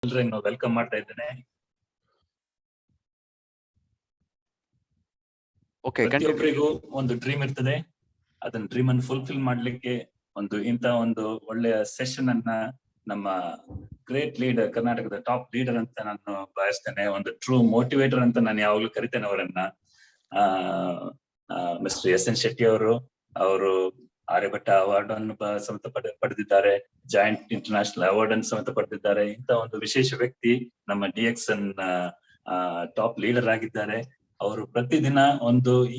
ಎಲ್ರನ್ನು welcome ಮಾಡ್ತಾ ಇದ್ದೇನೆ. ಪ್ರತಿಯೊಬ್ಬರಿಗೂ ಒಂದು ಡ್ರೀಮ್ ಇರ್ತದೆ. ಅದನ್ನ ಡ್ರೀಮ್ ಅನ್ನು ಫುಲ್ಫಿಲ್ ಮಾಡ್ಲಿಕ್ಕೆ ಇಂತ ಒಂದು ಒಳ್ಳೆಯ ಸೆಷನ್ ಅನ್ನ ನಮ್ಮ ಗ್ರೇಟ್ ಲೀಡರ್, ಕರ್ನಾಟಕದ ಟಾಪ್ ಲೀಡರ್ ಅಂತ ನಾನು ಭಾವಿಸ್ತೇನೆ. ಒಂದು ಟ್ರೂ ಮೋಟಿವೇಟರ್ ಅಂತ ನಾನು ಯಾವಾಗ್ಲೂ ಕರಿತೇನೆ ಅವರನ್ನ. ಮಿಸ್ಟರ್ ಎಸ್ ಎನ್ ಶೆಟ್ಟಿ ಅವರು ಆರ್ಯಭಟ್ಟ ಅವಾರ್ಡ್ ಅನ್ನು ಸಮೇತ ಪಡೆದಿದ್ದಾರೆ. ಜಾಯಿಂಟ್ ಇಂಟರ್ನ್ಯಾಷನಲ್ ಅವಾರ್ಡ್ ಅನ್ನು ಸಮೇತ ಪಡೆದಿದ್ದಾರೆ. ಇಂತ ಒಂದು ವಿಶೇಷ ವ್ಯಕ್ತಿ ನಮ್ಮ DXN ಟಾಪ್ ಲೀಡರ್ ಆಗಿದ್ದಾರೆ. ಅವರು ಪ್ರತಿದಿನ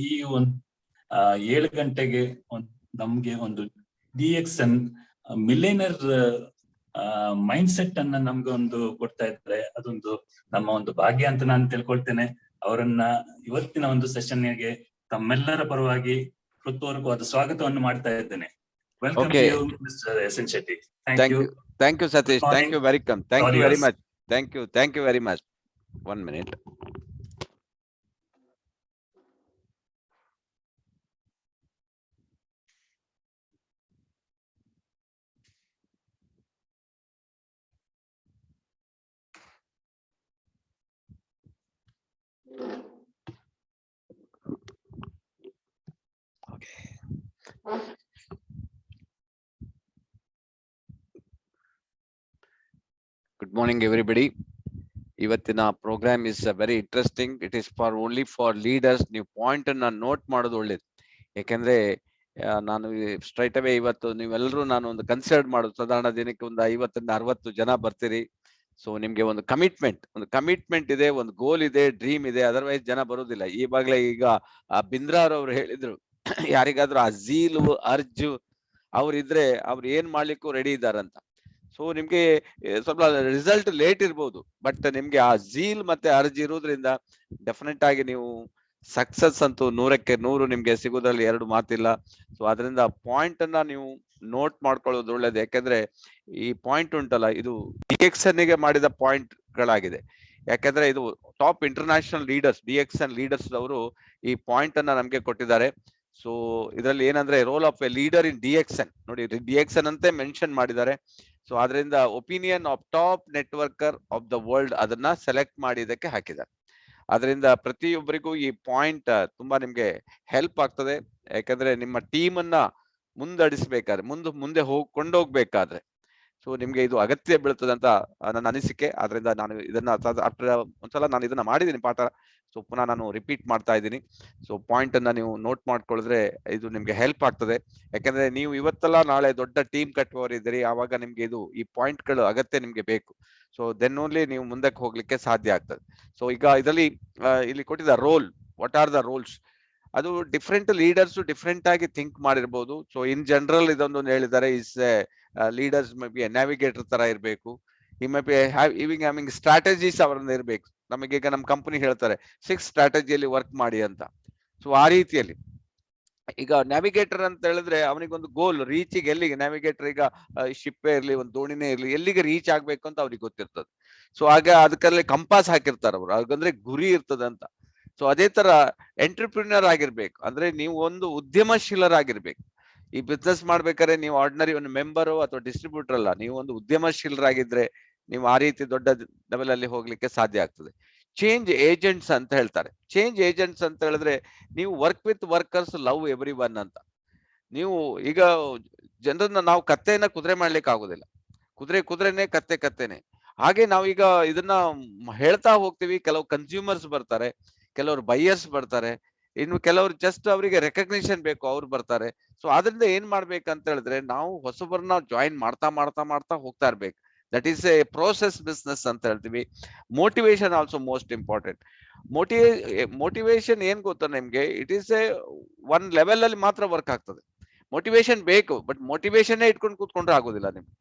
ಈ 7 ಗಂಟೆಗೆ ನಮ್ಗೆ ಒಂದು DXN ಮಿಲಿಯನರ್ ಮೈಂಡ್ ಸೆಟ್ ಅನ್ನ ನಮ್ಗೆ ಕೊಡ್ತಾ ಇದ್ದಾರೆ. ಅದೊಂದು ನಮ್ಮ ಒಂದು ಭಾಗ್ಯ ಅಂತ ನಾನು ತಿಳ್ಕೊಳ್ತೇನೆ. ಅವರನ್ನ ಇವತ್ತಿನ ಒಂದು ಸೆಷನ್ಗೆ ತಮ್ಮೆಲ್ಲರ ಪರವಾಗಿ ಹೃತ್ಪೂರ್ವಕವಾದ ಸ್ವಾಗತವನ್ನು ಮಾಡ್ತಾ ಇದ್ದೇನೆ. Welcome to you mister S N Shetty. Thank you Satish. Thank you very much. Thank you very much. Thank you very much. 1 minute. Good morning everybody. ಇವತ್ತಿನ programme is very interesting. It is only for leaders. ನೀವು point ಅನ್ನ note ಮಾಡೋದು ಒಳ್ಳೇದು. ಯಾಕೆಂದ್ರೆ ನಾನು straight away ಇವತ್ತು ನೀವೆಲ್ಲರೂ ನಾನು ಒಂದು ಕನ್ಸಿಡರ್ ಮಾಡೋದು, ಸಾಧಾರಣ ದಿನಕ್ಕೆ ಒಂದು 50 ಇಂದ 60 ಜನ ಬರ್ತೀರಿ. ಸೊ ನಿಮ್ಗೆ ಒಂದು ಕಮಿಟ್ಮೆಂಟ್ ಇದೆ, ಒಂದು ಗೋಲ್ ಇದೆ, ಡ್ರೀಮ್ ಇದೆ. ಅದರ್ವೈಸ್ ಜನ ಬರೋದಿಲ್ಲ. ಈಗ ಬಿಂದ್ರಾ ಅವ್ರು ಹೇಳಿದ್ರು, ಯಾರಿಗಾದ್ರೂ ಆ ಝೀಲು ಅರ್ಜು ಅವ್ರಿದ್ರೆ ಅವ್ರು ಏನ್ ಮಾಡ್ಲಿಕ್ಕೂ ರೆಡಿ ಇದ್ದಾರಂತ. ಸೊ ನಿಮ್ಗೆ ಸ್ವಲ್ಪ ರಿಸಲ್ಟ್ ಲೇಟ್ ಇರ್ಬೋದು, ಬಟ್ ನಿಮ್ಗೆ ಆ ಝೀಲ್ ಮತ್ತೆ ಅರ್ಜಿ ಇರೋದ್ರಿಂದ ಡೆಫಿನೆಟ್ ಆಗಿ ನೀವು ಸಕ್ಸಸ್ ಅಂತೂ 100ಕ್ಕೆ 100 ನಿಮ್ಗೆ ಸಿಗೋದ್ರಲ್ಲಿ 2 ಮಾತಿಲ್ಲ. ಸೊ ಅದರಿಂದ ಪಾಯಿಂಟ್ ಅನ್ನ ನೀವು ನೋಟ್ ಮಾಡ್ಕೊಳ್ಳೋದು ಒಳ್ಳೇದು. ಯಾಕಂದ್ರೆ ಈ ಪಾಯಿಂಟ್ ಉಂಟಲ್ಲ, ಇದು DXN ಗೆ ಮಾಡಿದ ಪಾಯಿಂಟ್ ಗಳಾಗಿದೆ. ಯಾಕಂದ್ರೆ ಇದು top international leaders, DXN leaders ಅವರು ಈ ಪಾಯಿಂಟ್ ಅನ್ನ ನಮ್ಗೆ ಕೊಟ್ಟಿದ್ದಾರೆ. ಸೊ ಇದರಲ್ಲಿ ಏನಂದ್ರೆ role of a leader in DXN ನೋಡಿ, DXN ಅಂತೆ ಮೆನ್ಷನ್ ಮಾಡಿದ್ದಾರೆ. ಸೊ ಅದರಿಂದ opinion of top networker of the world ಅದನ್ನ ಸೆಲೆಕ್ಟ್ ಮಾಡಿ ಇದಕ್ಕೆ ಹಾಕಿದ್ದಾರೆ. ಅದರಿಂದ ಪ್ರತಿಯೊಬ್ಬರಿಗೂ ಈ ಪಾಯಿಂಟ್ ತುಂಬಾ ನಿಮ್ಗೆ ಹೆಲ್ಪ್ ಆಗ್ತದೆ. ಯಾಕಂದ್ರೆ ನಿಮ್ಮ ಟೀಮ್ ಅನ್ನ ಮುಂದಡಿಸ್ಬೇಕಾದ್ರೆ, ಮುಂದೆ ಕೊಂಡೋಗ್ಬೇಕಾದ್ರೆ ಸೊ ನಿಮ್ಗೆ ಇದು ಅಗತ್ಯ ಬೀಳ್ತದೆ ಅಂತ ನನ್ನ ಅನಿಸಿಕೆ. ಆದ್ರಿಂದ ನಾನು ಇದನ್ನ ಒಂದ್ಸಲ ನಾನು ಇದನ್ನ ಮಾಡಿದ್ದೀನಿ ಪಾಠ. ಸೊ ಪುನಃ ನಾನು ರಿಪೀಟ್ ಮಾಡ್ತಾ ಇದ್ದೀನಿ. ಸೊ ಪಾಯಿಂಟ್ ಅನ್ನ ನೀವು ನೋಟ್ ಮಾಡ್ಕೊಳ್ಳಿದ್ರೆ ಇದು ನಿಮ್ಗೆ ಹೆಲ್ಪ್ ಆಗ್ತದೆ. ಯಾಕಂದ್ರೆ ನೀವು ಇವತ್ತೆಲ್ಲ ನಾಳೆ ದೊಡ್ಡ ಟೀಮ್ ಕಟ್ಟುವವರಿದ್ದೀರಿ, ಆವಾಗ ನಿಮ್ಗೆ ಈ ಪಾಯಿಂಟ್ ಗಳು ಅಗತ್ಯ ನಿಮ್ಗೆ ಬೇಕು. ಸೊ ದೆನ್ ಓನ್ಲಿ ನೀವು ಮುಂದಕ್ಕೆ ಹೋಗ್ಲಿಕ್ಕೆ ಸಾಧ್ಯ ಆಗ್ತದೆ. ಸೊ ಈಗ ಇಲ್ಲಿ ಕೊಟ್ಟಿದ್ದ role, what are the roles, ಅದು ಡಿಫ್ರೆಂಟ್ ಲೀಡರ್ಸ್ ಡಿಫ್ರೆಂಟ್ ಆಗಿ ಥಿಂಕ್ ಮಾಡಿರ್ಬೋದು. ಸೊ ಇನ್ ಜನರಲ್ ಇದೊಂದು ಹೇಳಿದ್ದಾರೆ, is leaders may be navigator ತರ ಇರಬೇಕು. ಈ ಮೇ ಬಿ ಹ್ಯಾವಿಂಗ್ ಸ್ಟ್ರಾಟಜೀಸ್ ಅವರನ್ನ ಇರ್ಬೇಕು. ನಮಗೀಗ ನಮ್ಮ ಕಂಪನಿ ಹೇಳ್ತಾರೆ 6 ಸ್ಟ್ರಾಟಜಿಯಲ್ಲಿ ವರ್ಕ್ ಮಾಡಿ ಅಂತ. ಸೊ ಆ ರೀತಿಯಲ್ಲಿ ಈಗ ನ್ಯಾವಿಗೇಟರ್ ಅಂತ ಹೇಳಿದ್ರೆ ಅವನಿಗೊಂದು ಗೋಲ್, ರೀಚಿಗೆ ಎಲ್ಲಿಗೆ ನ್ಯಾವಿಗೇಟರ್ ಈಗ ಶಿಪ್ಪೇ ಇರ್ಲಿ, ಒಂದು ದೋಣಿನೇ ಇರ್ಲಿ, ಎಲ್ಲಿಗೆ ರೀಚ್ ಆಗ್ಬೇಕು ಅಂತ ಅವ್ರಿಗೆ ಗೊತ್ತಿರ್ತದೆ. ಸೊ ಆಗ ಅದಕ್ಕಲ್ಲಿ ಕಂಪಾಸ್ ಹಾಕಿರ್ತಾರೆ ಅವರು, ಹಾಗಂದ್ರೆ ಗುರಿ ಇರ್ತದೆ ಅಂತ. ಸೊ ಅದೇ ತರ ಎಂಟರ್ಪ್ರಿನರ್ ಆಗಿರ್ಬೇಕು, ಅಂದ್ರೆ ನೀವು ಒಂದು ಉದ್ಯಮಶೀಲರಾಗಿರ್ಬೇಕು. ಈ ಬಿಸ್ನೆಸ್ ಮಾಡ್ಬೇಕಾದ್ರೆ ನೀವು ಆರ್ಡಿನರಿ ಒಂದು ಮೆಂಬರು ಅಥವಾ ಡಿಸ್ಟ್ರಿಬ್ಯೂಟರ್ ಅಲ್ಲ, ನೀವು ಒಂದು ಉದ್ಯಮಶೀಲರಾಗಿದ್ರೆ ನೀವು ಆ ರೀತಿ ದೊಡ್ಡ ಲೆವೆಲ್ ಅಲ್ಲಿ ಹೋಗ್ಲಿಕ್ಕೆ ಸಾಧ್ಯ ಆಗ್ತದೆ. ಚೇಂಜ್ ಏಜೆಂಟ್ಸ್ ಅಂತ ಹೇಳ್ತಾರೆ. ಚೇಂಜ್ ಏಜೆಂಟ್ಸ್ ಅಂತ ಹೇಳಿದ್ರೆ ನೀವು work with workers, love every one ಅಂತ. ನೀವು ಈಗ ಜನರನ್ನ ನಾವು ಕತ್ತೆಯನ್ನ ಕುದುರೆ ಮಾಡ್ಲಿಕ್ಕೆ ಆಗುದಿಲ್ಲ, ಕುದುರೆನೆ ಕತ್ತೆನೆ. ಹಾಗೆ ನಾವೀಗ ಇದನ್ನ ಹೇಳ್ತಾ ಹೋಗ್ತೀವಿ. ಕೆಲವು ಕನ್ಸ್ಯೂಮರ್ಸ್ ಬರ್ತಾರೆ, ಕೆಲವರು ಬೈಯರ್ಸ್ ಬರ್ತಾರೆ, ಇನ್ನು ಕೆಲವರು ಜಸ್ಟ್ ಅವರಿಗೆ ರೆಕಗ್ನಿಷನ್ ಬೇಕು, ಅವ್ರು ಬರ್ತಾರೆ. ಸೊ ಅದರಿಂದ ಏನ್ ಮಾಡ್ಬೇಕಂತ ಹೇಳಿದ್ರೆ ನಾವು ಹೊಸಬರನ್ನ ಜಾಯಿನ್ ಮಾಡ್ತಾ ಹೋಗ್ತಾ ಇರ್ಬೇಕು. That is A process business ಅಂತ ಹೇಳ್ತೀವಿ. Motivation also most important. Motivation ಏನ್ ಗೊತ್ತಾ ನಿಮ್ಗೆ, it is A one level ಅಲ್ಲಿ ಮಾತ್ರ ವರ್ಕ್ ಆಗ್ತದೆ. ಮೋಟಿವೇಶನ್ ಬೇಕು, ಬಟ್ ಮೋಟಿವೇಶನ್ ಇಟ್ಕೊಂಡು ಕೂತ್ಕೊಂಡ್ರೆ ಆಗೋದಿಲ್ಲ.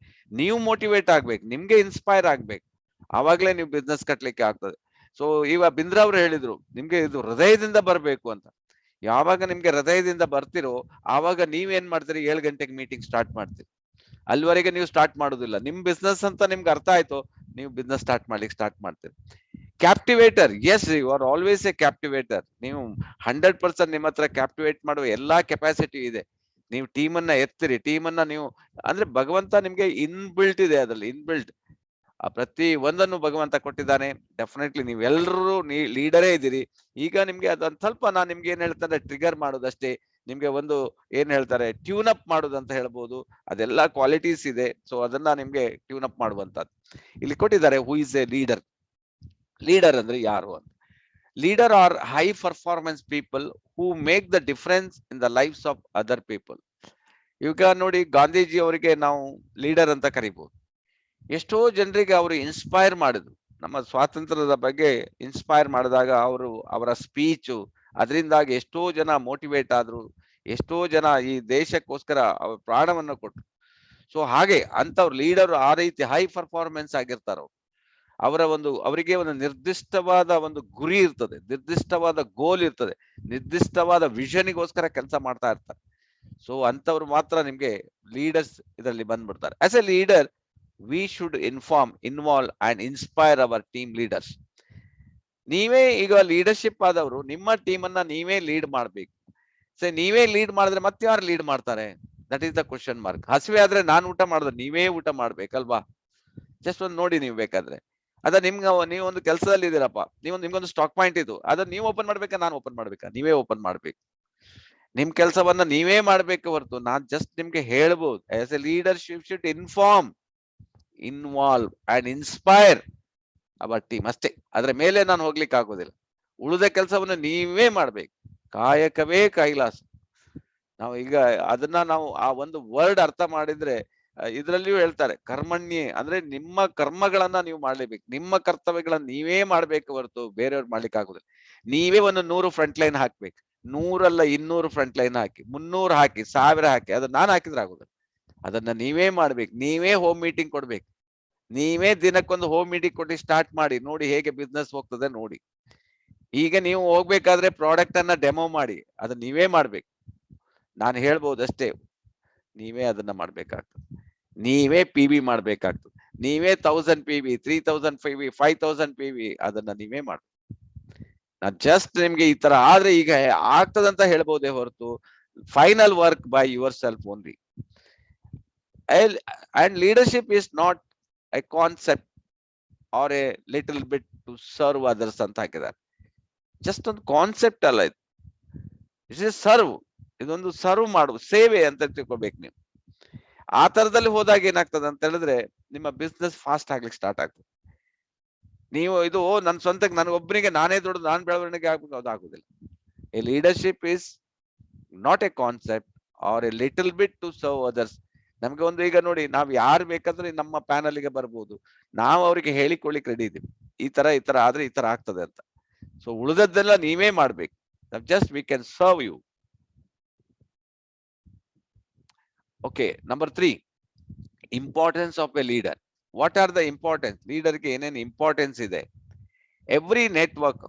ನೀವು ಮೋಟಿವೇಟ್ ಆಗ್ಬೇಕು, ನಿಮ್ಗೆ ಇನ್ಸ್ಪೈರ್ ಆಗ್ಬೇಕು, ಆವಾಗ್ಲೇ ನೀವು ಬಿಸ್ನೆಸ್ ಕಟ್ಲಿಕ್ಕೆ ಆಗ್ತದೆ. ಸೊ ಈಗ ಬಿಂದ್ರಾ ಅವರು ಹೇಳಿದ್ರು ನಿಮ್ಗೆ ಇದು ಹೃದಯದಿಂದ ಬರ್ಬೇಕು ಅಂತ. ಯಾವಾಗ ನಿಮ್ಗೆ ಹೃದಯದಿಂದ ಬರ್ತಿರೋ ಆವಾಗ ನೀವೇನ್ ಮಾಡ್ತೀರಿ, 7 ಗಂಟೆಗೆ ಮೀಟಿಂಗ್ ಸ್ಟಾರ್ಟ್ ಮಾಡ್ತೀರಿ. ಅಲ್ಲಿವರೆಗೆ ನೀವು ಸ್ಟಾರ್ಟ್ ಮಾಡುದಿಲ್ಲ. ನಿಮ್ ಬಿಸ್ನೆಸ್ ಅಂತ ನಿಮ್ಗೆ ಅರ್ಥ ಆಯ್ತು, ನೀವು ಬಿಸ್ನೆಸ್ ಸ್ಟಾರ್ಟ್ ಮಾಡ್ತೀರಿ. Captivator, yes, you are always a captivator. ನೀವು 100% ನಿಮ್ಮ ಹತ್ರ ಕ್ಯಾಪ್ಟಿವೇಟ್ ಮಾಡುವ ಎಲ್ಲಾ ಕೆಪಾಸಿಟಿ ಇದೆ. ನೀವು ಟೀಮ್ ಅನ್ನ ಎತ್ತಿರಿ, ಟೀಮ್ ಅನ್ನ ನೀವು ಅಂದ್ರೆ ಭಗವಂತ ನಿಮ್ಗೆ ಇನ್ಬಿಲ್ಟ್ ಇದೆ, ಅದ್ರಲ್ಲಿ ಇನ್ಬಿಲ್ಟ್ ಆ ಪ್ರತಿ ಒಂದನ್ನು ಭಗವಂತ ಕೊಟ್ಟಿದ್ದಾನೆ. ಡೆಫಿನೆಟ್ಲಿ ನೀವೆಲ್ಲರೂ ಲೀಡರೇ ಇದ್ದೀರಿ. ಈಗ ನಿಮ್ಗೆ ಅದೊಂದು ಸ್ವಲ್ಪ ನಾನು ನಿಮ್ಗೆ ಏನ್ ಹೇಳ್ತಾರೆ ಟ್ರಿಗರ್ ಮಾಡೋದಷ್ಟೇ. ನಿಮ್ಗೆ ಒಂದು ಏನ್ ಹೇಳ್ತಾರೆ ಟ್ಯೂನ್ ಅಪ್ ಮಾಡೋದಂತ ಹೇಳ್ಬೋದು. ಅದೆಲ್ಲ ಕ್ವಾಲಿಟೀಸ್ ಇದೆ. ಸೊ ಅದನ್ನ ನಿಮ್ಗೆ ಟ್ಯೂನ್ ಅಪ್ ಮಾಡುವಂತದ್ದು ಇಲ್ಲಿ ಕೊಟ್ಟಿದ್ದಾರೆ. Who is a leader? Leader ಅಂದ್ರೆ ಯಾರು ಅಂತ. Leader are high performance people who make the difference in the lifes of other people. ಈಗ ನೋಡಿ, ಗಾಂಧೀಜಿ ಅವರಿಗೆ ನಾವು ಲೀಡರ್ ಅಂತ ಕರಿಬಹುದು. ಎಷ್ಟೋ ಜನರಿಗೆ ಅವರು ಇನ್ಸ್ಪೈರ್ ಮಾಡಿದ್ರು. ನಮ್ಮ ಸ್ವಾತಂತ್ರ್ಯದ ಬಗ್ಗೆ ಇನ್ಸ್ಪೈರ್ ಮಾಡಿದಾಗ ಅವರ ಸ್ಪೀಚು ಅದರಿಂದಾಗಿ ಎಷ್ಟೋ ಜನ ಮೋಟಿವೇಟ್ ಆದ್ರು. ಎಷ್ಟೋ ಜನ ಈ ದೇಶಕ್ಕೋಸ್ಕರ ಅವ್ರ ಪ್ರಾಣವನ್ನು ಕೊಟ್ಟರು. ಸೊ ಹಾಗೆ ಅಂತವ್ರು ಲೀಡರ್ ಆ ರೀತಿ ಹೈ ಪರ್ಫಾರ್ಮೆನ್ಸ್ ಆಗಿರ್ತಾರ. ಅವರಿಗೆ ಒಂದು ನಿರ್ದಿಷ್ಟವಾದ ಒಂದು ಗುರಿ ಇರ್ತದೆ, ನಿರ್ದಿಷ್ಟವಾದ ಗೋಲ್ ಇರ್ತದೆ, ನಿರ್ದಿಷ್ಟವಾದ ವಿಷನ್ಗೋಸ್ಕರ ಕೆಲಸ ಮಾಡ್ತಾ ಇರ್ತಾರೆ. ಸೊ ಅಂತವ್ರು ಮಾತ್ರ ನಿಮ್ಗೆ ಲೀಡರ್ಸ್ ಇದರಲ್ಲಿ ಬಂದ್ಬಿಡ್ತಾರೆ. As a leader we should involve and inspire our team leaders. ನೀವೇ ಈಗ ಲೀಡರ್ಶಿಪ್ ಆದವರು ನಿಮ್ಮ ಟೀಮ್ ಅನ್ನ ನೀವೇ ಲೀಡ್ ಮಾಡ್ಬೇಕು. ನೀವೇ ಲೀಡ್ ಮಾಡಿದ್ರೆ ಮತ್ತೆ ಯಾರು ಲೀಡ್ ಮಾಡ್ತಾರೆ? That is the question mark. ಹಸಿವೆ ಆದ್ರೆ ನಾನು ಊಟ ಮಾಡಿದ್ರೆ ನೀವೇ ಊಟ ಮಾಡ್ಬೇಕಲ್ವಾ? ಜಸ್ಟ್ ಒಂದು ನೋಡಿ, ನೀವು ಬೇಕಾದ್ರೆ ನೀವು ಒಂದು ಕೆಲಸದಲ್ಲಿ ಇದ್ದೀರಪ್ಪ, ನಿಮ್ಗೊಂದು ಸ್ಟಾಕ್ ಪಾಯಿಂಟ್ ಇದು, ಅದನ್ನ ನೀವು ಓಪನ್ ಮಾಡ್ಬೇಕಾ ನಾನು ಓಪನ್ ಮಾಡ್ಬೇಕಾ? ನೀವೇ ಓಪನ್ ಮಾಡ್ಬೇಕು. ನಿಮ್ ಕೆಲಸವನ್ನ ನೀವೇ ಮಾಡ್ಬೇಕು ಹೊರತು ನಾನ್ ಜಸ್ಟ್ ನಿಮ್ಗೆ ಹೇಳ್ಬೋದು. As A leadership should involve and inspire our team ಅಷ್ಟೇ. ಅದ್ರ ಮೇಲೆ ನಾನು ಹೋಗ್ಲಿಕ್ಕೆ ಆಗೋದಿಲ್ಲ. ಉಳಿದ ಕೆಲಸವನ್ನು ನೀವೇ ಮಾಡ್ಬೇಕು. ಕಾಯಕವೇ ಕೈಲಾಸ. ನಾವು ಈಗ ಅದನ್ನ ನಾವು ಆ ಒಂದು ವರ್ಡ್ ಅರ್ಥ ಮಾಡಿದ್ರೆ ಇದ್ರಲ್ಲಿಯೂ ಹೇಳ್ತಾರೆ ಕರ್ಮಣ್ಯೆ ಅಂದ್ರೆ ನಿಮ್ಮ ಕರ್ಮಗಳನ್ನ ನೀವು ಮಾಡ್ಲೇಬೇಕು. ನಿಮ್ಮ ಕರ್ತವ್ಯಗಳನ್ನ ನೀವೇ ಮಾಡ್ಬೇಕು ಹೊರತು ಬೇರೆಯವ್ರು ಮಾಡ್ಲಿಕ್ಕೆ ಆಗುದಿಲ್ಲ. ನೀವೇ ಒಂದು 100 ಫ್ರಂಟ್ ಲೈನ್ ಹಾಕ್ಬೇಕು. 100 ಅಲ್ಲ 200 ಫ್ರಂಟ್ ಲೈನ್ ಹಾಕಿ, 300 ಹಾಕಿ, 1000 ಹಾಕಿ, ಅದನ್ನ ನಾನು ಹಾಕಿದ್ರೆ ಆಗುದಿಲ್ಲ. ಅದನ್ನ ನೀವೇ ಮಾಡ್ಬೇಕು. ನೀವೇ ಹೋಮ್ ಮೀಟಿಂಗ್ ಕೊಡ್ಬೇಕು. ನೀವೇ ದಿನಕ್ಕೊಂದು ಹೋಮ್ ಮೀಟಿಂಗ್ ಕೊಟ್ಟು ಸ್ಟಾರ್ಟ್ ಮಾಡಿ ನೋಡಿ ಹೇಗೆ ಬಿಸ್ನೆಸ್ ಹೋಗ್ತದೆ ನೋಡಿ. ಈಗ ನೀವು ಹೋಗ್ಬೇಕಾದ್ರೆ ಪ್ರಾಡಕ್ಟ್ ಅನ್ನ ಡೆಮೋ ಮಾಡಿ, ಅದನ್ನ ನೀವೇ ಮಾಡ್ಬೇಕು. ನಾನು ಹೇಳ್ಬೋದು ಅಷ್ಟೇ, ನೀವೇ ಅದನ್ನ ಮಾಡ್ಬೇಕಾಗ್ತದೆ. ನೀವೇ PV ಮಾಡ್ಬೇಕಾಗ್ತದೆ. ನೀವೇ 1000 PV, 3000 PV, 5000 PV ಅದನ್ನ ನೀವೇ ಮಾಡ್ಬೇಕು. ನಾನು ಜಸ್ಟ್ ನಿಮ್ಗೆ ಈ ತರ ಆದ್ರೆ ಈಗ ಆಗ್ತದಂತ ಹೇಳ್ಬೋದೇ ಹೊರತು final work by your self only. And leadership is not a concept or a little bit to serve others ಅಂತ ಹಾಕಿದ್ದಾರೆ. ಜಸ್ಟ್ ಒಂದು ಕಾನ್ಸೆಪ್ಟ್ ಅಲ್ಲ ಇದು. It is serve. ಇದೊಂದು ಸರ್ವ್ ಮಾಡುವ ಸೇವೆ ಅಂತ ತಿಳ್ಕೊಬೇಕು ನೀವು. ಆ ತರದಲ್ಲಿ ಹೋದಾಗ ಏನಾಗ್ತದೆ ಅಂತ ಹೇಳಿದ್ರೆ ನಿಮ್ಮ ಬಿಸ್ನೆಸ್ ಫಾಸ್ಟ್ ಆಗ್ಲಿಕ್ಕೆ ಸ್ಟಾರ್ಟ್ ಆಗ್ತದೆ. ನೀವು ಇದು ನನ್ನ ಸ್ವಂತಕ್ಕೆ ನನಗೊಬ್ಬನಿಗೆ ನಾನೇ ದೊಡ್ಡ ನಾನು ಬೆಳವಣಿಗೆ ಆಗ್ಬೇಕು ಅದಾಗುದಿಲ್ಲ. A leadership is not a concept are a little bit to serve others. ನಮ್ಗೆ ಒಂದು ಈಗ ನೋಡಿ, ನಾವ್ ಯಾರು ಬೇಕಾದ್ರೆ ನಮ್ಮ ಪ್ಯಾನಲ್ಗೆ ಬರ್ಬೋದು. ನಾವು ಅವ್ರಿಗೆ ಹೇಳಿಕೊಳ್ಳಿಕ್ ರೆಡಿ ಇದೀವಿ, ಈ ತರ ಆದ್ರೆ ಈ ತರ ಆಗ್ತದೆ ಅಂತ. ಸೊ ಉಳಿದದ್ದೆಲ್ಲ ನೀವೇ ಮಾಡ್ಬೇಕು. Just we can serve you. Okay, number 3, importance of a leader. What are the importance? ಲೀಡರ್ಗೆ ಏನೇನು ಇಂಪಾರ್ಟೆನ್ಸ್ ಇದೆ? Every network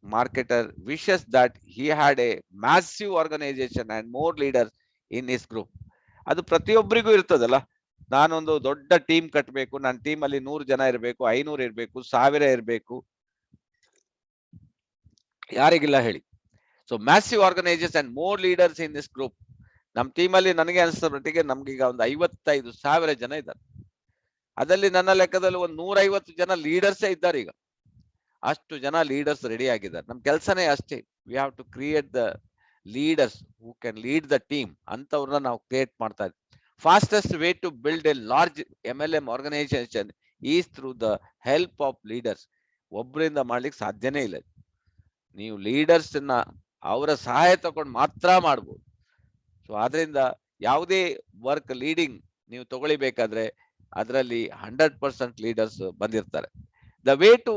marketer wishes that he had a massive organization and more leaders in his group. ಅದು ಪ್ರತಿಯೊಬ್ಬರಿಗೂ ಇರ್ತದಲ್ಲ, ನಾನೊಂದು ದೊಡ್ಡ team ಕಟ್ಟಬೇಕು, ನನ್ನ ಟೀಮ್ ಅಲ್ಲಿ 100 ಜನ ಇರಬೇಕು, 500 ಇರಬೇಕು, 1000 ಇರಬೇಕು, ಯಾರಿಗಿಲ್ಲ ಹೇಳಿ. So massive organisation and more leaders in this group. ನಮ್ಮ ಟೀಮ್ ಅಲ್ಲಿ ನನಗೆ ಅನಿಸಿದ ಮಟ್ಟಿಗೆ ನಮ್ಗೀಗ ಒಂದು 55,000 ಜನ ಇದ್ದಾರೆ. ಅದರಲ್ಲಿ ನನ್ನ ಲೆಕ್ಕದಲ್ಲಿ ಒಂದು 150 ಜನ ಲೀಡರ್ಸೇ ಇದ್ದಾರೆ. ಈಗ ಅಷ್ಟು ಜನ ಲೀಡರ್ಸ್ ರೆಡಿ ಆಗಿದ್ದಾರೆ. ನಮ್ ಕೆಲಸನೇ ಅಷ್ಟೇ. We have to create the leaders who can lead the team. ಅಂತವ್ರನ್ನ ನಾವು ಕ್ರಿಯೇಟ್ ಮಾಡ್ತಾ ಇದ್ವಿ. Fastest way to build a large MLM organisation is through the help of leaders. ಒಬ್ಬರಿಂದ ಮಾಡ್ಲಿಕ್ಕೆ ಸಾಧ್ಯನೇ ಇಲ್ಲ. ನೀವು ಲೀಡರ್ಸ್ ನ ಅವರ ಸಹಾಯ ತಗೊಂಡು ಮಾತ್ರ ಮಾಡ್ಬೋದು. ಸೊ ಆದ್ರಿಂದ ಯಾವುದೇ ವರ್ಕ್ ಲೀಡಿಂಗ್ ನೀವು ತಗೊಳ್ಬೇಕಾದ್ರೆ ಅದರಲ್ಲಿ 100% ಲೀಡರ್ಸ್ ಬಂದಿರ್ತಾರೆ. The way to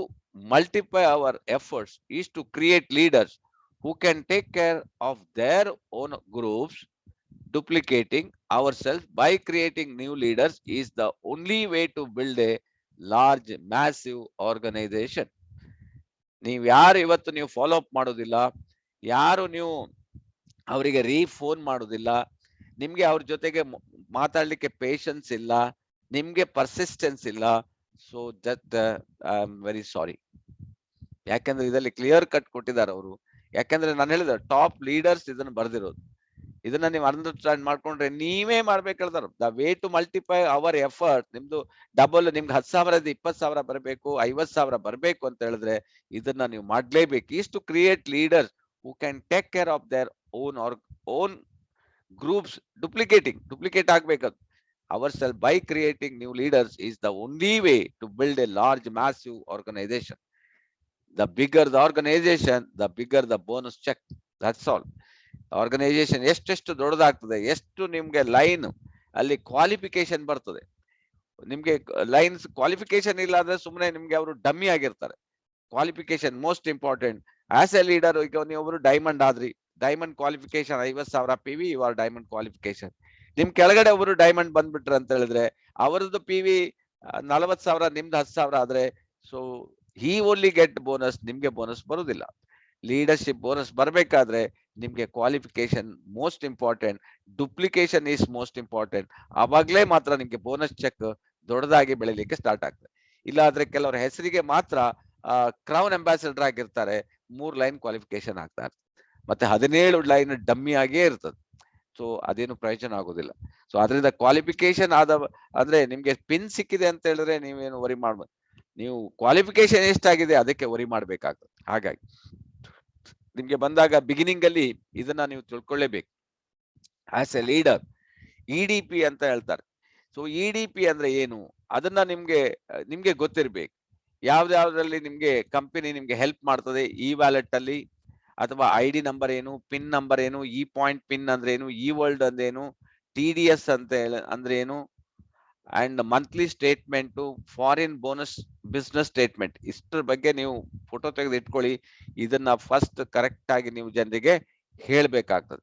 multiply our efforts is to create leaders who can take care of their own groups. Duplicating ourselves by creating new leaders is the only way to build a large massive organization. ನೀವು ಯಾರು ಇವತ್ತು ನೀವು follow up ಮಾಡೋದಿಲ್ಲ, ಯಾರು ನೀವು ಅವರಿಗೆ ರೀಫೋನ್ ಮಾಡೋದಿಲ್ಲ, ನಿಮ್ಗೆ ಅವ್ರ ಜೊತೆಗೆ ಮಾತಾಡ್ಲಿಕ್ಕೆ ಪೇಷನ್ಸ್ ಇಲ್ಲ, ನಿಮ್ಗೆ ಪರ್ಸಿಸ್ಟೆನ್ಸ್ ಇಲ್ಲ, so that I am very sorry. ಯಾಕಂದ್ರೆ ಇದರಲ್ಲಿ ಕ್ಲಿಯರ್ ಕಟ್ ಕೊಟ್ಟಿದ್ದಾರೆ ಅವರು. ಯಾಕಂದ್ರೆ ನಾನು ಹೇಳಿದ ಟಾಪ್ ಲೀಡರ್ಸ್ ಇದನ್ನು ಬರ್ದಿರೋದು. ಇದನ್ನ ನೀವು ಅಂಡರ್ಸ್ಟ್ಯಾಂಡ್ ಮಾಡ್ಕೊಂಡ್ರೆ ನೀವೇ ಮಾಡ್ಬೇಕಾದ್ರೆ the way to multiply our effort, ನಿಮ್ದು ಡಬಲ್, ನಿಮ್ಗೆ 10,000 20,000 ಬರಬೇಕು, 50,000 ಬರಬೇಕು ಅಂತ ಹೇಳಿದ್ರೆ ಇದನ್ನ ನೀವು ಮಾಡ್ಲೇಬೇಕು. Is to create leaders who can take care of their own groups. Duplicate ಆಗ್ಬೇಕದು. ourselves by creating new leaders is the only way to build a large massive organization. The bigger the organization, the bigger the bonus check. That's all. Organisation ಎಷ್ಟೆಷ್ಟು ದೊಡ್ಡದಾಗ್ತದೆ, ಎಷ್ಟು ನಿಮ್ಗೆ line ಅಲ್ಲಿ qualification ಬರ್ತದೆ. ನಿಮ್ಗೆ lines qualification ಇಲ್ಲ ಅಂದ್ರೆ ಸುಮ್ಮನೆ ನಿಮ್ಗೆ ಅವರು ಡಮ್ಮಿ ಆಗಿರ್ತಾರೆ. Qualification most important. As a leader, ಈಗ ನೀವೊಬ್ರು ಡೈಮಂಡ್ ಆದ್ರಿ, ಡೈಮಂಡ್ ಕ್ವಾಲಿಫಿಕೇಶನ್ 50,000 PV, ಇವಾರ್ ಡೈಮಂಡ್ ಕ್ವಾಲಿಫಿಕೇಶನ್. ನಿಮ್ ಕೆಳಗಡೆ ಒಬ್ರು ಡೈಮಂಡ್ ಬಂದ್ಬಿಟ್ರೆ ಅಂತ ಹೇಳಿದ್ರೆ ಅವರದ್ದು PV 40,000, ನಿಮ್ದು 10,000 ಆದ್ರೆ so he only get bonus, ನಿಮ್ಗೆ ಬೋನಸ್ ಬರುದಿಲ್ಲ. ಲೀಡರ್ಶಿಪ್ ಬೋನಸ್ ಬರ್ಬೇಕಾದ್ರೆ ನಿಮ್ಗೆ qualification most important, duplication is most important. ಆವಾಗ್ಲೇ ಮಾತ್ರ ನಿಮ್ಗೆ ಬೋನಸ್ ಚೆಕ್ ದೊಡ್ಡದಾಗಿ ಬೆಳಿಲಿಕ್ಕೆ ಸ್ಟಾರ್ಟ್ ಆಗ್ತದೆ. ಇಲ್ಲಾಂದ್ರೆ ಕೆಲವರ ಹೆಸರಿಗೆ ಮಾತ್ರ ಕ್ರೌನ್ ಅಂಬಾಸಿಡರ್ ಆಗಿರ್ತಾರೆ, 3 ಲೈನ್ ಕ್ವಾಲಿಫಿಕೇಶನ್ ಆಗ್ತಾರೆ, ಮತ್ತೆ 17 ಲೈನ್ ಡಮ್ಮಿ ಆಗಿಯೇ ಇರ್ತದೆ. ಸೊ ಅದೇನು ಪ್ರಯೋಜನ ಆಗೋದಿಲ್ಲ. ಸೊ ಅದರಿಂದ ಕ್ವಾಲಿಫಿಕೇಶನ್ ಅಂದ್ರೆ ನಿಮ್ಗೆ ಪಿನ್ ಸಿಕ್ಕಿದೆ ಅಂತ ಹೇಳಿದ್ರೆ ನೀವೇನು ವರಿ ಮಾಡ್ಬೋದು, ನೀವು ಕ್ವಾಲಿಫಿಕೇಶನ್ ಎಷ್ಟಾಗಿದೆ ಅದಕ್ಕೆ ವರಿ ಮಾಡ್ಬೇಕಾಗ್ತದೆ. ಹಾಗಾಗಿ ನಿಮ್ಗೆ ಬಂದಾಗ ಬಿಗಿನಿಂಗ್ ಅಲ್ಲಿ ಇದನ್ನ ನೀವು ತಿಳ್ಕೊಳ್ಳೇಬೇಕು. ಆಸ್ ಎ ಲೀಡರ್ EDP ಅಂತ ಹೇಳ್ತಾರೆ. ಸೊ EDP ಅಂದ್ರೆ ಏನು ಅದನ್ನ ನಿಮ್ಗೆ ಗೊತ್ತಿರ್ಬೇಕು. ಯಾವ್ದ್ಯಾವ್ದ್ರಲ್ಲಿ ನಿಮ್ಗೆ ಕಂಪನಿ ನಿಮ್ಗೆ ಹೆಲ್ಪ್ ಮಾಡ್ತದೆ, ಇ ವ್ಯಾಲೆಟ್ ಅಲ್ಲಿ, ಅಥವಾ ID ನಂಬರ್ ಏನು, ಪಿನ್ ನಂಬರ್ ಏನು, ಇ ಪಾಯಿಂಟ್ ಪಿನ್ ಅಂದ್ರೆ ಏನು, ಇ ವರ್ಲ್ಡ್ ಅಂದ್ರೇನು, TDS ಅಂತ ಅಂದ್ರೆ ಏನು, and monthly statement, foreign bonus business statement. ಇಷ್ಟರ ಬಗ್ಗೆ ನೀವು ಫೋಟೋ ತೆಗೆದು ಇಟ್ಕೊಳ್ಳಿ. ಇದನ್ನ ಫಸ್ಟ್ ಕರೆಕ್ಟ್ ಆಗಿ ನೀವು ಜನರಿಗೆ ಹೇಳ್ಬೇಕಾಗ್ತದೆ.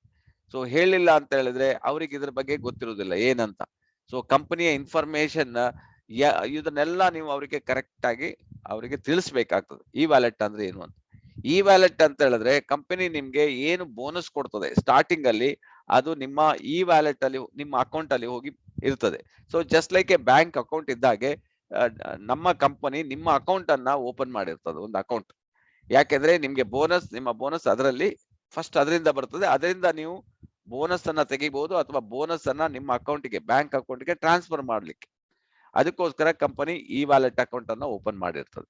ಸೊ ಹೇಳಿಲ್ಲ ಅಂತ ಹೇಳಿದ್ರೆ ಅವ್ರಿಗೆ ಇದ್ರ ಬಗ್ಗೆ ಗೊತ್ತಿರುವುದಿಲ್ಲ ಏನಂತ. ಸೊ ಕಂಪನಿಯ ಇನ್ಫಾರ್ಮೇಶನ್ ಇದನ್ನೆಲ್ಲ ನೀವು ಅವರಿಗೆ ಕರೆಕ್ಟ್ ಆಗಿ ಅವರಿಗೆ ತಿಳಿಸ್ಬೇಕಾಗ್ತದೆ. ಇ ವ್ಯಾಲೆಟ್ ಅಂದ್ರೆ ಏನು ಅಂತ. ಇ ವ್ಯಾಲೆಟ್ ಅಂತ ಹೇಳಿದ್ರೆ ಕಂಪನಿ ನಿಮ್ಗೆ ಏನು ಬೋನಸ್ ಕೊಡ್ತದೆ ಸ್ಟಾರ್ಟಿಂಗ್ ಅಲ್ಲಿ, ಅದು ನಿಮ್ಮ ಇ ವ್ಯಾಲೆಟ್ ಅಲ್ಲಿ, ನಿಮ್ಮ ಅಕೌಂಟ್ ಅಲ್ಲಿ ಹೋಗಿ ಇರ್ತದೆ. So just like A bank account ಇದ್ದಾಗೆ ನಮ್ಮ ಕಂಪನಿ ನಿಮ್ಮ ಅಕೌಂಟ್ ಅನ್ನ ಓಪನ್ ಮಾಡಿರ್ತದೆ, ಒಂದು ಅಕೌಂಟ್. ಯಾಕೆಂದ್ರೆ ನಿಮ್ಗೆ ಬೋನಸ್, ನಿಮ್ಮ ಬೋನಸ್ ಅದರಲ್ಲಿ ಫಸ್ಟ್ ಅದರಿಂದ ಬರ್ತದೆ, ಅದರಿಂದ ನೀವು ಬೋನಸ್ ಅನ್ನ ತೆಗಿಬಹುದು, ಅಥವಾ ಬೋನಸ್ ಅನ್ನ ನಿಮ್ಮ ಅಕೌಂಟ್ಗೆ, ಬ್ಯಾಂಕ್ ಅಕೌಂಟ್ಗೆ ಟ್ರಾನ್ಸ್ಫರ್ ಮಾಡ್ಲಿಕ್ಕೆ. ಅದಕ್ಕೋಸ್ಕರ ಕಂಪನಿ ಇ ವ್ಯಾಲೆಟ್ ಅಕೌಂಟ್ ಅನ್ನ ಓಪನ್ ಮಾಡಿರ್ತದೆ.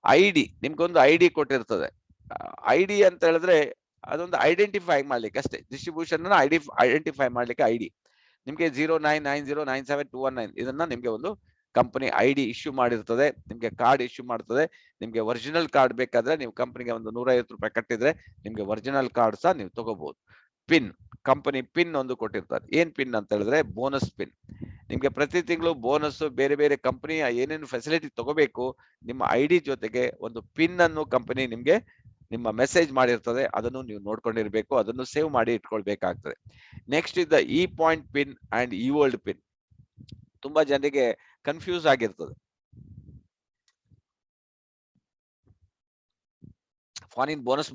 ID, ನಿಮ್ಗೊಂದು ID ಕೊಟ್ಟಿರ್ತದೆ. ID ಅಂತ ಹೇಳಿದ್ರೆ ಅದೊಂದು ಐಡೆಂಟಿಫೈ ಮಾಡ್ಲಿಕ್ಕೆ ಅಷ್ಟೇ, ಡಿಸ್ಟ್ರಿಬ್ಯೂಷನ್ ಐಡೆಂಟಿಫೈ ಮಾಡ್ಲಿಕ್ಕೆ ID. ನಿಮ್ಗೆ 0990972119 ಇದನ್ನ ನಿಮ್ಗೆ ಒಂದು ಕಂಪನಿ ID ಇಶ್ಯೂ ಮಾಡಿರ್ತದೆ, ನಿಮ್ಗೆ ಕಾರ್ಡ್ ಇಶ್ಯೂ ಮಾಡ್ತದೆ. ನಿಮ್ಗೆ ಒರಿಜಿನಲ್ ಕಾರ್ಡ್ ಬೇಕಾದ್ರೆ ನೀವು ಕಂಪನಿಗೆ ಒಂದು 150 ರೂಪಾಯಿ ಕಟ್ಟಿದ್ರೆ ನಿಮ್ಗೆ ಒರಿಜಿನಲ್ ಕಾರ್ಡ್ ಸಹ ನೀವು ತಗೋಬಹುದು. ಪಿನ್, ಕಂಪನಿ ಪಿನ್ ಒಂದು ಕೊಟ್ಟಿರ್ತಾರೆ. ಏನ್ ಪಿನ್ ಅಂತ ಹೇಳಿದ್ರೆ ಬೋನಸ್ ಪಿನ್. ನಿಮ್ಗೆ ಪ್ರತಿ ತಿಂಗಳು ಬೋನಸ್, ಬೇರೆ ಬೇರೆ ಕಂಪನಿಯ ಏನೇನು ಫೆಸಿಲಿಟಿ ತಗೋಬೇಕು, ನಿಮ್ಮ ID ಜೊತೆಗೆ ಒಂದು ಪಿನ್ ಅನ್ನು ಕಂಪನಿ ನಿಮ್ಗೆ ನಿಮ್ಮ ಮೆಸೇಜ್ ಮಾಡಿರ್ತದೆ, ಅದನ್ನು ನೀವು ನೋಡ್ಕೊಂಡಿರ್ಬೇಕು, ಅದನ್ನು ಸೇವ್ ಮಾಡಿ ಇಟ್ಕೊಳ್ಬೇಕಾಗ್ತದೆ. ನೆಕ್ಸ್ಟ್ ಇದ್ದ E point pin and E world pin. ತುಂಬಾ ಜನರಿಗೆ ಕನ್ಫ್ಯೂಸ್ ಆಗಿರ್ತದೆ. ಫಾರಿನ್ ಬೋನಸ್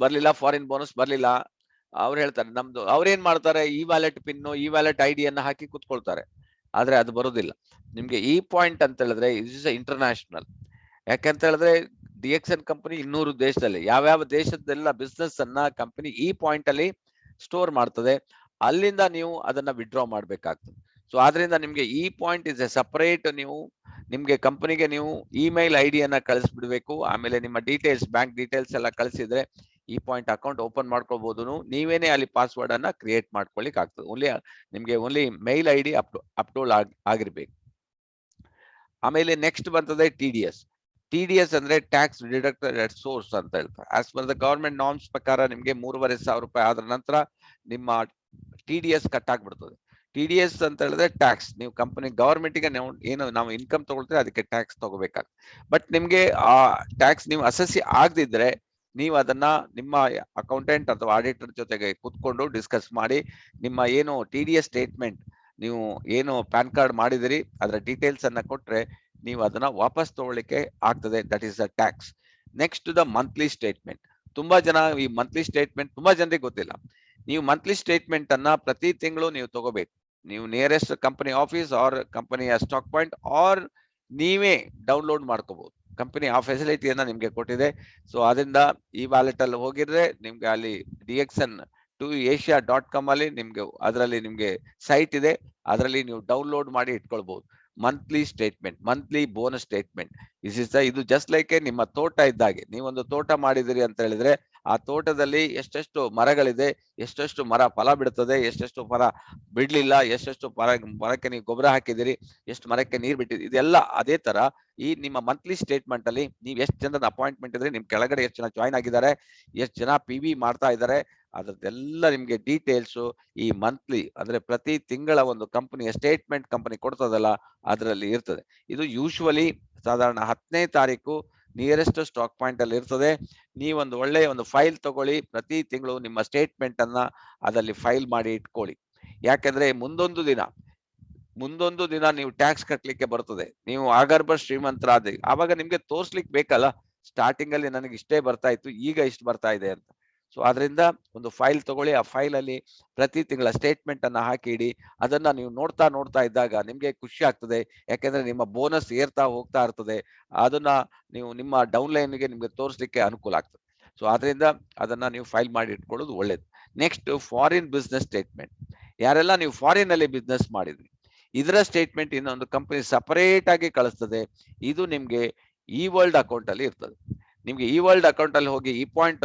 ಬರ್ಲಿಲ್ಲ ಅವ್ರು ಹೇಳ್ತಾರೆ ನಮ್ದು, ಅವ್ರೇನ್ ಮಾಡ್ತಾರೆ, E wallet pin, E wallet ID ಅನ್ನ ಹಾಕಿ ಕುತ್ಕೊಳ್ತಾರೆ. ಆದ್ರೆ ಅದು ಬರೋದಿಲ್ಲ. ನಿಮ್ಗೆ ಇ ಪಾಯಿಂಟ್ ಅಂತ ಹೇಳಿದ್ರೆ ಇಸ್ ಇಂಟರ್ನ್ಯಾಷನಲ್. ಯಾಕಂತ ಹೇಳಿದ್ರೆ DXN ಕಂಪನಿ 200 ದೇಶದಲ್ಲಿ, ಯಾವ್ಯಾವ ದೇಶದೆಲ್ಲ ಬಿಸ್ನೆಸ್ ಅನ್ನ ಕಂಪನಿ ಇ ಪಾಯಿಂಟ್ ಅಲ್ಲಿ ಸ್ಟೋರ್ ಮಾಡ್ತದೆ, ಅಲ್ಲಿಂದ ನೀವು ಅದನ್ನ ವಿಡ್ರಾ ಮಾಡ್ಬೇಕಾಗ್ತದೆ. ಸೊ ಆದ್ರಿಂದ ನಿಮ್ಗೆ E point is A separate. ನೀವು ನಿಮ್ಗೆ ಕಂಪನಿಗೆ ನೀವು ಇಮೇಲ್ ID ಅನ್ನ ಕಳಿಸ್ಬಿಡ್ಬೇಕು. ಆಮೇಲೆ ನಿಮ್ಮ ಡೀಟೇಲ್ಸ್, ಬ್ಯಾಂಕ್ ಡೀಟೇಲ್ಸ್ ಎಲ್ಲ ಕಳಿಸಿದ್ರೆ ಇ ಪಾಯಿಂಟ್ ಅಕೌಂಟ್ ಓಪನ್ ಮಾಡ್ಕೋಬಹುದು. ನೀವೇನೆ ಅಲ್ಲಿ ಪಾಸ್ವರ್ಡ್ ಅನ್ನ ಕ್ರಿಯೇಟ್ ಮಾಡ್ಕೊಳ್ಳಿಕ್ ಆಗ್ತದೆ. ನಿಮ್ಗೆ ಓನ್ಲಿ ಮೇಲ್ ID ಅಪ್ಲೋಡ್ ಆಗಿರ್ಬೇಕು. ಆಮೇಲೆ ನೆಕ್ಸ್ಟ್ ಬರ್ತದೆ TDS ಅಂದ್ರೆ ಟ್ಯಾಕ್ಸ್ ಡಿಡಕ್ಟೆಡ್ ಅಟ್ ಸೋರ್ಸ್ ಅಂತ ಹೇಳ್ತಾರೆ. As per the government norms ಪ್ರಕಾರ ನಿಮ್ಗೆ 3,500 ರೂಪಾಯಿ ಆದ್ರ ನಂತರ ನಿಮ್ಮ TDS ಕಟ್ ಆಗ್ಬಿಡ್ತದೆ. TDS ಅಂತ ಹೇಳಿದ್ರೆ ಟ್ಯಾಕ್ಸ್. ನೀವು ಕಂಪನಿ ಗವರ್ಮೆಂಟ್ಗೆ ಏನು ನಾವು ಇನ್ಕಮ್ ತಗೊಳ್ತೀವಿ ಅದಕ್ಕೆ ಟ್ಯಾಕ್ಸ್ ತಗೋಬೇಕಾಗ್ತದೆ. ಬಟ್ ನಿಮ್ಗೆ ಆ ಟ್ಯಾಕ್ಸ್ ನೀವು ಅಸೆಸಿ ಆಗದಿದ್ರೆ ನೀವು ಅದನ್ನ ನಿಮ್ಮ ಅಕೌಂಟೆಂಟ್ ಅಥವಾ ಆಡಿಟರ್ ಜೊತೆಗೆ ಕುತ್ಕೊಂಡು ಡಿಸ್ಕಸ್ ಮಾಡಿ, ನಿಮ್ಮ ಏನು TDS ಸ್ಟೇಟ್ಮೆಂಟ್, ನೀವು ಏನು ಪ್ಯಾನ್ ಕಾರ್ಡ್ ಮಾಡಿದಿರಿ ಅದರ ಡೀಟೇಲ್ಸ್ ಅನ್ನ ಕೊಟ್ರೆ ನೀವು ಅದನ್ನ ವಾಪಸ್ ತಗೊಳ್ಳಿಕ್ಕೆ ಆಗ್ತದೆ. That is the tax. Next the monthly statement. ತುಂಬಾ ಜನ ಈ ಮಂತ್ಲಿ ಸ್ಟೇಟ್ಮೆಂಟ್ ತುಂಬಾ ಜನರಿಗೆ ಗೊತ್ತಿಲ್ಲ. ನೀವು ಮಂತ್ಲಿ ಸ್ಟೇಟ್ಮೆಂಟ್ ಅನ್ನ ಪ್ರತಿ ತಿಂಗಳು ನೀವು ತಗೋಬೇಕು. ನೀವು ನಿಯರೆಸ್ಟ್ ಕಂಪನಿ ಆಫೀಸ್ ಆರ್ ಕಂಪನಿಯ ಸ್ಟಾಕ್ ಪಾಯಿಂಟ್ ಆರ್ ನೀವೇ ಡೌನ್ಲೋಡ್ ಮಾಡ್ಕೋಬಹುದು. ಕಂಪನಿ ಆ ಫೆಸಿಲಿಟಿಯನ್ನ ನಿಮ್ಗೆ ಕೊಟ್ಟಿದೆ. ಸೊ ಅದರಿಂದ ಈ ವ್ಯಾಲೆಟ್ ಅಲ್ಲಿ ಹೋಗಿದ್ರೆ ನಿಮ್ಗೆ ಅಲ್ಲಿ DXN ಟು asia.com ಅಲ್ಲಿ ನಿಮ್ಗೆ ಅದರಲ್ಲಿ ನಿಮ್ಗೆ ಸೈಟ್ ಇದೆ, ಅದರಲ್ಲಿ ನೀವು ಡೌನ್ಲೋಡ್ ಮಾಡಿ ಇಟ್ಕೊಳ್ಬಹುದು. Monthly statement, monthly bonus statement. ಇದು ಜಸ್ಟ್ ಲೈಕ್ ನಿಮ್ಮ ತೋಟ ಇದ್ದಾಗೆ. ನೀವೊಂದು ತೋಟ ಮಾಡಿದಿರಿ ಅಂತ ಹೇಳಿದ್ರೆ ಆ ತೋಟದಲ್ಲಿ ಎಷ್ಟೆಷ್ಟು ಮರಗಳಿದೆ, ಎಷ್ಟೆಷ್ಟು ಮರ ಫಲ ಬಿಡ್ತದೆ, ಎಷ್ಟೆಷ್ಟು ಫಲ ಬಿಡ್ಲಿಲ್ಲ, ಎಷ್ಟೆಷ್ಟು ಮರಕ್ಕೆ ನೀವು ಗೊಬ್ಬರ ಹಾಕಿದಿರಿ, ಎಷ್ಟು ಮರಕ್ಕೆ ನೀರ್ ಬಿಟ್ಟಿರಿ, ಇದೆಲ್ಲ ಅದೇ ತರ ಈ ನಿಮ್ಮ ಮಂತ್ಲಿ ಸ್ಟೇಟ್ಮೆಂಟ್ ಅಲ್ಲಿ ನೀವು ಎಷ್ಟು ಜನದ ಅಪಾಯಿಂಟ್ಮೆಂಟ್ ಇದ್ರೆ, ನಿಮ್ ಕೆಳಗಡೆ ಎಷ್ಟು ಜನ ಜಾಯ್ನ್ ಆಗಿದ್ದಾರೆ, ಎಷ್ಟು ಜನ PV ಮಾಡ್ತಾ ಇದ್ದಾರೆ, ಅದ್ರದ್ದೆಲ್ಲ ನಿಮ್ಗೆ ಡೀಟೇಲ್ಸ್ ಈ ಮಂತ್ಲಿ ಅಂದ್ರೆ ಪ್ರತಿ ತಿಂಗಳ ಒಂದು ಕಂಪನಿಯ ಸ್ಟೇಟ್ಮೆಂಟ್ ಕಂಪನಿ ಕೊಡ್ತದಲ್ಲ ಅದರಲ್ಲಿ ಇರ್ತದೆ. ಇದು ಯೂಶುವಲಿ ಸಾಧಾರಣ 10ನೇ ತಾರೀಕು ನಿಯರೆಸ್ಟ್ ಸ್ಟಾಕ್ ಪಾಯಿಂಟ್ ಅಲ್ಲಿ ಇರ್ತದೆ. ನೀವೊಂದು ಒಳ್ಳೆಯ ಒಂದು ಫೈಲ್ ತಗೊಳ್ಳಿ, ಪ್ರತಿ ತಿಂಗಳು ನಿಮ್ಮ ಸ್ಟೇಟ್ಮೆಂಟ್ ಅನ್ನ ಅದರಲ್ಲಿ ಫೈಲ್ ಮಾಡಿ ಇಟ್ಕೊಳ್ಳಿ. ಯಾಕಂದ್ರೆ ಮುಂದೊಂದು ದಿನ ನೀವು ಟ್ಯಾಕ್ಸ್ ಕಟ್ಲಿಕ್ಕೆ ಬರ್ತದೆ, ನೀವು ಆಗರ್ಭ ಶ್ರೀಮಂತರಾದ ಆವಾಗ ನಿಮ್ಗೆ ತೋರ್ಸ್ಲಿಕ್ಕೆ ಬೇಕಲ್ಲ, ಸ್ಟಾರ್ಟಿಂಗ್ ಅಲ್ಲಿ ನನಗೆ ಇಷ್ಟೇ ಬರ್ತಾ ಇತ್ತು, ಈಗ ಇಷ್ಟು ಬರ್ತಾ ಇದೆ ಅಂತ. ಸೊ ಅದರಿಂದ ಒಂದು ಫೈಲ್ ತಗೊಳ್ಳಿ, ಆ ಫೈಲ್ ಅಲ್ಲಿ ಪ್ರತಿ ತಿಂಗಳ ಸ್ಟೇಟ್ಮೆಂಟ್ ಅನ್ನ ಹಾಕಿ ಇಡಿ. ಅದನ್ನ ನೀವು ನೋಡ್ತಾ ಇದ್ದಾಗ ನಿಮ್ಗೆ ಖುಷಿ ಆಗ್ತದೆ, ಯಾಕೆಂದ್ರೆ ನಿಮ್ಮ ಬೋನಸ್ ಏರ್ತಾ ಹೋಗ್ತಾ ಇರ್ತದೆ. ಅದನ್ನ ನೀವು ನಿಮ್ಮ ಡೌನ್ಲೈನ್ ಗೆ ನಿಮ್ಗೆ ತೋರಿಸ್ಲಿಕ್ಕೆ ಅನುಕೂಲ ಆಗ್ತದೆ. ಸೊ ಅದರಿಂದ ಅದನ್ನ ನೀವು ಫೈಲ್ ಮಾಡಿ ಇಟ್ಕೊಳ್ಳೋದು ಒಳ್ಳೇದು. Next, foreign business statement. ಯಾರೆಲ್ಲ ನೀವು ಫಾರಿನ್ ಅಲ್ಲಿ ಬಿಸ್ನೆಸ್ ಮಾಡಿದ್ರಿ, ಇದರ ಸ್ಟೇಟ್ಮೆಂಟ್ ಇನ್ನೊಂದು ಕಂಪನಿ ಸಪರೇಟ್ ಆಗಿ ಕಳಿಸ್ತದೆ. ಇದು ನಿಮ್ಗೆ ಇ ವರ್ಲ್ಡ್ ಅಕೌಂಟ್ ಅಲ್ಲಿ ಇರ್ತದೆ. ನಿಮ್ಗೆ ಇ ವರ್ಲ್ಡ್ ಅಕೌಂಟ್ ಅಲ್ಲಿ ಹೋಗಿ ಈ ಪಾಯಿಂಟ್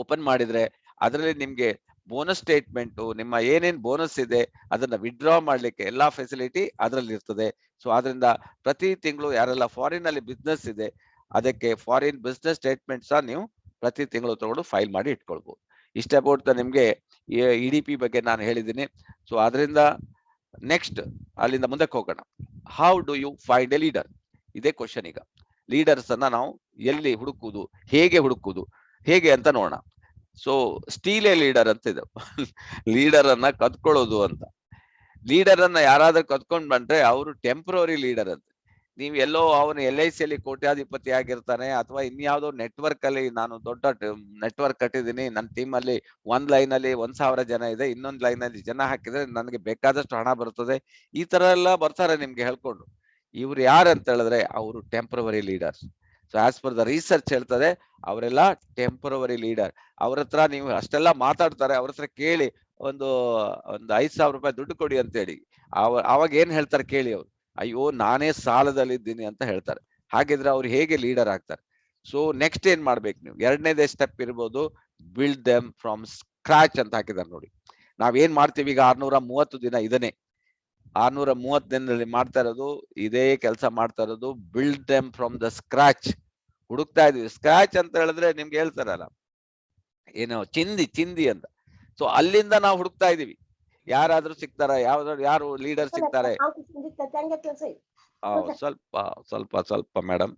ಓಪನ್ ಮಾಡಿದ್ರೆ ಅದರಲ್ಲಿ ನಿಮ್ಗೆ ಬೋನಸ್ ಸ್ಟೇಟ್ಮೆಂಟ್, ನಿಮ್ಮ ಏನೇನ್ ಬೋನಸ್ ಇದೆ ಅದನ್ನ ವಿಡ್ರಾ ಮಾಡ್ಲಿಕ್ಕೆ ಎಲ್ಲಾ ಫೆಸಿಲಿಟಿ ಅದರಲ್ಲಿ ಇರ್ತದೆ. ಸೊ ಆದ್ರಿಂದ ಪ್ರತಿ ತಿಂಗಳು ಯಾರೆಲ್ಲ ಫಾರಿನ್ ಅಲ್ಲಿ ಬಿಸ್ನೆಸ್ ಇದೆ ಅದಕ್ಕೆ ಫಾರಿನ್ ಬಿಸ್ನೆಸ್ ಸ್ಟೇಟ್ಮೆಂಟ್ ಸಹ ನೀವು ಪ್ರತಿ ತಿಂಗಳು ತಗೊಂಡು ಫೈಲ್ ಮಾಡಿ ಇಟ್ಕೊಳ್ಬಹುದು. ಇಷ್ಟ ಅಬೌಟ್ ನಿಮ್ಗೆ EDP ಬಗ್ಗೆ ನಾನು ಹೇಳಿದ್ದೀನಿ. ಸೊ ಅದರಿಂದ ನೆಕ್ಸ್ಟ್ ಅಲ್ಲಿಂದ ಮುಂದಕ್ಕೆ ಹೋಗೋಣ. How do you find a leader? ಇದೇ ಕ್ವಶನ್. ಈಗ ಲೀಡರ್ಸ್ ಅನ್ನ ನಾವು ಎಲ್ಲಿ ಹುಡುಕುವುದು, ಹೇಗೆ ಅಂತ ನೋಡೋಣ. ಸೊ ಸ್ಟೀಲ್ ಎ ಲೀಡರ್ ಅಂತ ಇದೆ. ಲೀಡರ್ ಅನ್ನ ಕದ್ಕೊಳ್ಳೋದು ಅಂತ. ಲೀಡರ್ ಅನ್ನ ಯಾರಾದ್ರೂ ಕದ್ಕೊಂಡ್ ಬಂದ್ರೆ ಅವರು ಟೆಂಪ್ರವರಿ ಲೀಡರ್ ಅಂತ. ನೀವು ಎಲ್ಲೋ ಅವನು LIC ಅಲ್ಲಿ ಕೋಟ್ಯಾಧಿಪತಿ ಆಗಿರ್ತಾನೆ, ಅಥವಾ ಇನ್ಯಾವುದೋ ನೆಟ್ವರ್ಕ್ ಅಲ್ಲಿ ನಾನು ದೊಡ್ಡ ನೆಟ್ವರ್ಕ್ ಕಟ್ಟಿದ್ದೀನಿ, ನನ್ನ ಟೀಮ್ ಅಲ್ಲಿ ಒಂದ್ ಲೈನ್ ಅಲ್ಲಿ 1000 ಜನ ಇದೆ, ಇನ್ನೊಂದ್ ಲೈನ್ ಅಲ್ಲಿ ಜನ ಹಾಕಿದ್ರೆ ನನಗೆ ಬೇಕಾದಷ್ಟು ಹಣ ಬರ್ತದೆ, ಈ ತರ ಎಲ್ಲ ಬರ್ತಾರೆ ನಿಮ್ಗೆ ಹೇಳ್ಕೊಂಡು. ಇವ್ರು ಯಾರಂತ ಹೇಳಿದ್ರೆ ಅವರು temporary leaders. So as per the research ಹೇಳ್ತದೆ ಅವರೆಲ್ಲ ಟೆಂಪ್ರವರಿ ಲೀಡರ್. ಅವ್ರ ಹತ್ರ ನೀವು ಅಷ್ಟೆಲ್ಲ ಮಾತಾಡ್ತಾರೆ, ಅವ್ರ ಹತ್ರ ಕೇಳಿ ಒಂದು 5,000 ರೂಪಾಯಿ ದುಡ್ಡು ಕೊಡಿ ಅಂತ ಹೇಳಿ. ಅವಾಗ ಏನ್ ಹೇಳ್ತಾರೆ ಕೇಳಿ, ಅವ್ರು ಅಯ್ಯೋ ನಾನೇ ಸಾಲದಲ್ಲಿದ್ದೀನಿ ಅಂತ ಹೇಳ್ತಾರೆ. ಹಾಗಿದ್ರೆ ಅವ್ರು ಹೇಗೆ ಲೀಡರ್ ಆಗ್ತಾರೆ? ಸೊ ನೆಕ್ಸ್ಟ್ ಏನ್ ಮಾಡ್ಬೇಕು ನೀವು? ಎರಡನೇದೇ ಸ್ಟೆಪ್ ಇರ್ಬೋದು, ಬಿಲ್ಡ್ ದೆಮ್ ಫ್ರಮ್ ಸ್ಕ್ರಾಚ್ ಅಂತ ಹಾಕಿದಾರೆ ನೋಡಿ. ನಾವೇನ್ ಮಾಡ್ತೀವಿ ಈಗ 630 ದಿನ ಇದನ್ನೇ 630 ದಿನದಲ್ಲಿ ಮಾಡ್ತಾ ಇರೋದು, ಇದೇ ಕೆಲಸ ಮಾಡ್ತಾ ಇರೋದು. Build them from the scratch. ಹುಡುಕ್ತಾ ಇದೀವಿ. ಸ್ಕ್ರಾಚ್ ಅಂತ ಹೇಳಿದ್ರೆ ನಿಮ್ಗೆ ಹೇಳ್ತಾರಲ್ಲ ಏನೋ ಚಿಂದಿ ಅಂತ. ಸೊ ಅಲ್ಲಿಂದ ನಾವು ಹುಡುಕ್ತಾ ಇದೀವಿ, ಯಾರಾದ್ರೂ ಸಿಗ್ತಾರ, ಯಾರು ಲೀಡರ್ ಸಿಗ್ತಾರೆ. ಸ್ವಲ್ಪ ಮೇಡಮ್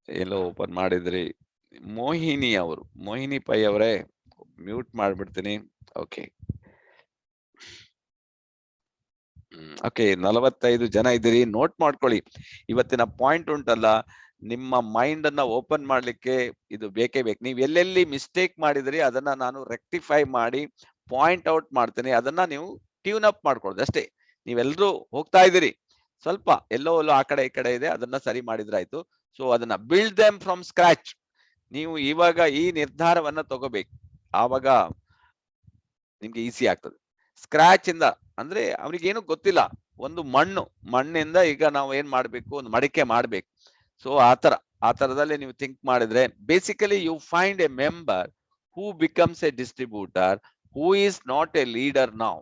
ಎಲ್ಲೋ ಓಪನ್ ಮಾಡಿದ್ರಿ. ಮೋಹಿನಿ ಪೈ ಅವರೇ, ಮ್ಯೂಟ್ ಮಾಡ್ಬಿಡ್ತೀನಿ. ಓಕೆ, 45 ಜನ ಇದ್ದೀರಿ. ನೋಟ್ ಮಾಡ್ಕೊಳ್ಳಿ. ಇವತ್ತಿನ ಪಾಯಿಂಟ್ ಉಂಟಲ್ಲ, ನಿಮ್ಮ ಮೈಂಡ್ ಅನ್ನ ಓಪನ್ ಮಾಡ್ಲಿಕ್ಕೆ ಇದು ಬೇಕೇ ಬೇಕು. ನೀವು ಎಲ್ಲೆಲ್ಲಿ ಮಿಸ್ಟೇಕ್ ಮಾಡಿದ್ರಿ ಅದನ್ನ ನಾನು ರೆಕ್ಟಿಫೈ ಮಾಡಿ ಪಾಯಿಂಟ್ ಔಟ್ ಮಾಡ್ತೇನೆ. ಅದನ್ನ ನೀವು ಟ್ಯೂನ್ ಅಪ್ ಮಾಡ್ಕೊಳ್ಳೋದು ಅಷ್ಟೇ. ನೀವೆಲ್ಲರೂ ಹೋಗ್ತಾ ಇದ್ದೀರಿ, ಸ್ವಲ್ಪ ಎಲ್ಲೋ ಆ ಕಡೆ ಈ ಕಡೆ ಇದೆ, ಅದನ್ನ ಸರಿ ಮಾಡಿದ್ರಾಯ್ತು. ಸೊ ಅದನ್ನ ಬಿಲ್ಡ್ ದೆಮ್ ಫ್ರಮ್ ಸ್ಕ್ರಾಚ್. ನೀವು ಇವಾಗ ಈ ನಿರ್ಧಾರವನ್ನ ತಗೋಬೇಕು, ಆವಾಗ ನಿಮ್ಗೆ ಈಸಿ ಆಗ್ತದೆ. ಸ್ಕ್ರಾಚ್ ಇಂದ ಅಂದ್ರೆ ಅವ್ರಿಗೇನು ಗೊತ್ತಿಲ್ಲ, ಒಂದು ಮಣ್ಣಿಂದ ಈಗ ನಾವು ಏನ್ ಮಾಡ್ಬೇಕು, ಒಂದು ಮಡಿಕೆ ಮಾಡ್ಬೇಕು. ಸೊ ಆ ತರದಲ್ಲಿ ನೀವು ಥಿಂಕ್ ಮಾಡಿದ್ರೆ, basically you find a member who becomes a distributor who is not a leader now.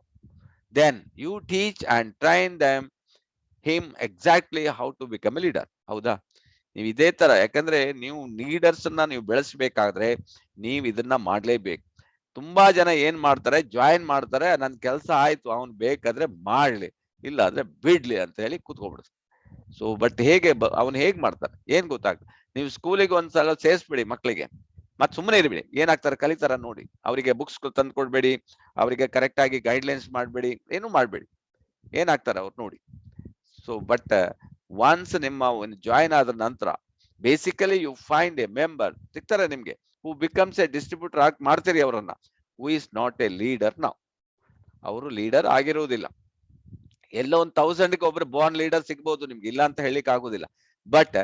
Then you teach and train them him exactly how to become a leader. ಹೌದಾ? ನೀವು ಇದೇ ತರ, ಯಾಕಂದ್ರೆ ನೀವು ಲೀಡರ್ಸ್ ಅನ್ನ ನೀವು ಬೆಳೆಸ್ಬೇಕಾದ್ರೆ ನೀವು ಇದನ್ನ ಮಾಡ್ಲೇಬೇಕು. ತುಂಬಾ ಜನ ಏನ್ ಮಾಡ್ತಾರೆ, ಜಾಯಿನ್ ಮಾಡ್ತಾರೆ, ನನ್ ಕೆಲಸ ಆಯ್ತು, ಅವ್ನ್ ಬೇಕಾದ್ರೆ ಮಾಡ್ಲಿ, ಇಲ್ಲ ಅಂದ್ರೆ ಬಿಡ್ಲಿ ಅಂತ ಹೇಳಿ ಕೂತ್ಕೊಬಿಡ್ತಾರೆ. ಸೊ ಬಟ್ ಅವ್ನು ಹೇಗ್ ಮಾಡ್ತಾನೆ ಏನ್ ಗೊತ್ತಾಗ್ತದೆ? ನೀವು ಸ್ಕೂಲಿಗೆ ಒಂದ್ಸಲ ಸೇರಿಸ್ಬಿಡಿ ಮಕ್ಳಿಗೆ, ಮತ್ ಸುಮ್ಮನೆ ಇರ್ಬಿಡಿ, ಏನಾಗ್ತಾರೆ ಕಲಿತಾರ ನೋಡಿ. ಅವರಿಗೆ ಬುಕ್ಸ್ ತಂದು ಕೊಡ್ಬೇಡಿ, ಅವರಿಗೆ ಕರೆಕ್ಟ್ ಆಗಿ ಗೈಡ್ಲೈನ್ಸ್ ಮಾಡ್ಬೇಡಿ, ಏನು ಮಾಡ್ಬೇಡಿ, ಏನಾಗ್ತಾರೆ ಅವ್ರು ನೋಡಿ. ಸೊ ಬಟ್ ಒನ್ಸ್ ನಿಮ್ಮ ಒಂದು ಜಾಯಿನ್ ಆದ ನಂತರ basically you find a member ಸಿಗ್ತಾರೆ ನಿಮ್ಗೆ, ಹೂ ಬಿಕಮ್ಸ್ ಎ ಡಿಸ್ಟ್ರಿಬ್ಯೂಟರ್ ಆಗಿ ಮಾಡ್ತೀರಿ ಅವರನ್ನ. Who is not a leader ನಾವು. ಅವರು ಲೀಡರ್ ಆಗಿರುವುದಿಲ್ಲ. ಎಲ್ಲೋ 1000 ಒಬ್ರು ಬಾರ್ನ್ ಲೀಡರ್ ಸಿಗ್ಬಹುದು ನಿಮ್ಗೆ, ಇಲ್ಲ ಅಂತ ಹೇಳಿಕ್ ಆಗುದಿಲ್ಲ. But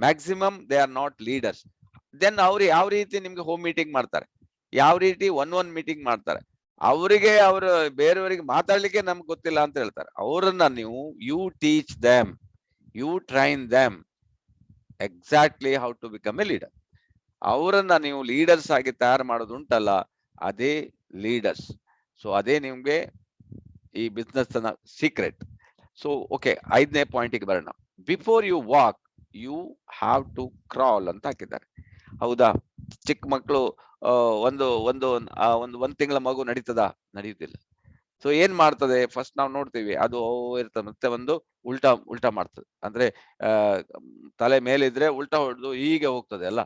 maximum they are not leaders. Then ಅವ್ರು ಯಾವ ರೀತಿ ನಿಮ್ಗೆ ಹೋಮ್ ಮೀಟಿಂಗ್ ಮಾಡ್ತಾರೆ, ಯಾವ ರೀತಿ ಒನ್ ಮೀಟಿಂಗ್ ಮಾಡ್ತಾರೆ. ಅವರಿಗೆ ಅವರು ಬೇರೆಯವರಿಗೆ ಮಾತಾಡ್ಲಿಕ್ಕೆ ನಮ್ಗೆ ಗೊತ್ತಿಲ್ಲ ಅಂತ ಹೇಳ್ತಾರೆ. ಅವರನ್ನ ನೀವು you teach them, you train them exactly how to become a leader. ಅವರನ್ನ ನೀವು ಲೀಡರ್ಸ್ ಆಗಿ ತಯಾರು ಮಾಡೋದು ಉಂಟಲ್ಲ, ಅದೇ ಲೀಡರ್ಸ್. ಸೊ ಅದೇ ನಿಮ್ಗೆ ಈ ಬಿಸ್ನೆಸ್ ನ ಸೀಕ್ರೆಟ್. ಸೊ ಓಕೆ, 5ನೇ ಪಾಯಿಂಟಿಗೆ ಬರೋಣ. Before you walk you have to crawl ಅಂತ ಹಾಕಿದ್ದಾರೆ. ಹೌದಾ? ಚಿಕ್ಕ ಮಕ್ಕಳು ಒಂದ್ ತಿಂಗಳ ಮಗು ನಡೀತದ? ನಡೆಯುತ್ತಿಲ್ಲ. ಸೊ ಏನ್ ಮಾಡ್ತದೆ? ಫಸ್ಟ್ ನಾವು ನೋಡ್ತೀವಿ, ಅದು ಇರ್ತದೆ, ಮತ್ತೆ ಒಂದು ಉಲ್ಟಾ ಮಾಡ್ತದೆ. ಅಂದ್ರೆ ತಲೆ ಮೇಲಿದ್ರೆ ಉಲ್ಟಾ ಹೊಡೆದು ಹೀಗೆ ಹೋಗ್ತದೆ ಅಲ್ಲ,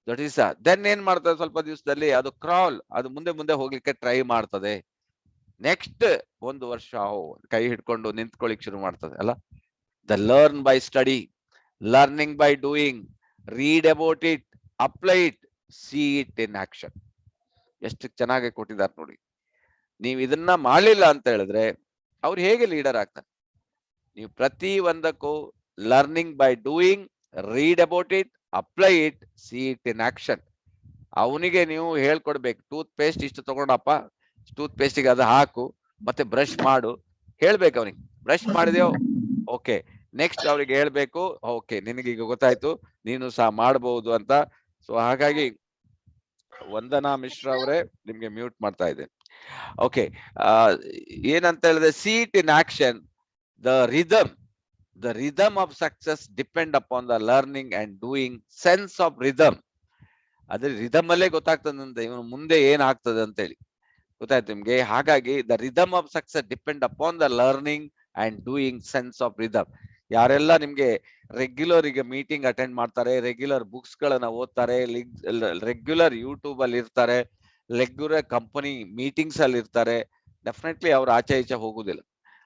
ದಟ್ ಈಸ್ ದೆನ್ ಏನ್ ಮಾಡ್ತದೆ? ಸ್ವಲ್ಪ ದಿವಸದಲ್ಲಿ ಅದು ಕ್ರಾಲ್, ಅದು ಮುಂದೆ ಹೋಗ್ಲಿಕ್ಕೆ ಟ್ರೈ ಮಾಡ್ತದೆ. ನೆಕ್ಸ್ಟ್ 1 ವರ್ಷ ಕೈ ಹಿಡ್ಕೊಂಡು ನಿಂತ್ಕೊಳ್ಳಿಕ್ ಶುರು ಮಾಡ್ತದೆ ಅಲ್ಲ. The learn by study, learning by doing, read about it, apply it, see it in action. ಎಷ್ಟು ಚೆನ್ನಾಗಿ ಕೊಟ್ಟಿದ್ದಾರೆ ನೋಡಿ. ನೀವು ಇದನ್ನ ಮಾಡಲಿಲ್ಲ ಅಂತ ಹೇಳಿದ್ರೆ ಅವ್ರು ಹೇಗೆ ಲೀಡರ್ ಆಗ್ತಾರೆ? ನೀವು ಪ್ರತಿ ಒಂದಕ್ಕೂ learning by doing, read about it, apply it, see it in action. ಅವನಿಗೆ ನೀವು ಹೇಳ್ಕೊಡ್ಬೇಕು, ಟೂತ್ ಪೇಸ್ಟ್ ಇಷ್ಟು ತಗೊಂಡಪ್ಪ, ಟೂತ್ ಪೇಸ್ಟಿಗೆ ಅದು ಹಾಕು, ಮತ್ತೆ ಬ್ರಷ್ ಮಾಡು, ಹೇಳ್ಬೇಕು ಅವನಿಗೆ. ಬ್ರಷ್ ಮಾಡಿದೆಯೋ? ಓಕೆ. ನೆಕ್ಸ್ಟ್ ಅವ್ರಿಗೆ ಹೇಳ್ಬೇಕು, ಓಕೆ ನಿನಗೀಗ ಗೊತ್ತಾಯ್ತು, ನೀನು ಸಹ ಮಾಡಬಹುದು ಅಂತ. ಸೊ ಹಾಗಾಗಿ ವಂದನಾ ಮಿಶ್ರಾ ಅವರೇ, ನಿಮ್ಗೆ ಮ್ಯೂಟ್ ಮಾಡ್ತಾ ಇದ್ದೇನೆ. ಓಕೆ, ಏನಂತ ಹೇಳಿದ್ರೆ, C it in action. The rhythm of success depend upon the learning and doing sense of rhythm. ಅದ್ರ ರಿದಮ್ ಅಲ್ಲೇ ಗೊತ್ತಾಗ್ತದಂತೆ ಇವನು ಮುಂದೆ ಏನಾಗ್ತದೆ ಅಂತ ಹೇಳಿ. ಗೊತ್ತಾಯ್ತು ನಿಮ್ಗೆ? ಹಾಗಾಗಿ the rhythm of success depend upon the learning and doing sense of rhythm. ಯಾರೆಲ್ಲ ನಿಮ್ಗೆ ರೆಗ್ಯುಲರ್ ಈಗ ಮೀಟಿಂಗ್ ಅಟೆಂಡ್ ಮಾಡ್ತಾರೆ, ರೆಗ್ಯುಲರ್ ಬುಕ್ಸ್ ಗಳನ್ನ ಓದ್ತಾರೆ, ರೆಗ್ಯುಲರ್ ಯೂಟ್ಯೂಬ್ ಅಲ್ಲಿ ಇರ್ತಾರೆ, ರೆಗ್ಯುಲರ್ ಕಂಪನಿ ಮೀಟಿಂಗ್ಸ್ ಅಲ್ಲಿ ಇರ್ತಾರೆ, ಡೆಫಿನೆಟ್ಲಿ ಅವ್ರು ಆಚೆ ಈಚೆ ಹೋಗುದಿಲ್ಲ.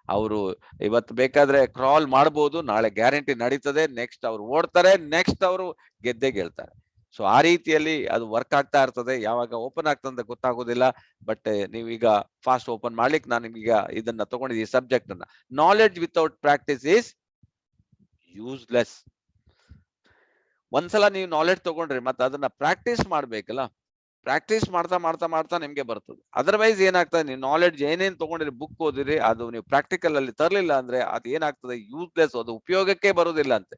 ಅವರು ಇವತ್ತು ಬೇಕಾದ್ರೆ ಕ್ರಾಲ್ ಮಾಡಬಹುದು, ನಾಳೆ ಗ್ಯಾರಂಟಿ ನಡೀತದೆ, ನೆಕ್ಸ್ಟ್ ಅವ್ರು ಓಡ್ತಾರೆ, ನೆಕ್ಸ್ಟ್ ಅವರು ಗೆದ್ದೆ ಗೆಲ್ತಾರೆ. ಸೊ ಆ ರೀತಿಯಲ್ಲಿ ಅದು ವರ್ಕ್ ಆಗ್ತಾ ಇರ್ತದೆ. ಯಾವಾಗ ಓಪನ್ ಆಗ್ತದೆ ಗೊತ್ತಾಗೋದಿಲ್ಲ. ಬಟ್ ನೀವೀಗ ಫಾಸ್ಟ್ ಓಪನ್ ಮಾಡ್ಲಿಕ್ಕೆ ನಾನು ನಿಮ್ಗೀಗ ಇದನ್ನ ತಗೊಂಡಿದ್ದೀವಿ ಸಬ್ಜೆಕ್ಟ್ ಅನ್ನ. Knowledge without practice is useless. ಒಂದ್ಸಲ ನೀವು ನಾಲೆಡ್ಜ್ ತಗೊಂಡ್ರಿ, ಮತ್ತೆ ಅದನ್ನ ಪ್ರಾಕ್ಟೀಸ್ ಮಾಡ್ಬೇಕಲ್ಲ. ಪ್ರಾಕ್ಟೀಸ್ ಮಾಡ್ತಾ ನಿಮ್ಗೆ ಬರ್ತದೆ. ಅದರ್ವೈಸ್ ಏನಾಗ್ತದೆ, ನೀವು ನಾಲೆಡ್ಜ್ ಏನೇನ್ ತಗೊಂಡಿರಿ, ಬುಕ್ ಓದಿರಿ, ಅದು ನೀವು ಪ್ರಾಕ್ಟಿಕಲ್ ಅಲ್ಲಿ ತರಲಿಲ್ಲ ಅಂದ್ರೆ ಅದು ಏನಾಗ್ತದೆ? ಯೂಸ್ಲೆಸ್, ಅದು ಉಪಯೋಗಕ್ಕೆ ಬರುವುದಿಲ್ಲ ಅಂತೆ.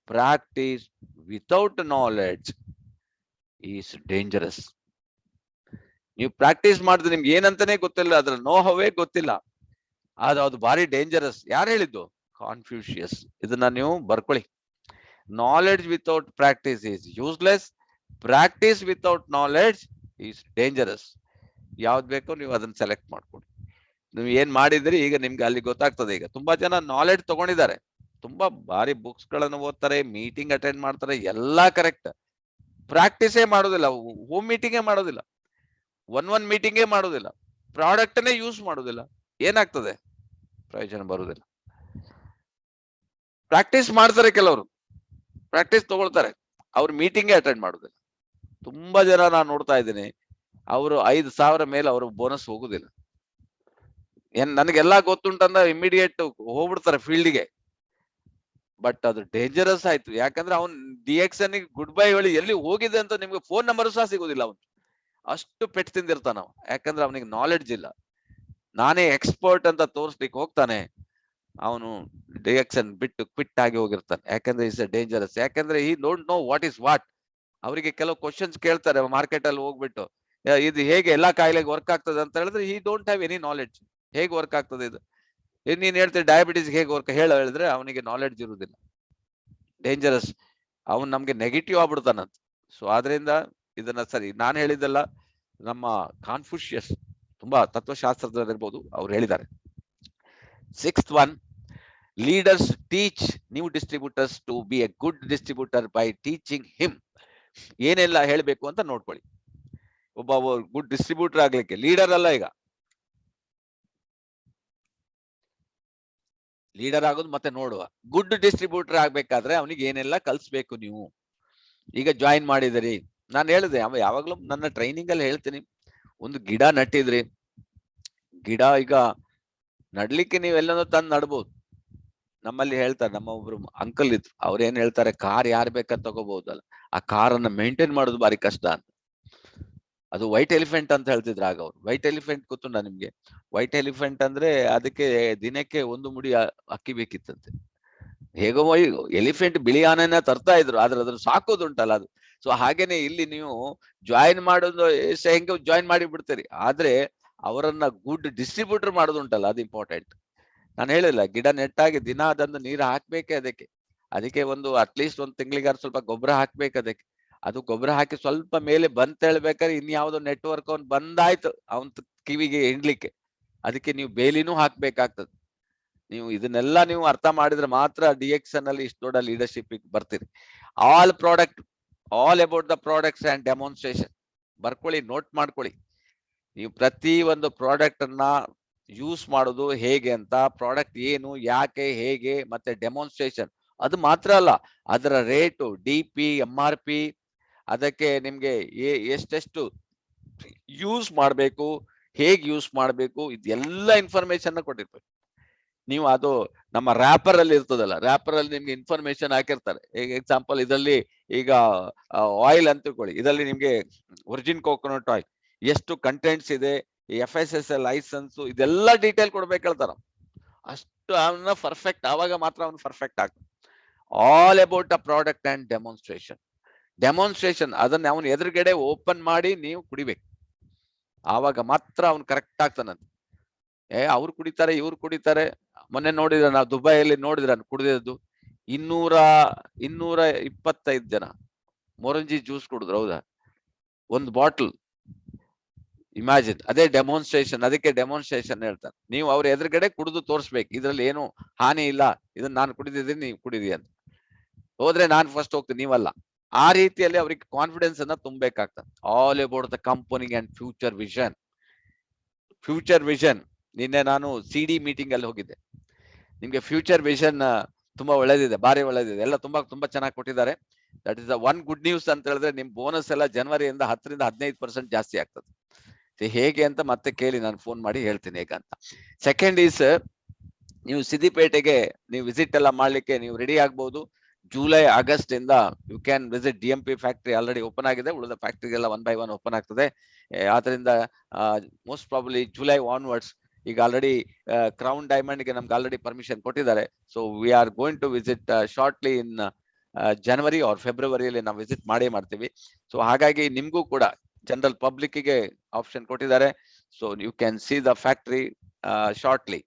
Practice without knowledge is dangerous. ನೀವು ಪ್ರಾಕ್ಟೀಸ್ ಮಾಡಿದ್ರೆ ನಿಮ್ಗೆ ಏನಂತಾನೆ ಗೊತ್ತಿಲ್ಲ, ಅದ್ರ ನೋಹವೇ ಗೊತ್ತಿಲ್ಲ, ಅದು ಭಾರಿ ಡೇಂಜರಸ್. ಯಾರು ಹೇಳಿದ್ದು? ಕಾನ್ಫ್ಯೂಷಿಯಸ್. ಇದನ್ನ ನೀವು ಬರ್ಕೊಳ್ಳಿ. Knowledge without practice is useless, practice without knowledge is dangerous. ಯಾವ್ದು ಬೇಕೋ ನೀವು ಅದನ್ನ ಸೆಲೆಕ್ಟ್ ಮಾಡ್ಕೊಳ್ಳಿ. ನೀವು ಏನ್ ಮಾಡಿದ್ರಿ ಈಗ ನಿಮ್ಗೆ ಅಲ್ಲಿ ಗೊತ್ತಾಗ್ತದೆ. ಈಗ ತುಂಬಾ ಜನ ನಾಲೆಡ್ಜ್ ತಗೊಂಡಿದ್ದಾರೆ, ತುಂಬಾ ಭಾರಿ ಬುಕ್ಸ್ ಗಳನ್ನು ಓದ್ತಾರೆ, ಮೀಟಿಂಗ್ ಅಟೆಂಡ್ ಮಾಡ್ತಾರೆ, ಎಲ್ಲಾ ಕರೆಕ್ಟ್. ಪ್ರಾಕ್ಟೀಸೇ ಮಾಡೋದಿಲ್ಲ, ಹೋಮ್ ಮೀಟಿಂಗೇ ಮಾಡೋದಿಲ್ಲ, ಒನ್ ಮೀಟಿಂಗೇ ಮಾಡೋದಿಲ್ಲ, ಪ್ರಾಡಕ್ಟ್ನೇ ಯೂಸ್ ಮಾಡೋದಿಲ್ಲ. ಏನಾಗ್ತದೆ? ಪ್ರಯೋಜನ ಬರುವುದಿಲ್ಲ. ಪ್ರಾಕ್ಟೀಸ್ ಮಾಡ್ತಾರೆ, ಕೆಲವರು ಪ್ರಾಕ್ಟೀಸ್ ತಗೊಳ್ತಾರೆ, ಅವ್ರು ಮೀಟಿಂಗೇ ಅಟೆಂಡ್ ಮಾಡುದಿಲ್ಲ. ತುಂಬಾ ಜನ ನಾನು ನೋಡ್ತಾ ಇದ್ದೀನಿ, ಅವರು 5,000 ಮೇಲೆ ಅವರು ಬೋನಸ್ ಹೋಗುದಿಲ್ಲ. ನನಗೆಲ್ಲಾ ಗೊತ್ತುಂಟಂದ ಇಮಿಡಿಯೇಟ್ ಹೋಗ್ಬಿಡ್ತಾರೆ ಫೀಲ್ಡ್ಗೆ. ಬಟ್ ಅದು ಡೇಂಜರಸ್ ಆಯ್ತು. ಯಾಕಂದ್ರೆ ಅವ್ನ್ DXN ಗುಡ್ ಬೈ ಹೇಳಿ ಎಲ್ಲಿ ಹೋಗಿದೆ ಅಂತ ನಿಮ್ಗೆ ಫೋನ್ ನಂಬರ್ ಸಹ ಸಿಗುದಿಲ್ಲ. ಅವನು ಅಷ್ಟು ಪೆಟ್ಟು ತಿಂದಿರ್ತಾನ. ಯಾಕಂದ್ರೆ ಅವನಿಗೆ ನಾಲೆಡ್ಜ್ ಇಲ್ಲ. ನಾನೇ ಎಕ್ಸ್ಪರ್ಟ್ ಅಂತ ತೋರಿಸ್ಲಿಕ್ಕೆ ಹೋಗ್ತಾನೆ, ಅವನು DXN ಬಿಟ್ಟು ಕ್ವಿಟ್ ಆಗಿ ಹೋಗಿರ್ತಾನೆ. ಯಾಕಂದ್ರೆ ಇಸ್ ಡೇಂಜರಸ್. ಯಾಕಂದ್ರೆ ಈ don't know what is what. ಅವರಿಗೆ ಕೆಲವು ಕ್ವಶನ್ಸ್ ಕೇಳ್ತಾರೆ ಮಾರ್ಕೆಟ್ ಅಲ್ಲಿ ಹೋಗ್ಬಿಟ್ಟು, ಇದು ಹೇಗೆ ಎಲ್ಲಾ ಕಾಯಿಲೆಗೆ ವರ್ಕ್ ಆಗ್ತದೆ ಅಂತ ಹೇಳಿದ್ರೆ he don't have any knowledge. ಹೇಗೆ ವರ್ಕ್ ಆಗ್ತದೆ ಇದು? ನೀನ್ ಹೇಳ್ತೀರಿ ಡಯಾಬಿಟಿಸ್ ಹೇಗೆ ವರ್ಕ್ ಹೇಳಿದ್ರೆ ಅವನಿಗೆ ನಾಲೆಡ್ಜ್ ಇರುವುದಿಲ್ಲ. ಡೇಂಜರಸ್. ಅವನ್ ನಮ್ಗೆ ನೆಗೆಟಿವ್ ಆಗ್ಬಿಡ್ತಾನಂತ. ಸೊ ಆದ್ರಿಂದ ಇದನ್ನ ಸರಿ, ನಾನು ಹೇಳಿದ್ದಲ್ಲ, ನಮ್ಮ ಕಾನ್ಫ್ಯೂಷಿಯಸ್ ತುಂಬಾ ತತ್ವಶಾಸ್ತ್ರದಲ್ಲಿರ್ಬೋದು, ಅವ್ರು ಹೇಳಿದ್ದಾರೆ. 6th one, leaders teach new distributors to be a good distributor by teaching him. ಏನೆಲ್ಲ ಹೇಳ್ಬೇಕು ಅಂತ ನೋಡ್ಕೊಳ್ಳಿ. ಒಬ್ಬ ಗುಡ್ ಡಿಸ್ಟ್ರಿಬ್ಯೂಟರ್ ಆಗ್ಲಿಕ್ಕೆ, ಲೀಡರ್ ಅಲ್ಲ, ಈಗ ಲೀಡರ್ ಆಗೋದು ಮತ್ತೆ ನೋಡುವ. ಗುಡ್ ಡಿಸ್ಟ್ರಿಬ್ಯೂಟರ್ ಆಗ್ಬೇಕಾದ್ರೆ ಅವನಿಗೆ ಏನೆಲ್ಲ ಕಲ್ಸ್ಬೇಕು ನೀವು. ಈಗ ಜಾಯಿನ್ ಮಾಡಿದಿರಿ, ನಾನು ಹೇಳಿದೆ ಯಾವಾಗ್ಲೂ ನನ್ನ ಟ್ರೈನಿಂಗ್ ಅಲ್ಲಿ ಹೇಳ್ತೀನಿ, ಒಂದು ಗಿಡ ನಟ್ಟಿದ್ರಿ, ಗಿಡ ಈಗ ನಡ್ಲಿಕ್ಕೆ ನೀವೆಲ್ಲನೂ ತಂದು ನಡ್ಬೋದು. ನಮ್ಮಲ್ಲಿ ಹೇಳ್ತಾರೆ, ನಮ್ಮ ಒಬ್ರು ಅಂಕಲ್ ಇದ್ರು, ಅವ್ರು ಏನ್ ಹೇಳ್ತಾರೆ, ಕಾರ್ ಯಾರು ಬೇಕಾದ್ ತಗೋಬಹುದಲ್ಲ, ಆ ಕಾರನ್ನ ಮೇಂಟೈನ್ ಮಾಡೋದು ಬಾರಿ ಕಷ್ಟ ಅಂತ. ಅದು ವೈಟ್ ಎಲಿಫೆಂಟ್ ಅಂತ ಹೇಳ್ತಿದ್ರು ಆಗ ಅವ್ರು. ವೈಟ್ ಎಲಿಫೆಂಟ್ ಗೊತ್ತುಂಟ ನಿಮ್ಗೆ? ವೈಟ್ ಎಲಿಫೆಂಟ್ ಅಂದ್ರೆ ಅದಕ್ಕೆ ದಿನಕ್ಕೆ 1 ಮುಡಿ ಅಕ್ಕಿ ಬೇಕಿತ್ತಂತೆ. ಹೇಗೋ ಎಲಿಫೆಂಟ್ ಬಿಳಿ ಆನೆನ ತರ್ತಾ ಇದ್ರು, ಆದ್ರೆ ಅದ್ರ ಸಾಕೋದುಂಟಲ್ಲ ಅದು. ಸೊ ಹಾಗೇನೆ ಇಲ್ಲಿ ನೀವು ಜಾಯಿನ್ ಮಾಡೋದು ಹೆಂಗೆ ಜಾಯಿನ್ ಮಾಡಿ ಬಿಡ್ತೀರಿ, ಆದ್ರೆ ಅವರನ್ನ ಗುಡ್ ಡಿಸ್ಟ್ರಿಬ್ಯೂಟರ್ ಮಾಡೋದುಂಟಲ್ಲ, ಅದು ಇಂಪಾರ್ಟೆಂಟ್. ನಾನು ಹೇಳಿಲ್ಲ, ಗಿಡ ನೆಟ್ಟಾಗಿ ದಿನ ಅದನ್ನು ನೀರು ಹಾಕ್ಬೇಕೆ ಅದಕ್ಕೆ ಒಂದು ಅಟ್ಲೀಸ್ಟ್ 1 ತಿಂಗಳಿಗೆ ಸ್ವಲ್ಪ ಗೊಬ್ಬರ ಹಾಕ್ಬೇಕು ಅದಕ್ಕೆ. ಅದು ಗೊಬ್ಬರ ಹಾಕಿ ಸ್ವಲ್ಪ ಮೇಲೆ ಬಂತ ಹೇಳ್ಬೇಕಾದ್ರೆ ಇನ್ಯಾವುದೋ ನೆಟ್ವರ್ಕ್ ಅವ್ನು ಬಂದಾಯ್ತು ಅವನ್ ಕಿವಿಗೆ ಹಿಂಡ್ಲಿಕ್ಕೆ, ಅದಕ್ಕೆ ನೀವು ಬೇಲಿನೂ ಹಾಕ್ಬೇಕಾಗ್ತದೆ. ನೀವು ಇದನ್ನೆಲ್ಲ ನೀವು ಅರ್ಥ ಮಾಡಿದ್ರೆ ಮಾತ್ರ DXN ಅಲ್ಲಿ ಇಷ್ಟು ದೊಡ್ಡ ಲೀಡರ್ಶಿಪ್ ಬರ್ತೀರಿ. All about the products and demonstration. ಬರ್ಕೊಳ್ಳಿ, ನೋಟ್ ಮಾಡ್ಕೊಳ್ಳಿ. ನೀವು ಪ್ರತಿ ಒಂದು ಪ್ರಾಡಕ್ಟ್ ಅನ್ನ ಯೂಸ್ ಮಾಡೋದು ಹೇಗೆ ಅಂತ, ಪ್ರಾಡಕ್ಟ್ ಏನು, ಯಾಕೆ, ಹೇಗೆ, ಮತ್ತೆ ಡೆಮಾನ್ಸ್ಟ್ರೇಷನ್. ಅದು ಮಾತ್ರ ಅಲ್ಲ, ಅದರ ರೇಟು, DP, MRP, ಅದಕ್ಕೆ ನಿಮ್ಗೆ ಎಷ್ಟೆಷ್ಟು ಯೂಸ್ ಮಾಡ್ಬೇಕು, ಹೇಗೆ ಯೂಸ್ ಮಾಡ್ಬೇಕು, ಇದೆಲ್ಲ ಇನ್ಫಾರ್ಮೇಶನ್ ಕೊಟ್ಟಿರ್ಬೇಕು. ನೀವು ಅದು ನಮ್ಮ ರ್ಯಾಪರ್ ಅಲ್ಲಿ ಇರ್ತದಲ್ಲ, ರ್ಯಾಪರ್ ಅಲ್ಲಿ ನಿಮ್ಗೆ ಇನ್ಫಾರ್ಮೇಶನ್ ಹಾಕಿರ್ತಾರೆ. ಎಕ್ಸಾಂಪಲ್ ಇದರಲ್ಲಿ ಈಗ ಆಯಿಲ್ ಅಂತ ತಿಳ್ಕೊಳ್ಳಿ, ಇದರಲ್ಲಿ ನಿಮ್ಗೆ ಒರಿಜಿನ್ ಕೋಕೋನಟ್ ಆಯಿಲ್ ಎಷ್ಟು ಕಂಟೆಂಟ್ಸ್ ಇದೆ, FSSAI ಲೈಸೆನ್ಸ್, ಇದೆಲ್ಲ ಡೀಟೇಲ್ ಕೊಡ್ಬೇಕು ಹೇಳ್ತಾರ. ಅಷ್ಟು ಅವನ ಪರ್ಫೆಕ್ಟ್, ಆವಾಗ ಮಾತ್ರ ಅವನು ಪರ್ಫೆಕ್ಟ್ ಆಗ್ತಾನೆ. All about the product and demonstration ಅದನ್ನ ಅವನು ಎದುರುಗಡೆ ಓಪನ್ ಮಾಡಿ ನೀವು ಕುಡಿಬೇಕು, ಆವಾಗ ಮಾತ್ರ ಅವ್ನು ಕರೆಕ್ಟ್ ಆಗ್ತಾನಂತ. ಅವ್ರು ಕುಡಿತಾರೆ, ಇವ್ರು ಕುಡಿತಾರೆ. ಮೊನ್ನೆ ನೋಡಿದ್ರೆ ನಾವು ದುಬೈಯಲ್ಲಿ ನೋಡಿದ್ರೆ ಕುಡಿದಿದ್ದು 225 ಜನ ಮೊರಂಜಿ ಜ್ಯೂಸ್ ಕುಡಿದ್ರು. ಹೌದಾ? ಒಂದು ಬಾಟಲ್. ಇಮ್ಯಾಜಿನ್. ಅದೇ ಡೆಮಾನ್ಸ್ಟ್ರೇಷನ್. ಅದಕ್ಕೆ ಡೆಮಾನ್ಸ್ಟ್ರೇಷನ್ ಹೇಳ್ತಾರೆ. ನೀವು ಅವ್ರ ಎದುರುಗಡೆ ಕುಡಿದು ತೋರಿಸ್ಬೇಕು, ಇದ್ರಲ್ಲಿ ಏನು ಹಾನಿ ಇಲ್ಲ, ಇದನ್ನ ನಾನು ಕುಡಿದಿದ್ದೀನಿ, ನೀವು ಕುಡಿದಿ ಅಂತ. ಹೋದ್ರೆ ನಾನು ಫಸ್ಟ್ ಹೋಗ್ತೀನಿ, ನೀವಲ್ಲ. ಆ ರೀತಿಯಲ್ಲಿ ಅವ್ರಿಗೆ ಕಾನ್ಫಿಡೆನ್ಸ್ ಅನ್ನ ತುಂಬಬೇಕಾಗ್ತದೆ. All about the company and future vision. ನಿನ್ನೆ ನಾನು CD ಮೀಟಿಂಗ್ ಅಲ್ಲಿ ಹೋಗಿದ್ದೆ. ನಿಮ್ಗೆ ಫ್ಯೂಚರ್ ವಿಷನ್ ತುಂಬಾ ಒಳ್ಳೇದಿದೆ, ಬಾರಿ ಒಳ್ಳೇದಿದೆ, ಎಲ್ಲ ತುಂಬಾ ಚೆನ್ನಾಗಿ ಕೊಟ್ಟಿದ್ದಾರೆ. That is the one good news ಅಂತ ಹೇಳಿದ್ರೆ, ನಿಮ್ ಬೋನಸ್ ಎಲ್ಲ ಜನವರಿಯಿಂದ 10ರಿಂದ 15% ಜಾಸ್ತಿ ಆಗ್ತದೆ. ಹೇಗೆ ಅಂತ ಮತ್ತೆ ಕೇಳಿ, ನಾನು ಫೋನ್ ಮಾಡಿ ಹೇಳ್ತೀನಿ ಹೇಗಂತ. ಸೆಕೆಂಡ್ ಈಸ್, ನೀವು ಸಿದ್ದಿಪೇಟೆಗೆ ನೀವು ವಿಸಿಟ್ ಎಲ್ಲ ಮಾಡ್ಲಿಕ್ಕೆ ನೀವು ರೆಡಿ ಆಗ್ಬಹುದು. ಜುಲೈ ಆಗಸ್ಟ್ ಇಂದ you can visit DMP factory. Already open ಆಗಿದೆ, ಉಳಿದ ಫ್ಯಾಕ್ಟರಿಗೆಲ್ಲ 1 by 1 ಓಪನ್ ಆಗ್ತದೆ. ಆದ್ರಿಂದ ಮೋಸ್ಟ್ ಪ್ರಾಬಬ್ಲಿ ಜುಲೈ ಆನ್ವರ್ಡ್ಸ್, ಈಗ ಆಲ್ರೆಡಿ ಕ್ರೌನ್ ಡೈಮಂಡ್ ಗೆ ನಮ್ಗೆ ಆಲ್ರೆಡಿ ಪರ್ಮಿಷನ್ ಕೊಟ್ಟಿದ್ದಾರೆ. So we are going to visit shortly in January or ಫೆಬ್ರವರಿಯಲ್ಲಿ ನಾವು ವಿಸಿಟ್ ಮಾಡ್ತೀವಿ. ಸೊ ಹಾಗಾಗಿ ನಿಮ್ಗೂ ಕೂಡ ಜನರಲ್ ಪಬ್ಲಿಕ್ ಗೆ ಆಪ್ಷನ್ ಕೊಟ್ಟಿದ್ದಾರೆ. So you can see the factory shortly.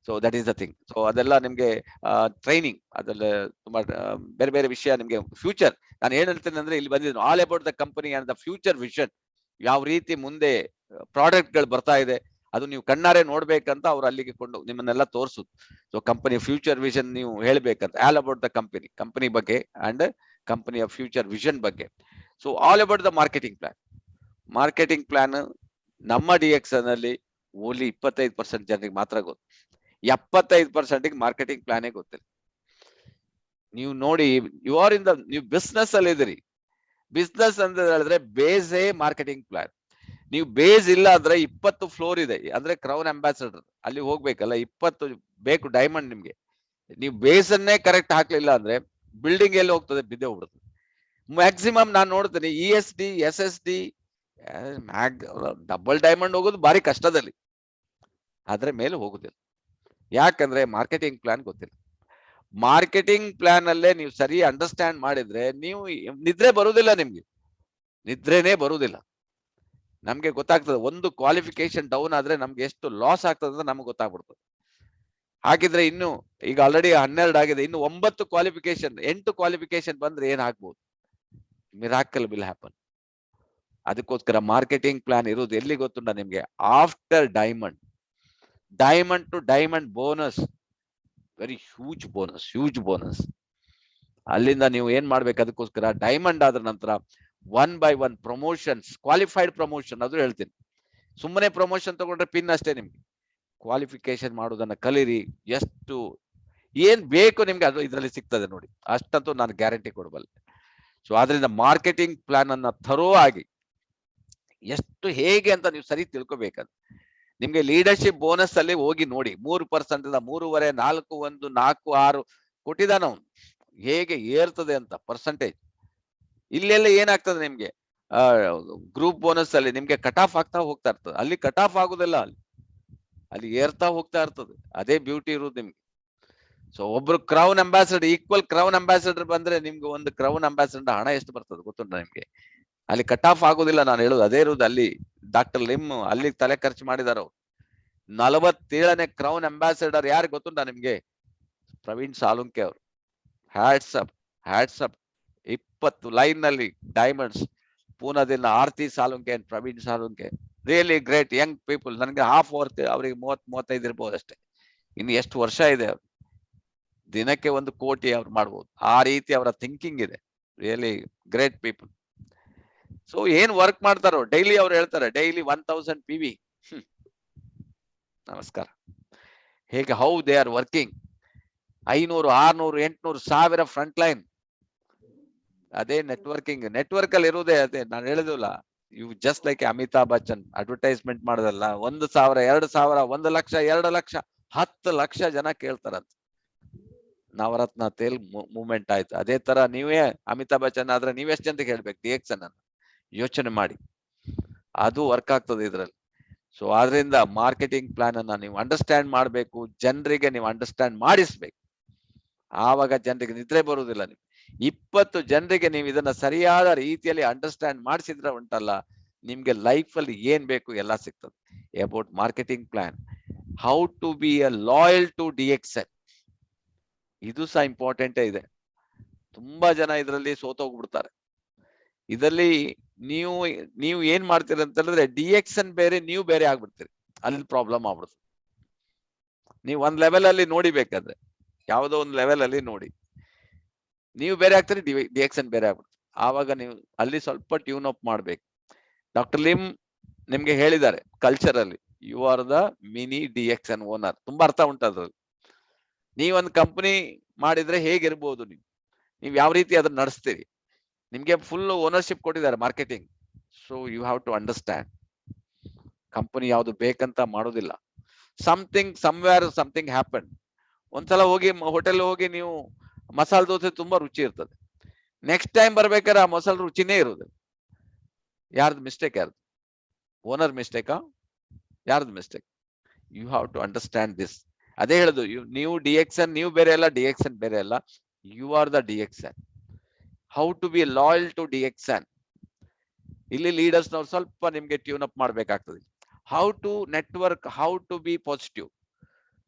So that is the thing. So ಅದೆಲ್ಲ ನಿಮ್ಗೆ ಟ್ರೈನಿಂಗ್, ಅದೆಲ್ಲ ತುಂಬಾ ಬೇರೆ ಬೇರೆ ವಿಷಯ ನಿಮ್ಗೆ ಫ್ಯೂಚರ್. ನಾನು ಏನ್ ಹೇಳ್ತೇನೆ ಅಂದ್ರೆ, ಇಲ್ಲಿ ಬಂದಿದ್ದೀನಿ all about the company and the future vision. ಯಾವ ರೀತಿ ಮುಂದೆ ಪ್ರಾಡಕ್ಟ್ ಗಳು ಬರ್ತಾ ಇದೆ, ಅದು ನೀವು ಕಣ್ಣಾರೆ ನೋಡ್ಬೇಕಂತ ಅವ್ರು ಅಲ್ಲಿಗೆ ಕೊಂಡು ನಿಮ್ಮನ್ನೆಲ್ಲ ತೋರಿಸುದು. ಸೊ ಕಂಪನಿ ಫ್ಯೂಚರ್ ವಿಷನ್ ನೀವು ಹೇಳ್ಬೇಕಂತ, ಆಲ್ ಅಬೌಟ್ ದ ಕಂಪನಿ ಬಗ್ಗೆ ಅಂಡ್ ಕಂಪನಿಯ ಫ್ಯೂಚರ್ ವಿಷನ್ ಬಗ್ಗೆ. So all about the marketing plan ನಮ್ಮ DXN ಅಲ್ಲಿ ಓನ್ಲಿ 25% ಜನರಿಗೆ ಮಾತ್ರ ಗೊತ್ತು. 75% ಮಾರ್ಕೆಟಿಂಗ್ ಪ್ಲಾನೇ ಗೊತ್ತಿಲ್ಲ. ನೀವು ನೋಡಿ, ನೀವು ಬಿಸ್ನೆಸ್ ಅಲ್ಲಿ ಇದ್ದೀರಿ. ಬಿಸ್ನೆಸ್ ಅಂತ ಹೇಳಿದ್ರೆ ಬೇಸೇ ಮಾರ್ಕೆಟಿಂಗ್ ಪ್ಲಾನ್. ನೀವು ಬೇಸ್ ಇಲ್ಲ ಅಂದ್ರೆ 20 ಫ್ಲೋರ್ ಇದೆ ಅಂದ್ರೆ ಕ್ರೌನ್ ಅಂಬಾಸಿಡರ್ ಅಲ್ಲಿ ಹೋಗ್ಬೇಕಲ್ಲ, 20 ಬೇಕು ಡೈಮಂಡ್ ನಿಮ್ಗೆ. ನೀವು ಬೇಸ್ ಅನ್ನೇ ಕರೆಕ್ಟ್ ಹಾಕ್ಲಿಲ್ಲ ಅಂದ್ರೆ ಬಿಲ್ಡಿಂಗ್ ಎಲ್ಲಿ ಹೋಗ್ತದೆ, ಬಿದ್ದೆ ಹೋಗ್ಬಿಡುತ್ತೆ. ಮ್ಯಾಕ್ಸಿಮಮ್ ನಾನು ನೋಡ್ತೀನಿ ESD SSD ಡಬಲ್ ಡೈಮಂಡ್ ಹೋಗೋದು ಬಾರಿ ಕಷ್ಟದಲ್ಲಿ, ಆದ್ರೆ ಮೇಲೆ ಹೋಗುದಿಲ್ಲ. ಯಾಕಂದ್ರೆ ಮಾರ್ಕೆಟಿಂಗ್ ಪ್ಲಾನ್ ಗೊತ್ತಿಲ್ಲ. ಮಾರ್ಕೆಟಿಂಗ್ ಪ್ಲಾನ್ ಅಲ್ಲೇ ನೀವು ಸರಿ ಅಂಡರ್ಸ್ಟ್ಯಾಂಡ್ ಮಾಡಿದ್ರೆ ನೀವು ನಿದ್ರೆ ಬರುವುದಿಲ್ಲ, ನಿಮ್ಗೆ ನಿದ್ರೆನೇ ಬರುವುದಿಲ್ಲ. ನಮ್ಗೆ ಗೊತ್ತಾಗ್ತದೆ, ಒಂದು ಕ್ವಾಲಿಫಿಕೇಶನ್ ಡೌನ್ ಆದ್ರೆ ನಮ್ಗೆ ಎಷ್ಟು ಲಾಸ್ ಆಗ್ತದೆ ಅಂತ ನಮ್ಗೆ ಗೊತ್ತಾಗ್ಬಿಡ್ತದೆ. ಹಾಗಿದ್ರೆ ಇನ್ನು ಈಗ ಆಲ್ರೆಡಿ 12 ಆಗಿದೆ, ಇನ್ನು 8 ಕ್ವಾಲಿಫಿಕೇಶನ್ ಬಂದ್ರೆ ಏನ್ ಆಗ್ಬೋದು? Miracle will happen. ಅದಕ್ಕೋಸ್ಕರ ಮಾರ್ಕೆಟಿಂಗ್ ಪ್ಲಾನ್ ಇರುವುದು ಎಲ್ಲಿ ಗೊತ್ತುಂಟ ನಿಮ್ಗೆ? After diamond to diamond bonus, very huge bonus. ಅಲ್ಲಿಂದ ನೀವು ಏನ್ ಮಾಡ್ಬೇಕು? ಅದಕ್ಕೋಸ್ಕರ ಡೈಮಂಡ್ ಆದ ನಂತರ 1 by 1 ಪ್ರಮೋಷನ್ಸ್, ಕ್ವಾಲಿಫೈಡ್ ಪ್ರಮೋಷನ್ ಅದು ಹೇಳ್ತೀನಿ. ಸುಮ್ಮನೆ ಪ್ರಮೋಷನ್ ತಗೊಂಡ್ರೆ ಪಿನ್ ಅಷ್ಟೇ. ನಿಮ್ಗೆ ಕ್ವಾಲಿಫಿಕೇಶನ್ ಮಾಡೋದನ್ನ ಕಲೀರಿ. ಎಷ್ಟು ಏನ್ ಬೇಕು ನಿಮ್ಗೆ ಅದು ಇದರಲ್ಲಿ ಸಿಗ್ತದೆ ನೋಡಿ, ಅಷ್ಟಂತೂ ನಾನು ಗ್ಯಾರಂಟಿ ಕೊಡಬಲ್ಲೆ. ಸೊ ಆದ್ರಿಂದ ಮಾರ್ಕೆಟಿಂಗ್ ಪ್ಲಾನ್ ಅನ್ನ ಥರೋ ಆಗಿ ಎಷ್ಟು ಹೇಗೆ ಅಂತ ನೀವು ಸರಿ ತಿಳ್ಕೊಬೇಕಂತ. ನಿಮ್ಗೆ ಲೀಡರ್ಶಿಪ್ ಬೋನಸ್ ಅಲ್ಲಿ ಹೋಗಿ ನೋಡಿ, 3% 3.5, 4, 1, 4, 6 ಕೊಟ್ಟಿದ್ದಾನ ಅವನು. ಹೇಗೆ ಏರ್ತದೆ ಅಂತ ಪರ್ಸೆಂಟೇಜ್. ಇಲ್ಲೆಲ್ಲ ಏನಾಗ್ತದೆ ನಿಮ್ಗೆ? ಗ್ರೂಪ್ ಬೋನಸ್ ಅಲ್ಲಿ ನಿಮ್ಗೆ ಕಟ್ ಆಫ್ ಆಗ್ತಾ ಹೋಗ್ತಾ ಇರ್ತದೆ. ಅಲ್ಲಿ ಕಟ್ ಆಫ್ ಆಗುದಿಲ್ಲ, ಅಲ್ಲಿ ಏರ್ತಾ ಹೋಗ್ತಾ ಇರ್ತದೆ. ಅದೇ ಬ್ಯೂಟಿ ಇರುವುದು ನಿಮ್ಗೆ. ಸೊ ಒಬ್ರು crown ambassador, equal crown ambassador ಬಂದ್ರೆ ನಿಮ್ಗೆ ಒಂದು ಕ್ರೌನ್ ಅಂಬಾಸಿಡರ್ ಹಣ ಎಷ್ಟು ಬರ್ತದೆ ಗೊತ್ತುಂಟ ನಿಮ್ಗೆ? ಅಲ್ಲಿ ಕಟ್ ಆಫ್ ಆಗುದಿಲ್ಲ. ನಾನು ಹೇಳುದು ಅದೇ ಇರುವುದು. ಅಲ್ಲಿ ಡಾಕ್ಟರ್ ಲಿಮ್ ಅಲ್ಲಿ ತಲೆ ಖರ್ಚು ಮಾಡಿದಾರ. 47ನೇ ಕ್ರೌನ್ ಅಂಬಾಸಿಡರ್ ಯಾರು ಗೊತ್ತುಂಟ ನಿಮ್ಗೆ? ಪ್ರವೀಣ್ ಸಾಲುಂಕೆ ಅವರು. Hats up, hats up. 20 line ನಲ್ಲಿ ಡೈಮಂಡ್ಸ್. ಪೂನಾದಿಂದ Aarti Salunke and Praveen Salunke, really great young people. ನನಗೆ ಹಾಫ್ ವರ್ತ್, ಅವ್ರಿಗೆ 30-35 ಇರ್ಬೋದು ಅಷ್ಟೇ. ಇನ್ನು ಎಷ್ಟು ವರ್ಷ ಇದೆ? ದಿನಕ್ಕೆ 1 ಕೋಟಿ ಅವ್ರು ಮಾಡ್ಬೋದು. ಆ ರೀತಿ ಅವರ ಥಿಂಕಿಂಗ್ ಇದೆ. Really great people. ಸೊ ಏನ್ ವರ್ಕ್ ಮಾಡ್ತಾರೋ ಡೈಲಿ ಅವ್ರು ಹೇಳ್ತಾರೆ, ಡೈಲಿ 1000 PV. ನಮಸ್ಕಾರ. ಹೇಗೆ how they are working. 500, 600, 800, 1000 front line. ಅದೇ ನೆಟ್ವರ್ಕಿಂಗ್. ನೆಟ್ವರ್ಕ್ ಅಲ್ಲಿ ಇರುವುದೇ ಅದೇ. ನಾನು ಹೇಳಿದಿಲ್ಲ, you just like Amitabh Bachchan advertisement ಮಾಡೋದಲ್ಲ. 1,000, 2,000, 1 ಲಕ್ಷ, 2 ಲಕ್ಷ, 10 ಲಕ್ಷ ಜನ ಕೇಳ್ತಾರಂತ. ನವರತ್ನ ತೇಲ್ ಮೂವ್ಮೆಂಟ್ ಆಯ್ತು. ಅದೇ ತರ ನೀವೇ ಅಮಿತಾಬ್ ಬಚ್ಚನ್ ಆದ್ರೆ ನೀವೆಷ್ಟು ಜನರಿಗೆ ಹೇಳ್ಬೇಕು DX ಅನ್ನ? ಯೋಚನೆ ಮಾಡಿ. ಅದು ವರ್ಕ್ ಆಗ್ತದೆ ಇದ್ರಲ್ಲಿ. ಸೊ ಆದ್ರಿಂದ ಮಾರ್ಕೆಟಿಂಗ್ ಪ್ಲಾನ್ ಅನ್ನ ನೀವು ಅಂಡರ್ಸ್ಟ್ಯಾಂಡ್ ಮಾಡ್ಬೇಕು. ಜನರಿಗೆ ನೀವು ಅಂಡರ್ಸ್ಟ್ಯಾಂಡ್ ಮಾಡಿಸ್ಬೇಕು. ಆವಾಗ ಜನರಿಗೆ ನಿದ್ರೆ ಬರುವುದಿಲ್ಲ. ನೀವು 20 ಜನರಿಗೆ ನೀವು ಇದನ್ನ ಸರಿಯಾದ ರೀತಿಯಲ್ಲಿ ಅಂಡರ್ಸ್ಟ್ಯಾಂಡ್ ಮಾಡಿಸಿದ್ರೆ ಉಂಟಲ್ಲ, ನಿಮ್ಗೆ ಲೈಫ್ ಅಲ್ಲಿ ಏನ್ ಬೇಕು ಎಲ್ಲ ಸಿಗ್ತದೆ. About marketing plan, how to be a loyal to DXN. ಇದು ಸಹ ಇಂಪಾರ್ಟೆಂಟ್ ಇದೆ. ತುಂಬಾ ಜನ ಇದರಲ್ಲಿ ಸೋತೋಗ್ಬಿಡ್ತಾರೆ. ಇದರಲ್ಲಿ ನೀವು ಏನ್ ಮಾಡ್ತೀರಿ ಅಂತ ಹೇಳಿದ್ರೆ, DXN ಬೇರೆ, ನೀವು ಬೇರೆ ಆಗ್ಬಿಡ್ತೀರಿ. ಅಲ್ಲಿ ಪ್ರಾಬ್ಲಮ್ ಆಗ್ಬಿಡುತ್ತೆ. ನೀವು ಒಂದ್ ಲೆವೆಲ್ ಅಲ್ಲಿ ನೋಡಿಬೇಕಾದ್ರೆ, ಯಾವುದೋ ಒಂದು ಲೆವೆಲ್ ಅಲ್ಲಿ ನೋಡಿ, ನೀವು ಬೇರೆ ಆಗ್ತೀರಿ, DXN ಬೇರೆ ಆಗ್ಬಿಡುತ್ತೆ. ಆವಾಗ ನೀವು ಅಲ್ಲಿ ಸ್ವಲ್ಪ ಟ್ಯೂನ್ ಅಪ್ ಮಾಡ್ಬೇಕು. ಡಾಕ್ಟರ್ ಲಿಮ್ ನಿಮ್ಗೆ ಹೇಳಿದ್ದಾರೆ ಕಲ್ಚರ್ ಅಲ್ಲಿ, you are the mini DXN owner. ತುಂಬಾ ಅರ್ಥ ಉಂಟದ್ರಲ್ಲಿ. ನೀವೊಂದು ಕಂಪನಿ ಮಾಡಿದ್ರೆ ಹೇಗಿರ್ಬೋದು, ನೀವು ಯಾವ ರೀತಿ ಅದನ್ನ ನಡೆಸ್ತೀರಿ. ನಿಮ್ಗೆ ಫುಲ್ ಓನರ್ಶಿಪ್ ಕೊಟ್ಟಿದ್ದಾರೆ marketing. So you have to understand. Company ಯಾವ್ದು ಬೇಕಂತ ಮಾಡೋದಿಲ್ಲ. Something happen. ಒಂದ್ಸಲ ಹೋಗಿ ಹೋಟೆಲ್ ಹೋಗಿ ನೀವು ಮಸಾಲೆ ದೋಸೆ ತುಂಬಾ ರುಚಿ ಇರ್ತದೆ. ನೆಕ್ಸ್ಟ್ ಟೈಮ್ ಬರ್ಬೇಕಾದ್ರೆ ಆ ಮಸಾಲೆ ರುಚಿನೇ ಇರೋದು. ಯಾರ್ದು ಮಿಸ್ಟೇಕ್? ಯಾರ್ದು? ಓನರ್ ಮಿಸ್ಟೇಕಾ? ಯಾರ್ದು mistake? You have to understand this. ಅದೇ ಹೇಳುದು, ನೀವು DXN ನೀವು ಬೇರೆ ಅಲ್ಲ, DXN ಬೇರೆ ಅಲ್ಲ. You are the DXN. How to be loyal to DXN. ಇಲ್ಲಿ ಲೀಡರ್ಸ್ ನಾವು ಸ್ವಲ್ಪ ನಿಮ್ಗೆ ಟ್ಯೂನ್ ಅಪ್ ಮಾಡ್ಬೇಕಾಗ್ತದೆ. How to network, how to be positive.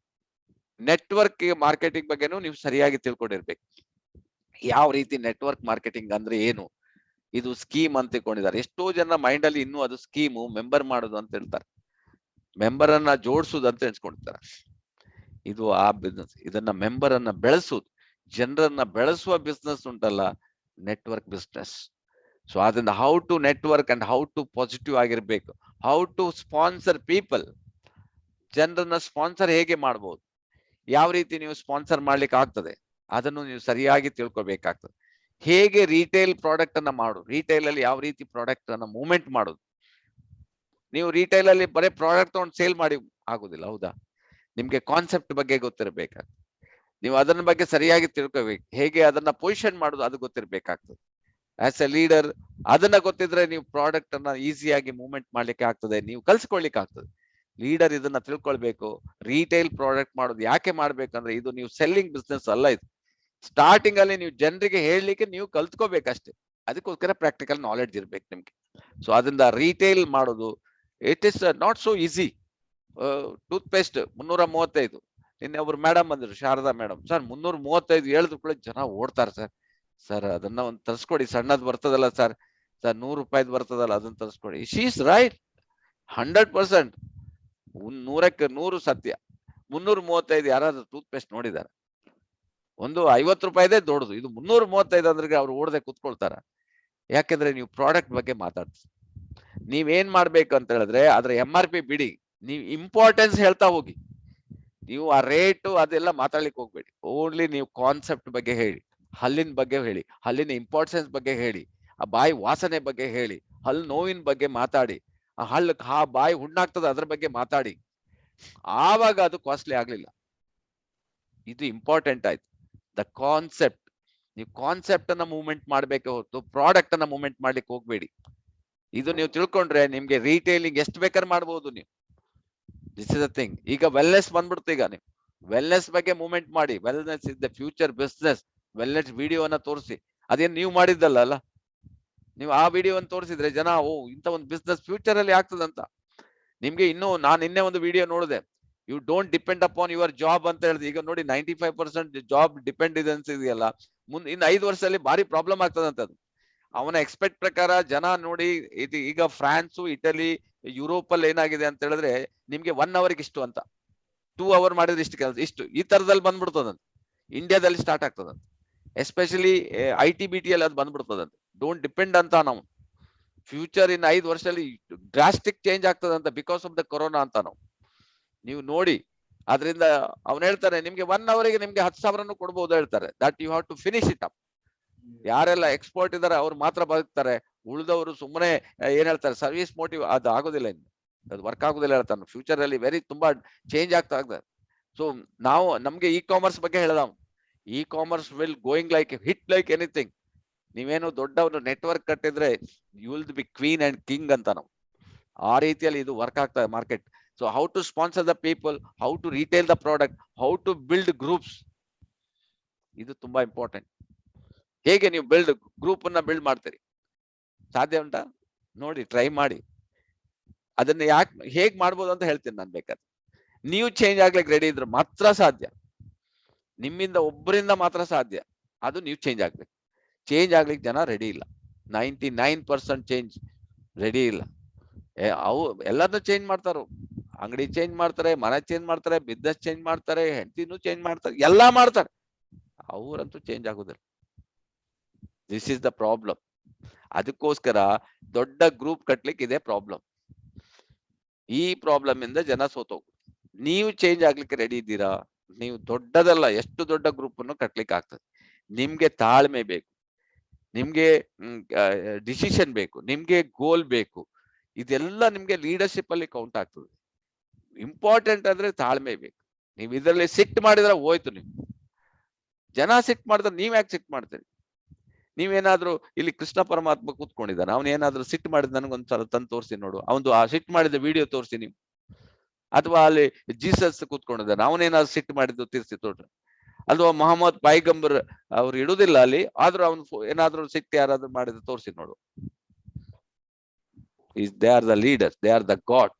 Network marketing ಬಗ್ಗೆನೂ ನೀವು ಸರಿಯಾಗಿ ತಿಳ್ಕೊಂಡಿರ್ಬೇಕು. ಯಾವ ರೀತಿ ನೆಟ್ವರ್ಕ್ ಮಾರ್ಕೆಟಿಂಗ್ ಅಂದ್ರೆ ಏನು, ಇದು ಸ್ಕೀಮ್ ಅಂತ ತಿಳ್ಕೊಂಡಿದ್ದಾರೆ. ಎಷ್ಟೋ ಜನ ಮೈಂಡ್ ಅಲ್ಲಿ ಇನ್ನೂ ಅದು ಸ್ಕೀಮು, ಮೆಂಬರ್ ಮಾಡೋದು ಅಂತ ಹೇಳ್ತಾರೆ, ಮೆಂಬರ್ ಅನ್ನ ಜೋಡಿಸುದು ಅಂತ ಎಣಿಸ್ಕೊಂಡಿರ್ತಾರೆ. ಇದು ಆ ಬಿಸ್ನೆಸ್. ಇದನ್ನ ಮೆಂಬರ್ ಅನ್ನ ಬೆಳೆಸುದು, ಜನರನ್ನ ಬೆಳೆಸುವ ಬಿಸ್ನೆಸ್ ಉಂಟಲ್ಲ, ನೆಟ್ವರ್ಕ್ ಬಿಸ್ನೆಸ್. ಸೊ ಅದರಿಂದ how to network and how to positive ಆಗಿರ್ಬೇಕು. How to sponsor people. ಜನರನ್ನ ಸ್ಪಾನ್ಸರ್ ಹೇಗೆ ಮಾಡ್ಬೋದು, ಯಾವ ರೀತಿ ನೀವು ಸ್ಪಾನ್ಸರ್ ಮಾಡ್ಲಿಕ್ಕೆ ಆಗ್ತದೆ, ಅದನ್ನು ನೀವು ಸರಿಯಾಗಿ ತಿಳ್ಕೊಬೇಕಾಗ್ತದೆ. ಹೇಗೆ ರಿಟೇಲ್ ಪ್ರಾಡಕ್ಟ್ ಅನ್ನ ಮಾಡೋದು, ರಿಟೇಲ್ ಅಲ್ಲಿ ಯಾವ ರೀತಿ ಪ್ರಾಡಕ್ಟ್ ಅನ್ನ ಮೂವ್ಮೆಂಟ್ ಮಾಡೋದು. ನೀವು ರಿಟೇಲ್ ಅಲ್ಲಿ ಬರೀ ಪ್ರಾಡಕ್ಟ್ ತಗೊಂಡು ಸೇಲ್ ಮಾಡಿ ಆಗುದಿಲ್ಲ, ಹೌದಾ? ನಿಮ್ಗೆ ಕಾನ್ಸೆಪ್ಟ್ ಬಗ್ಗೆ ಗೊತ್ತಿರಬೇಕಾಗ್ತದೆ. ನೀವು ಅದನ್ನ ಬಗ್ಗೆ ಸರಿಯಾಗಿ ತಿಳ್ಕೋಬೇಕು. ಹೇಗೆ ಅದನ್ನ ಪೊಸಿಷನ್ ಮಾಡೋದು ಅದು ಗೊತ್ತಿರ್ಬೇಕಾಗ್ತದೆ. ಆಸ್ ಎ ಲೀಡರ್ ಅದನ್ನ ಗೊತ್ತಿದ್ರೆ ನೀವು ಪ್ರಾಡಕ್ಟ್ ಅನ್ನ ಈಸಿಯಾಗಿ ಮೂವ್ಮೆಂಟ್ ಮಾಡ್ಲಿಕ್ಕೆ ಆಗ್ತದೆ, ನೀವು ಕಲ್ಸ್ಕೊಳ್ಲಿಕ್ಕೆ ಆಗ್ತದೆ. ಲೀಡರ್ ಇದನ್ನ ತಿಳ್ಕೊಳ್ಬೇಕು. ರಿಟೇಲ್ ಪ್ರಾಡಕ್ಟ್ ಮಾಡೋದು ಯಾಕೆ ಮಾಡ್ಬೇಕಂದ್ರೆ, ಇದು ನೀವು ಸೆಲ್ಲಿಂಗ್ ಬಿಸ್ನೆಸ್ ಅಲ್ಲ. ಇದು ಸ್ಟಾರ್ಟಿಂಗ್ ಅಲ್ಲಿ ನೀವು ಜನರಿಗೆ ಹೇಳಲಿಕ್ಕೆ ನೀವು ಕಲ್ತ್ಕೋಬೇಕಷ್ಟೇ. ಅದಕ್ಕೋಸ್ಕರ ಪ್ರಾಕ್ಟಿಕಲ್ ನಾಲೆಡ್ಜ್ ಇರ್ಬೇಕು ನಿಮ್ಗೆ. ಸೊ ಅದರಿಂದ ರಿಟೇಲ್ ಮಾಡೋದು it is not so easy. Tooth paste 335. ನಿನ್ನೆ ಒಬ್ರು ಮೇಡಮ್ ಬಂದ್ರು, ಶಾರದಾ ಮೇಡಮ್. ಸರ್ 335 ಹೇಳಿದ್ರು ಕೂಡ ಜನ ಓಡ್ತಾರೆ ಸರ್. ಸರ್ ಅದನ್ನ ಒಂದು ತರಿಸ್ಕೊಡಿ, ಸಣ್ಣದ್ ಬರ್ತದಲ್ಲ ಸರ್. ಸರ್ 100 ರೂಪಾಯಿದ್ ಬರ್ತದಲ್ಲ, ಅದನ್ನ ತರಿಸ್ಕೊಡಿ. She is right, 100%. 100ಕ್ಕೆ 100 ಸತ್ಯ. 335 ಯಾರಾದ್ರೂ ಟೂತ್ ಪೇಸ್ಟ್ ನೋಡಿದಾರೆ? ಒಂದು 50 ರೂಪಾಯಿದೇ ದೊಡ್ಡದು, ಇದು 335 ಅಂದ್ರೆ ಅವ್ರು ಓಡದೆ ಕೂತ್ಕೊಳ್ತಾರ. ಯಾಕೆಂದ್ರೆ ನೀವು ಪ್ರಾಡಕ್ಟ್ ಬಗ್ಗೆ ಮಾತಾಡ್ತೀವಿ. ನೀವೇನ್ ಮಾಡ್ಬೇಕು ಅಂತ ಹೇಳಿದ್ರೆ, ಅದ್ರ MRP ಬಿಡಿ, ನೀವು ಇಂಪಾರ್ಟೆನ್ಸ್ ಹೇಳ್ತಾ ಹೋಗಿ. ನೀವು ಆ ರೇಟು ಅದೆಲ್ಲ ಮಾತಾಡ್ಲಿಕ್ಕೆ ಹೋಗ್ಬೇಡಿ. ಓನ್ಲಿ ನೀವು ಕಾನ್ಸೆಪ್ಟ್ ಬಗ್ಗೆ ಹೇಳಿ, ಹಲ್ಲಿನ ಬಗ್ಗೆ ಹೇಳಿ, ಹಲ್ಲಿನ ಇಂಪಾರ್ಟೆನ್ಸ್ ಬಗ್ಗೆ ಹೇಳಿ, ಆ ಬಾಯಿ ವಾಸನೆ ಬಗ್ಗೆ ಹೇಳಿ, ಹಲ್ಲು ನೋವಿನ ಬಗ್ಗೆ ಮಾತಾಡಿ, ಆ ಬಾಯಿ ಹುಣ್ಣಾಗ್ತದೆ ಅದ್ರ ಬಗ್ಗೆ ಮಾತಾಡಿ. ಆವಾಗ ಅದು ಕಾಸ್ಟ್ಲಿ ಆಗ್ಲಿಲ್ಲ. ಇದು ಇಂಪಾರ್ಟೆಂಟ್ ಆಯ್ತು. The concept. ನೀವು ಕಾನ್ಸೆಪ್ಟ್ ಅನ್ನ ಮೂವ್ಮೆಂಟ್ ಮಾಡ್ಬೇಕೆ ಹೊರತು ಪ್ರಾಡಕ್ಟ್ ಅನ್ನ ಮೂವ್ಮೆಂಟ್ ಮಾಡ್ಲಿಕ್ಕೆ ಹೋಗ್ಬೇಡಿ. ಇದು ನೀವು ತಿಳ್ಕೊಂಡ್ರೆ ನಿಮ್ಗೆ ರೀಟೇಲಿಂಗ್ ಎಷ್ಟು ಬೇಕಾದ್ರೆ ಮಾಡ್ಬೋದು ನೀವು. This is the thing. ಈಗ ವೆಲ್ನೆಸ್ ಬಂದ್ಬಿಡ್ತು. ಈಗ ನೀವು ವೆಲ್ನೆಸ್ ಬಗ್ಗೆ ಮೂವ್ಮೆಂಟ್ ಮಾಡಿ. Wellness is the future business. Wellness ವಿಡಿಯೋನ ತೋರಿಸಿ. ಅದೇನ್ ನೀವು ಮಾಡಿದ್ದಲ್ಲ ಅಲ್ಲ, ನೀವು ಆ ವಿಡಿಯೋವನ್ನು ತೋರಿಸಿದ್ರೆ ಜನ ಓ ಇಂಥ ಒಂದು ಬಿಸ್ನೆಸ್ ಫ್ಯೂಚರ್ ಅಲ್ಲಿ ಆಗ್ತದಂತ. ನಿಮ್ಗೆ ಇನ್ನೂ ನಾನು ನಿನ್ನೆ ಒಂದು ವಿಡಿಯೋ ನೋಡಿದೆ, you don't depend upon your job ಅಂತ ಹೇಳಿದ್ರೆ. ಈಗ ನೋಡಿ 95% ಜಾಬ್ ಡಿಪೆಂಡೆನ್ಸ್ ಇದೆಯಲ್ಲ, ಇನ್ನು 5 ವರ್ಷದಲ್ಲಿ ಭಾರಿ ಪ್ರಾಬ್ಲಮ್ ಆಗ್ತದಂತದ್ದು. ಅವನ ಎಕ್ಸ್ಪೆಕ್ಟ್ ಪ್ರಕಾರ ಜನ ನೋಡಿ, ಇದು ಈಗ ಫ್ರಾನ್ಸು, ಇಟಲಿ, ಯುರೋಪ್ ಅಲ್ಲಿ ಏನಾಗಿದೆ ಅಂತ ಹೇಳಿದ್ರೆ ನಿಮ್ಗೆ 1 ಅವರ್ಗೆ ಇಷ್ಟು ಅಂತ, 2 ಅವರ್ ಮಾಡಿದ್ರೆ ಇಷ್ಟು ಕೆಲಸ, ಇಷ್ಟು ಈ ತರದಲ್ಲಿ ಬಂದ್ಬಿಡ್ತದಂತ. ಇಂಡಿಯಾದಲ್ಲಿ ಸ್ಟಾರ್ಟ್ ಆಗ್ತದಂತ, ಎಸ್ಪೆಷಲಿ IT BT ಅಲ್ಲಿ ಅದು ಬಂದ್ಬಿಡ್ತದಂತ. ಡೋಂಟ್ ಡಿಪೆಂಡ್ ಅಂತ ನಾವು. ಫ್ಯೂಚರ್ ಇನ್ 5 ವರ್ಷದಲ್ಲಿ ಡ್ರಾಸ್ಟಿಕ್ ಚೇಂಜ್ ಆಗ್ತದಂತ ಬಿಕಾಸ್ ಆಫ್ ದ ಕೊರೋನಾ ಅಂತ ನಾವು. ನೀವು ನೋಡಿ, ಅದರಿಂದ ಅವ್ನು ಹೇಳ್ತಾರೆ ನಿಮ್ಗೆ 1 ಅವರಿಗೆ ನಿಮ್ಗೆ 10,000 ಕೊಡ್ಬೋದು ಹೇಳ್ತಾರೆ. That you have to finish it up. ಯಾರೆಲ್ಲ ಎಕ್ಸ್ಪರ್ಟ್ ಇದಾರೆ ಅವ್ರು ಮಾತ್ರ ಬದುಕ್ತಾರೆ, ಉಳಿದವರು ಸುಮ್ಮನೆ ಏನ್ ಹೇಳ್ತಾರೆ ಸರ್ವಿಸ್ ಮೋಟಿವ್, ಅದು ಆಗೋದಿಲ್ಲ, ಇನ್ನು ಅದು ವರ್ಕ್ ಆಗೋದಿಲ್ಲ ಹೇಳ್ತಾನೆ. ಫ್ಯೂಚರ್ ಅಲ್ಲಿ ತುಂಬಾ ಚೇಂಜ್ ಆಗ್ತಾ. ಸೊ ನಾವು ನಮ್ಗೆ ಕಾಮರ್ಸ್ ಬಗ್ಗೆ ಹೇಳ್ದ, commerce will going like hit like anything. ನೀವೇನು ದೊಡ್ಡ ಒಂದು ನೆಟ್ವರ್ಕ್ ಕಟ್ಟಿದ್ರೆ you will be queen and king ಅಂತ ನಾವು. ಆ ರೀತಿಯಲ್ಲಿ ಇದು ವರ್ಕ್ ಆಗ್ತದೆ market. So how to sponsor the people, how to retail the product, how to build groups, ಇದು ತುಂಬಾ ಇಂಪಾರ್ಟೆಂಟ್. ಹೇಗೆ ನೀವು ಗ್ರೂಪ್ ಅನ್ನ ಬಿಲ್ಡ್ ಮಾಡ್ತೀರಿ, ಸಾಧ್ಯ ಉಂಟಾ? ನೋಡಿ, ಟ್ರೈ ಮಾಡಿ. ಅದನ್ನ ಹೇಗ್ ಮಾಡ್ಬೋದು ಅಂತ ಹೇಳ್ತೀನಿ ನಾನು ಬೇಕಾದ್ರೆ. ನೀವು ಚೇಂಜ್ ಆಗ್ಲಿಕ್ಕೆ ರೆಡಿ ಇದ್ರೆ ಮಾತ್ರ ಸಾಧ್ಯ. ನಿಮ್ಮಿಂದ ಒಬ್ಬರಿಂದ ಮಾತ್ರ ಸಾಧ್ಯ. ಅದು ನೀವು ಚೇಂಜ್ ಆಗ್ಬೇಕು. ಚೇಂಜ್ ಆಗ್ಲಿಕ್ಕೆ ಜನ ರೆಡಿ ಇಲ್ಲ. 99% ಚೇಂಜ್ ರೆಡಿ ಇಲ್ಲ. ಅವು ಎಲ್ಲಾನು ಚೇಂಜ್ ಮಾಡ್ತಾರೋ, ಅಂಗಡಿ ಚೇಂಜ್ ಮಾಡ್ತಾರೆ, ಮನೆ ಚೇಂಜ್ ಮಾಡ್ತಾರೆ, ಬಿಸ್ನೆಸ್ ಚೇಂಜ್ ಮಾಡ್ತಾರೆ, ಹೆಂಡತಿನೂ ಚೇಂಜ್ ಮಾಡ್ತಾರೆ, ಎಲ್ಲಾ ಮಾಡ್ತಾರೆ. ಅವರಂತೂ ಚೇಂಜ್ ಆಗುದಿಲ್ಲ. This is the problem. ಅದಕ್ಕೋಸ್ಕರ ದೊಡ್ಡ ಗ್ರೂಪ್ ಕಟ್ಲಿಕ್ಕೆ ಇದೆ ಪ್ರಾಬ್ಲಮ್. ಈ ಪ್ರಾಬ್ಲಮ್ ಇಂದ ಜನ ಸೋತೋಗ. ನೀವು ಚೇಂಜ್ ಆಗ್ಲಿಕ್ಕೆ ರೆಡಿ ಇದ್ದೀರಾ? ನೀವು ದೊಡ್ಡದಲ್ಲ, ಎಷ್ಟು ದೊಡ್ಡ ಗ್ರೂಪ್ ಅನ್ನು ಕಟ್ಲಿಕ್ಕೆ ಆಗ್ತದೆ. ನಿಮ್ಗೆ ತಾಳ್ಮೆ ಬೇಕು, ನಿಮ್ಗೆ ಡಿಸಿಷನ್ ಬೇಕು, ನಿಮ್ಗೆ ಗೋಲ್ ಬೇಕು. ಇದೆಲ್ಲ ನಿಮ್ಗೆ ಲೀಡರ್ಶಿಪ್ ಅಲ್ಲಿ ಕೌಂಟ್ ಆಗ್ತದೆ. ಇಂಪಾರ್ಟೆಂಟ್ ಅಂದ್ರೆ ತಾಳ್ಮೆ ಬೇಕು. ನೀವು ಇದರಲ್ಲಿ ಸಿಟ್ ಮಾಡಿದ್ರೆ ಹೋಯ್ತು. ನೀವು ಜನ ಸಿಟ್ ಮಾಡಿದ್ರೆ ನೀವ್ ಯಾಕೆ ಸಿಟ್ ಮಾಡ್ತೀರಿ? ನೀವೇನಾದ್ರೂ ಇಲ್ಲಿ ಕೃಷ್ಣ ಪರಮಾತ್ಮ ಕೂತ್ಕೊಂಡಿದ್ದಾನೆ, ಅವ್ನ ಏನಾದ್ರು ಸಿಟ್ ಮಾಡಿದ್ ನನಗೊಂದ್ಸಲ ತಂದು ತೋರಿಸಿ ನೋಡು. ಅವನು ಆ ಸಿಟ್ ಮಾಡಿದ ವಿಡಿಯೋ ತೋರಿಸಿ ನೀವು. ಅಥವಾ ಅಲ್ಲಿ ಜೀಸಸ್ ಕೂತ್ಕೊಂಡಿದ್ದಾನೆ, ಅವನೇನಾದ್ರು ಸಿಟ್ ಮಾಡಿದ್ದು ತಿರ್ಸಿ ತೋರ್ಸಿ. ಅಥವಾ ಮೊಹಮ್ಮದ್ ಪೈಗಂಬರ್ ಅವ್ರು ಇಡುದಿಲ್ಲ ಅಲ್ಲಿ, ಆದ್ರೂ ಅವ್ನು ಏನಾದ್ರು ಸಿಟ್ ಯಾರಾದ್ರೂ ಮಾಡಿದ್ದು ತೋರಿಸಿ ನೋಡು. They are the leaders, they are the god.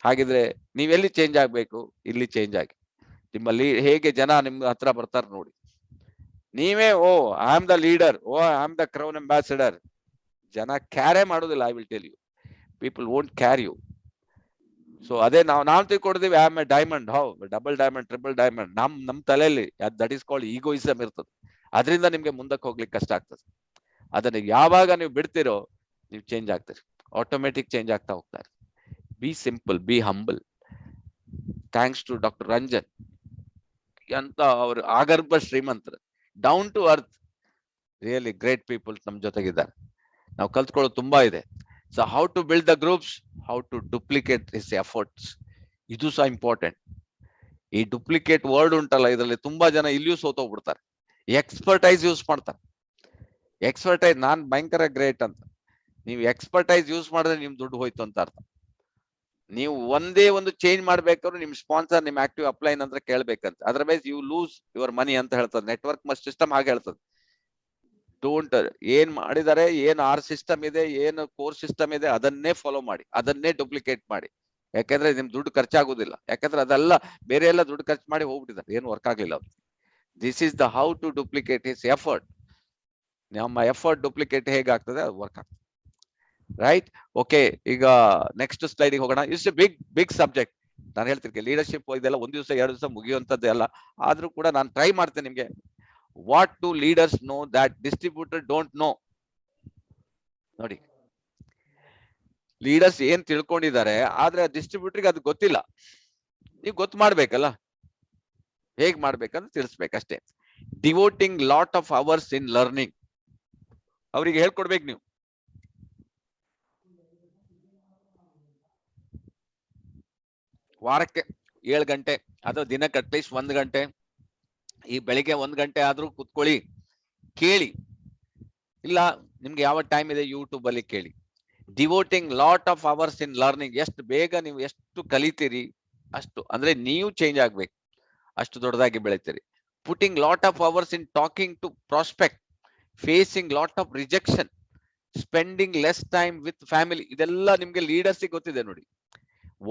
ಹಾಗಿದ್ರೆ ನೀವೆಲ್ಲಿ ಚೇಂಜ್ ಆಗ್ಬೇಕು? ಇಲ್ಲಿ ಚೇಂಜ್ ಆಗಿ. ನಿಮ್ಮಲ್ಲಿ ಹೇಗೆ ಜನ ನಿಮ್ ಹತ್ರ ಬರ್ತಾರೆ ನೋಡಿ. ನೀವೇ oh I am the leader, oh I am the crown ambassador, ಜನ ಕ್ಯಾರೇ ಮಾಡೋದಿಲ್ಲ. I will tell you, people won't carry you. So ಅದೇ ನಾವು ತಿಳ್ಕೊಂಡಿದೀವಿ I am a diamond. How double diamond, triple diamond ನಮ್ ತಲೆಯಲ್ಲಿ ದಟ್ ಇಸ್ ಕಾಲ್ಡ್ ಈಗೋಯಿಸಮ್ ಇರ್ತದೆ. ಅದರಿಂದ ನಿಮ್ಗೆ ಮುಂದಕ್ಕೆ ಹೋಗ್ಲಿಕ್ಕೆ ಕಷ್ಟ ಆಗ್ತದೆ. ಅದನ್ನ ಯಾವಾಗ ನೀವು ಬಿಡ್ತಿರೋ ನೀವು ಚೇಂಜ್ ಆಗ್ತೀರಿ, ಆಟೋಮೆಟಿಕ್ ಚೇಂಜ್ ಆಗ್ತಾ ಹೋಗ್ತಾರೆ. Be simple, be humble. Thanks to doctor Ranjan ಅಂತ ಅವರು ಆಗರ್ಭ ಶ್ರೀಮಂತರು, down to earth, really great people ನಮ್ ಜೊತೆಗಿದ್ದಾರೆ. ನಾವು ಕಲ್ತ್ಕೊಳ್ಳೋದು ತುಂಬಾ ಇದೆ. So how to build the groups, how to duplicate his efforts, ಇದು ಸಹ ಇಂಪಾರ್ಟೆಂಟ್. ಈ ಡುಪ್ಲಿಕೇಟ್ ವರ್ಡ್ ಉಂಟಲ್ಲ, ಇದರಲ್ಲಿ ತುಂಬಾ ಜನ ಇಲ್ಲಿಯೂ ಸೋತೋಗ್ಬಿಡ್ತಾರೆ. ಎಕ್ಸ್ಪರ್ಟೈಸ್ ಯೂಸ್ ಮಾಡ್ತಾರೆ. ಎಕ್ಸ್ಪರ್ಟೈಸ್ ನಾನ್ ಭಯಂಕರ ಗ್ರೇಟ್ ಅಂತ. ನೀವು ಎಕ್ಸ್ಪರ್ಟೈಸ್ ಯೂಸ್ ಮಾಡಿದ್ರೆ ನಿಮ್ ದುಡ್ಡು ಹೋಯ್ತು ಅಂತ ಅರ್ಥ. ನೀವು ಒಂದೇ ಒಂದು ಚೇಂಜ್ ಮಾಡ್ಬೇಕಾದ್ರೆ ನಿಮ್ ಸ್ಪಾನ್ಸರ್, ನಿಮ್ ಆಕ್ಟಿವ್ ಅಪ್ಲೈನ್ ಅಂತ ಕೇಳ್ಬೇಕಂತ. Otherwise you lose your money ಅಂತ ಹೇಳ್ತದೆ. ನೆಟ್ವರ್ಕ್ ಸಿಸ್ಟಮ್ ಹಾಗೆ ಹೇಳ್ತದೆ. ಡೋಂಟ್, ಏನ್ ಮಾಡಿದಾರೆ, ಏನ್ ಆರ್ ಸಿಸ್ಟಮ್ ಇದೆ, ಏನು ಕೋರ್ ಸಿಸ್ಟಮ್ ಇದೆ, ಅದನ್ನೇ ಫಾಲೋ ಮಾಡಿ, ಅದನ್ನೇ ಡುಪ್ಲಿಕೇಟ್ ಮಾಡಿ. ಯಾಕಂದ್ರೆ ನಿಮ್ ದುಡ್ಡು ಖರ್ಚಾಗುದಿಲ್ಲ. ಯಾಕಂದ್ರೆ ಅದೆಲ್ಲ ಬೇರೆ ಎಲ್ಲ ದುಡ್ಡು ಖರ್ಚು ಮಾಡಿ ಹೋಗ್ಬಿಟ್ಟಿದ್ದಾರೆ, ಏನು ವರ್ಕ್ ಆಗ್ಲಿಲ್ಲ ಅವ್ರು. This is the how to duplicate his effort. ನಮ್ಮ ಎಫರ್ಟ್ ಡುಪ್ಲಿಕೇಟ್ ಹೇಗಾಗ್ತದೆ ಅದು ವರ್ಕ್ ಆಗ್ತದೆ. ರೈಟ್? ಓಕೆ, ಈಗ ನೆಕ್ಸ್ಟ್ ಸ್ಲೈಡಿಗೆ ಹೋಗೋಣ. It's a big subject. ನಾನು ಹೇಳ್ತಿರ್ತೀನಿ ಲೀಡರ್ಶಿಪ್ ಇದೆಲ್ಲ ಒಂದ್ ದಿವಸ 2 ದಿವಸ ಮುಗಿಯುವಂತದ್ದು ಅಲ್ಲ. ಆದ್ರೂ ಕೂಡ ನಾನು ಟ್ರೈ ಮಾಡ್ತೇನೆ ನಿಮ್ಗೆ. What do leaders know that distributor don't no? ನೋಡಿ, ಲೀಡರ್ಸ್ ಏನ್ ತಿಳ್ಕೊಂಡಿದ್ದಾರೆ, ಆದ್ರೆ ಡಿಸ್ಟ್ರಿಬ್ಯೂಟರ್ಗೆ ಅದು ಗೊತ್ತಿಲ್ಲ. ನೀವು ಗೊತ್ತು ಮಾಡ್ಬೇಕಲ್ಲ, ಹೇಗ್ ಮಾಡ್ಬೇಕಂತ ತಿಳಿಸ್ಬೇಕಷ್ಟೇ. Devoting lot of hours in learning, ಅವ್ರಿಗೆ ಹೇಳ್ಕೊಡ್ಬೇಕು ನೀವು. ವಾರಕ್ಕೆ 7 ಗಂಟೆ ಅಥವಾ ದಿನಕ್ಕೆ ಅಟ್ಲೀಸ್ಟ್ 1 ಗಂಟೆ, ಈ ಬೆಳಿಗ್ಗೆ 1 ಗಂಟೆ ಆದ್ರೂ ಕುತ್ಕೊಳ್ಳಿ, ಕೇಳಿ. ಇಲ್ಲ ನಿಮ್ಗೆ ಯಾವ ಟೈಮ್ ಇದೆ ಯೂಟ್ಯೂಬ್ ಅಲ್ಲಿ ಕೇಳಿ. Devoting lot of hours in learning. ಎಷ್ಟು ಬೇಗ ನೀವು ಎಷ್ಟು ಕಲಿತೀರಿ ಅಷ್ಟು, ಅಂದ್ರೆ ನೀವು ಚೇಂಜ್ ಆಗ್ಬೇಕು, ಅಷ್ಟು ದೊಡ್ಡದಾಗಿ ಬೆಳಿತೀರಿ. Putting lot of hours in talking to prospect, facing lot of rejection, spending less time with family. ಇದೆಲ್ಲ ನಿಮ್ಗೆ ಲೀಡರ್ಸ್ ಗೊತ್ತಿದೆ ನೋಡಿ.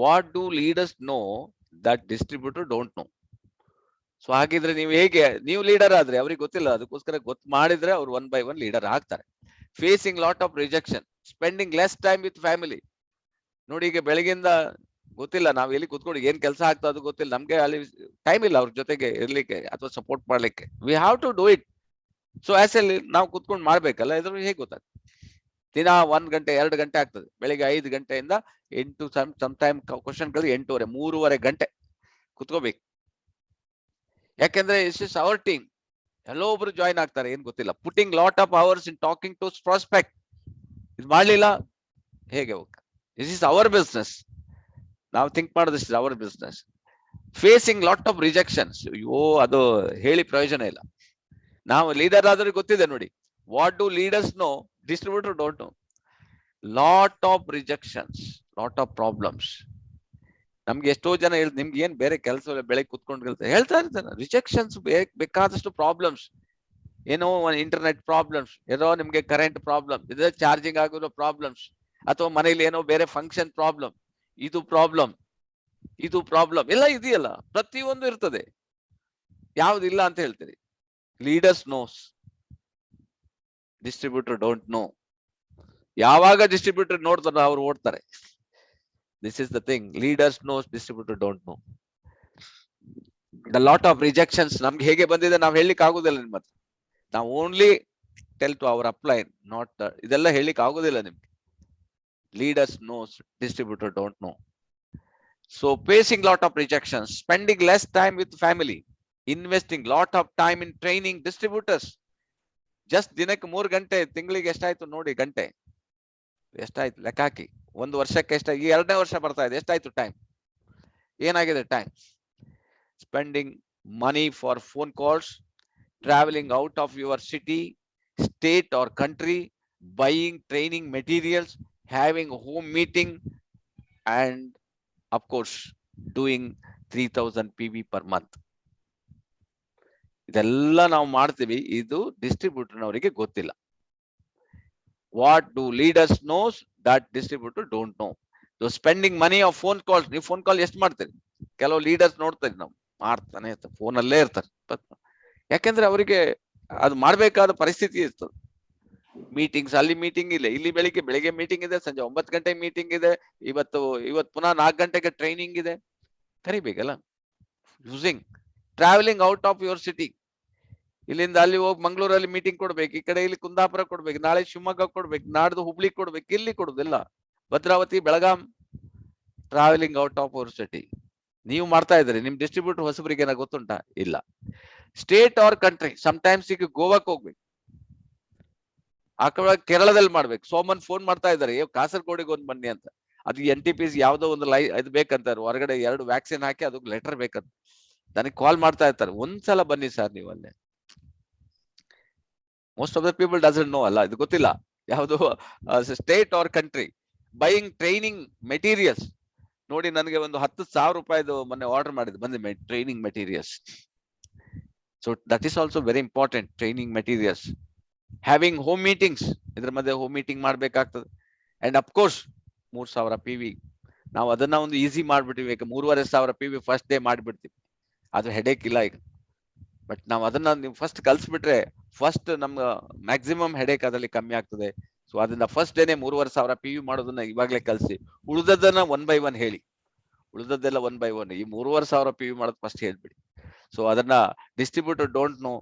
What do leaders know that distributor don't know? So ಹಾಗಿದ್ರೆ ನೀವು ಹೇಗೆ, ನೀವು ಲೀಡರ್ ಆದ್ರೆ ಅವ್ರಿಗೆ ಗೊತ್ತಿಲ್ಲ, ಅದಕ್ಕೋಸ್ಕರ ಗೊತ್ತು ಮಾಡಿದ್ರೆ ಅವ್ರು 1 by 1 ಲೀಡರ್ ಆಗ್ತಾರೆ. Facing lot of rejection, spending less time with family. ನೋಡಿ, ಈಗ ಬೆಳಗಿಂದ ಗೊತ್ತಿಲ್ಲ ನಾವ್ ಎಲ್ಲಿ ಕುತ್ಕೊಂಡು ಏನ್ ಕೆಲಸ ಆಗ್ತಾ ಅದು ಗೊತ್ತಿಲ್ಲ, ನಮ್ಗೆ ಅಲ್ಲಿ ಟೈಮ್ ಇಲ್ಲ ಅವ್ರ ಜೊತೆಗೆ ಇರ್ಲಿಕ್ಕೆ ಅಥವಾ ಸಪೋರ್ಟ್ ಮಾಡ್ಲಿಕ್ಕೆ. We have to do it. So as well ನಾವು ಕುತ್ಕೊಂಡು ಮಾಡ್ಬೇಕಲ್ಲ, ಇದ್ರ ಹೇಗೆ ಗೊತ್ತಾಗ್ತದೆ? ದಿನ 1 ಗಂಟೆ 2 ಗಂಟೆ ಆಗ್ತದೆ. ಬೆಳಿಗ್ಗೆ 5 ಗಂಟೆಯಿಂದ 8, ಸಮ್ ಟೈಮ್ ಕ್ವಶನ್ ಗಳು 8:30 3:30 ಗಂಟೆ ಕುತ್ಕೋಬೇಕು. ಯಾಕೆಂದ್ರೆ ಇಟ್ಸ್ ಇಸ್ ಅವರ್ ಟೀಮ್. ಎಲ್ಲೋ ಒಬ್ರು ಜಾಯಿನ್ ಆಗ್ತಾರೆ, ಏನ್ ಗೊತ್ತಿಲ್ಲ. Putting lot of hours in talking to prospect. ಇದು ಮಾಡ್ಲಿಲ್ಲ ಹೇಗೆ ಹೋಗ? This is our business. ನಾವು ಥಿಂಕ್ ಮಾಡೋದಿಸ್ our business. Facing lot of rejections. ಅಯ್ಯೋ, ಅದು ಹೇಳಿ ಪ್ರಯೋಜನ ಇಲ್ಲ. ನಾವು ಲೀಡರ್ ಆದ್ರೆ ಗೊತ್ತಿದೆ ನೋಡಿ. What do leaders know distributor don't know? Lot of rejections, lot of problems. ನಮ್ಗೆ ಎಷ್ಟೋ ಜನ ನಿಮ್ಗೆ ಏನ್ ಬೇರೆ ಕೆಲಸ ಬೆಳಗ್ಗೆ ಕುತ್ಕೊಂಡು ಹೇಳ್ತಾ ಇರ್ತಾರೆ, ರಿಜೆಕ್ಷನ್ಸ್ ಬೇಕಾದಷ್ಟು ಪ್ರಾಬ್ಲಮ್ಸ್. ಏನೋ ಇಂಟರ್ನೆಟ್ ಪ್ರಾಬ್ಲಮ್ಸ್, ಏನೋ ನಿಮ್ಗೆ ಕರೆಂಟ್ ಪ್ರಾಬ್ಲಮ್ ಇದೆ, ಚಾರ್ಜಿಂಗ್ ಆಗಿರೋ ಪ್ರಾಬ್ಲಮ್ಸ್, ಅಥವಾ ಮನೇಲಿ ಏನೋ ಬೇರೆ ಫಂಕ್ಷನ್ ಪ್ರಾಬ್ಲಮ್, ಇದು ಪ್ರಾಬ್ಲಮ್ ಎಲ್ಲ ಇದೆಯಲ್ಲ, ಪ್ರತಿಯೊಂದು ಇರ್ತದೆ. ಯಾವ್ದಿಲ್ಲ ಅಂತ ಹೇಳ್ತೀರಿ? Leaders knows, distributor don't know. ಯಾವಾಗ ಡಿಸ್ಟ್ರಿಬ್ಯೂಟರ್ ನೋಡ್ತಾರ ಅವ್ರು ಓಡ್ತಾರೆ. This is the thing. Leaders knows, distributor don't know. The lot of rejections ನಮ್ಗೆ ಹೇಗೆ ಬಂದಿದೆ ನಾವು ಹೇಳಲಿಕ್ಕೆ ಆಗುದಿಲ್ಲ ನಿಮ್ಮ ಹತ್ರ. ನಾವು only tell to our upline, not ಇದೆಲ್ಲ ಹೇಳಲಿಕ್ಕೆ ಆಗುದಿಲ್ಲ ನಿಮ್ಗೆ. Leaders knows, distributor don't know. So facing lot of rejections, spending less time with family, investing lot of time in training distributors. Just ದಿನಕ್ಕೆ 3 ಗಂಟೆ, ತಿಂಗಳಿಗೆ ಎಷ್ಟಾಯ್ತು ನೋಡಿ ಗಂಟೆ, ಎಷ್ಟಾಯ್ತು ಲೆಕ್ಕ ಹಾಕಿ. 1 ವರ್ಷಕ್ಕೆ ಎಷ್ಟಾಗಿ, 2ನೇ ವರ್ಷ ಬರ್ತಾ ಇದೆ, ಎಷ್ಟಾಯ್ತು ಟೈಮ್? ಏನಾಗಿದೆ time? Spending money for phone calls, traveling out of your city, state or country, buying training materials, having home meeting, and of course doing 3000 PV per month. ಇದೆಲ್ಲ ನಾವು ಮಾಡ್ತೀವಿ, ಇದು ಡಿಸ್ಟ್ರಿಬ್ಯೂಟರ್ನವರಿಗೆ ಗೊತ್ತಿಲ್ಲ. What do leaders knows that distributor don't no? Spending money of phone calls. ನೀವು phone call ಎಷ್ಟು ಮಾಡ್ತೀರಿ? ಕೆಲವು leaders ನೋಡ್ತಾರೆ, ನಾವು ಮಾಡ್ತಾನೆ ಇರ್ತಾರೆ, ಫೋನಲ್ಲೇ ಇರ್ತಾರೆ. ಯಾಕೆಂದ್ರೆ ಅವರಿಗೆ ಅದು ಮಾಡ್ಬೇಕಾದ ಪರಿಸ್ಥಿತಿ ಇರ್ತದೆ. ಮೀಟಿಂಗ್ಸ್, ಅಲ್ಲಿ ಮೀಟಿಂಗ್ ಇಲ್ಲ, ಇಲ್ಲಿ ಬೆಳಿಗ್ಗೆ ಮೀಟಿಂಗ್ ಇದೆ, ಸಂಜೆ 9 ಗಂಟೆ ಮೀಟಿಂಗ್ ಇದೆ, ಇವತ್ತು ಪುನಃ 4 ಗಂಟೆಗೆ ಟ್ರೈನಿಂಗ್ ಇದೆ, ಕರಿಬೇಕಲ್ಲ. Using travelling out of your city. ಇಲ್ಲಿಂದ ಅಲ್ಲಿ ಹೋಗಿ ಮಂಗಳೂರಲ್ಲಿ ಮೀಟಿಂಗ್ ಕೊಡ್ಬೇಕು, ಈ ಕಡೆ ಇಲ್ಲಿ ಕುಂದಾಪುರ ಕೊಡ್ಬೇಕು, ನಾಳೆ ಶಿವಮೊಗ್ಗ ಕೊಡ್ಬೇಕು, ನಾಡ್ದು ಹುಬ್ಳಿ ಕೊಡ್ಬೇಕು, ಇಲ್ಲಿ ಕೊಡುದಿಲ್ಲ, Bhadravati, Belgaum. Travelling out of our city ನೀವು ಮಾಡ್ತಾ ಇದ್ರಿ. ನಿಮ್ ಡಿಸ್ಟ್ರಿಬ್ಯೂಟರ್ ಹೊಸಬರಿಗೆ ಏನಾಗ ಗೊತ್ತುಂಟಾ? ಇಲ್ಲ. ಸ್ಟೇಟ್ ಆರ್ ಕಂಟ್ರಿ, ಸಮ್ಟೈಮ್ಸ್ ಈಗ ಗೋವಾಕ್ ಹೋಗ್ಬೇಕು, ಆ ಕಡೆ ಕೇರಳದಲ್ಲಿ ಮಾಡ್ಬೇಕು. ಸೋಮನ್ ಫೋನ್ ಮಾಡ್ತಾ ಇದ್ದಾರೆ, ಕಾಸರಗೋಡಿಗೆ ಒಂದ್ ಬನ್ನಿ ಅಂತ. ಅದು NTPC ಯಾವ್ದೋ ಒಂದು ಇದು ಬೇಕಂತಾರೆ, ಹೊರಗಡೆ 2 ವ್ಯಾಕ್ಸಿನ್ ಹಾಕಿ ಅದಕ್ಕೆ ಲೆಟರ್ ಬೇಕಂತ. ನನಗೆ ಕಾಲ್ ಮಾಡ್ತಾ ಇರ್ತಾರೆ, ಒಂದ್ಸಲ ಬನ್ನಿ ಸರ್ ನೀವು ಅಲ್ಲೇ. Most of the people doesn't know ಅಲ್ಲ, ಇದು ಗೊತ್ತಿಲ್ಲ ಯಾವುದು state or country. Buying training materials. ನೋಡಿ, ನನಗೆ ಒಂದು 10,000 ರೂಪಾಯಿದು ಮೊನ್ನೆ ಆರ್ಡರ್ ಮಾಡಿದ್ದು ಬಂದಿದೆ, training materials. So that is also very important, training materials. Having home meetings, ಇದ್ರ ಮಧ್ಯೆ ಹೋಮ್ ಮೀಟಿಂಗ್ ಮಾಡ್ಬೇಕಾಗ್ತದೆ. And of course 3,000 PV. ನಾವು ಅದನ್ನ ಒಂದು ಈಸಿ ಮಾಡ್ಬಿಟ್ಟಿವಿ, ಈಗ 3,500 PV ಫಸ್ಟ್ ಡೇ ಮಾಡ್ಬಿಡ್ತೀವಿ, ಅದು ಹೆಡೇಕ್ ಇಲ್ಲ ಈಗ. ಬಟ್ ನಾವು ಅದನ್ನ ನೀವು ಫಸ್ಟ್ ಕಲ್ಸ್ಬಿಟ್ರೆ ಫಸ್ಟ್ ನಮ್ಗೆ ಮ್ಯಾಕ್ಸಿಮಮ್ ಹೆಡೇಕ್ ಅದರಲ್ಲಿ ಕಮ್ಮಿ ಆಗ್ತದೆ. ಸೊ ಅದನ್ನ ಫಸ್ಟ್ ಡೇನೆ 3,500 PV ಮಾಡೋದನ್ನ ಇವಾಗ್ಲೇ ಕಲ್ಸಿ, ಉಳಿದದನ್ನ 1 by 1 ಹೇಳಿ. ಉಳಿದದ್ದೆಲ್ಲ 1 by 1, ಈ 3,500 PV ಮಾಡೋದು ಫಸ್ಟ್ ಹೇಳ್ಬಿಡಿ. ಸೊ ಅದನ್ನ distributor don't know,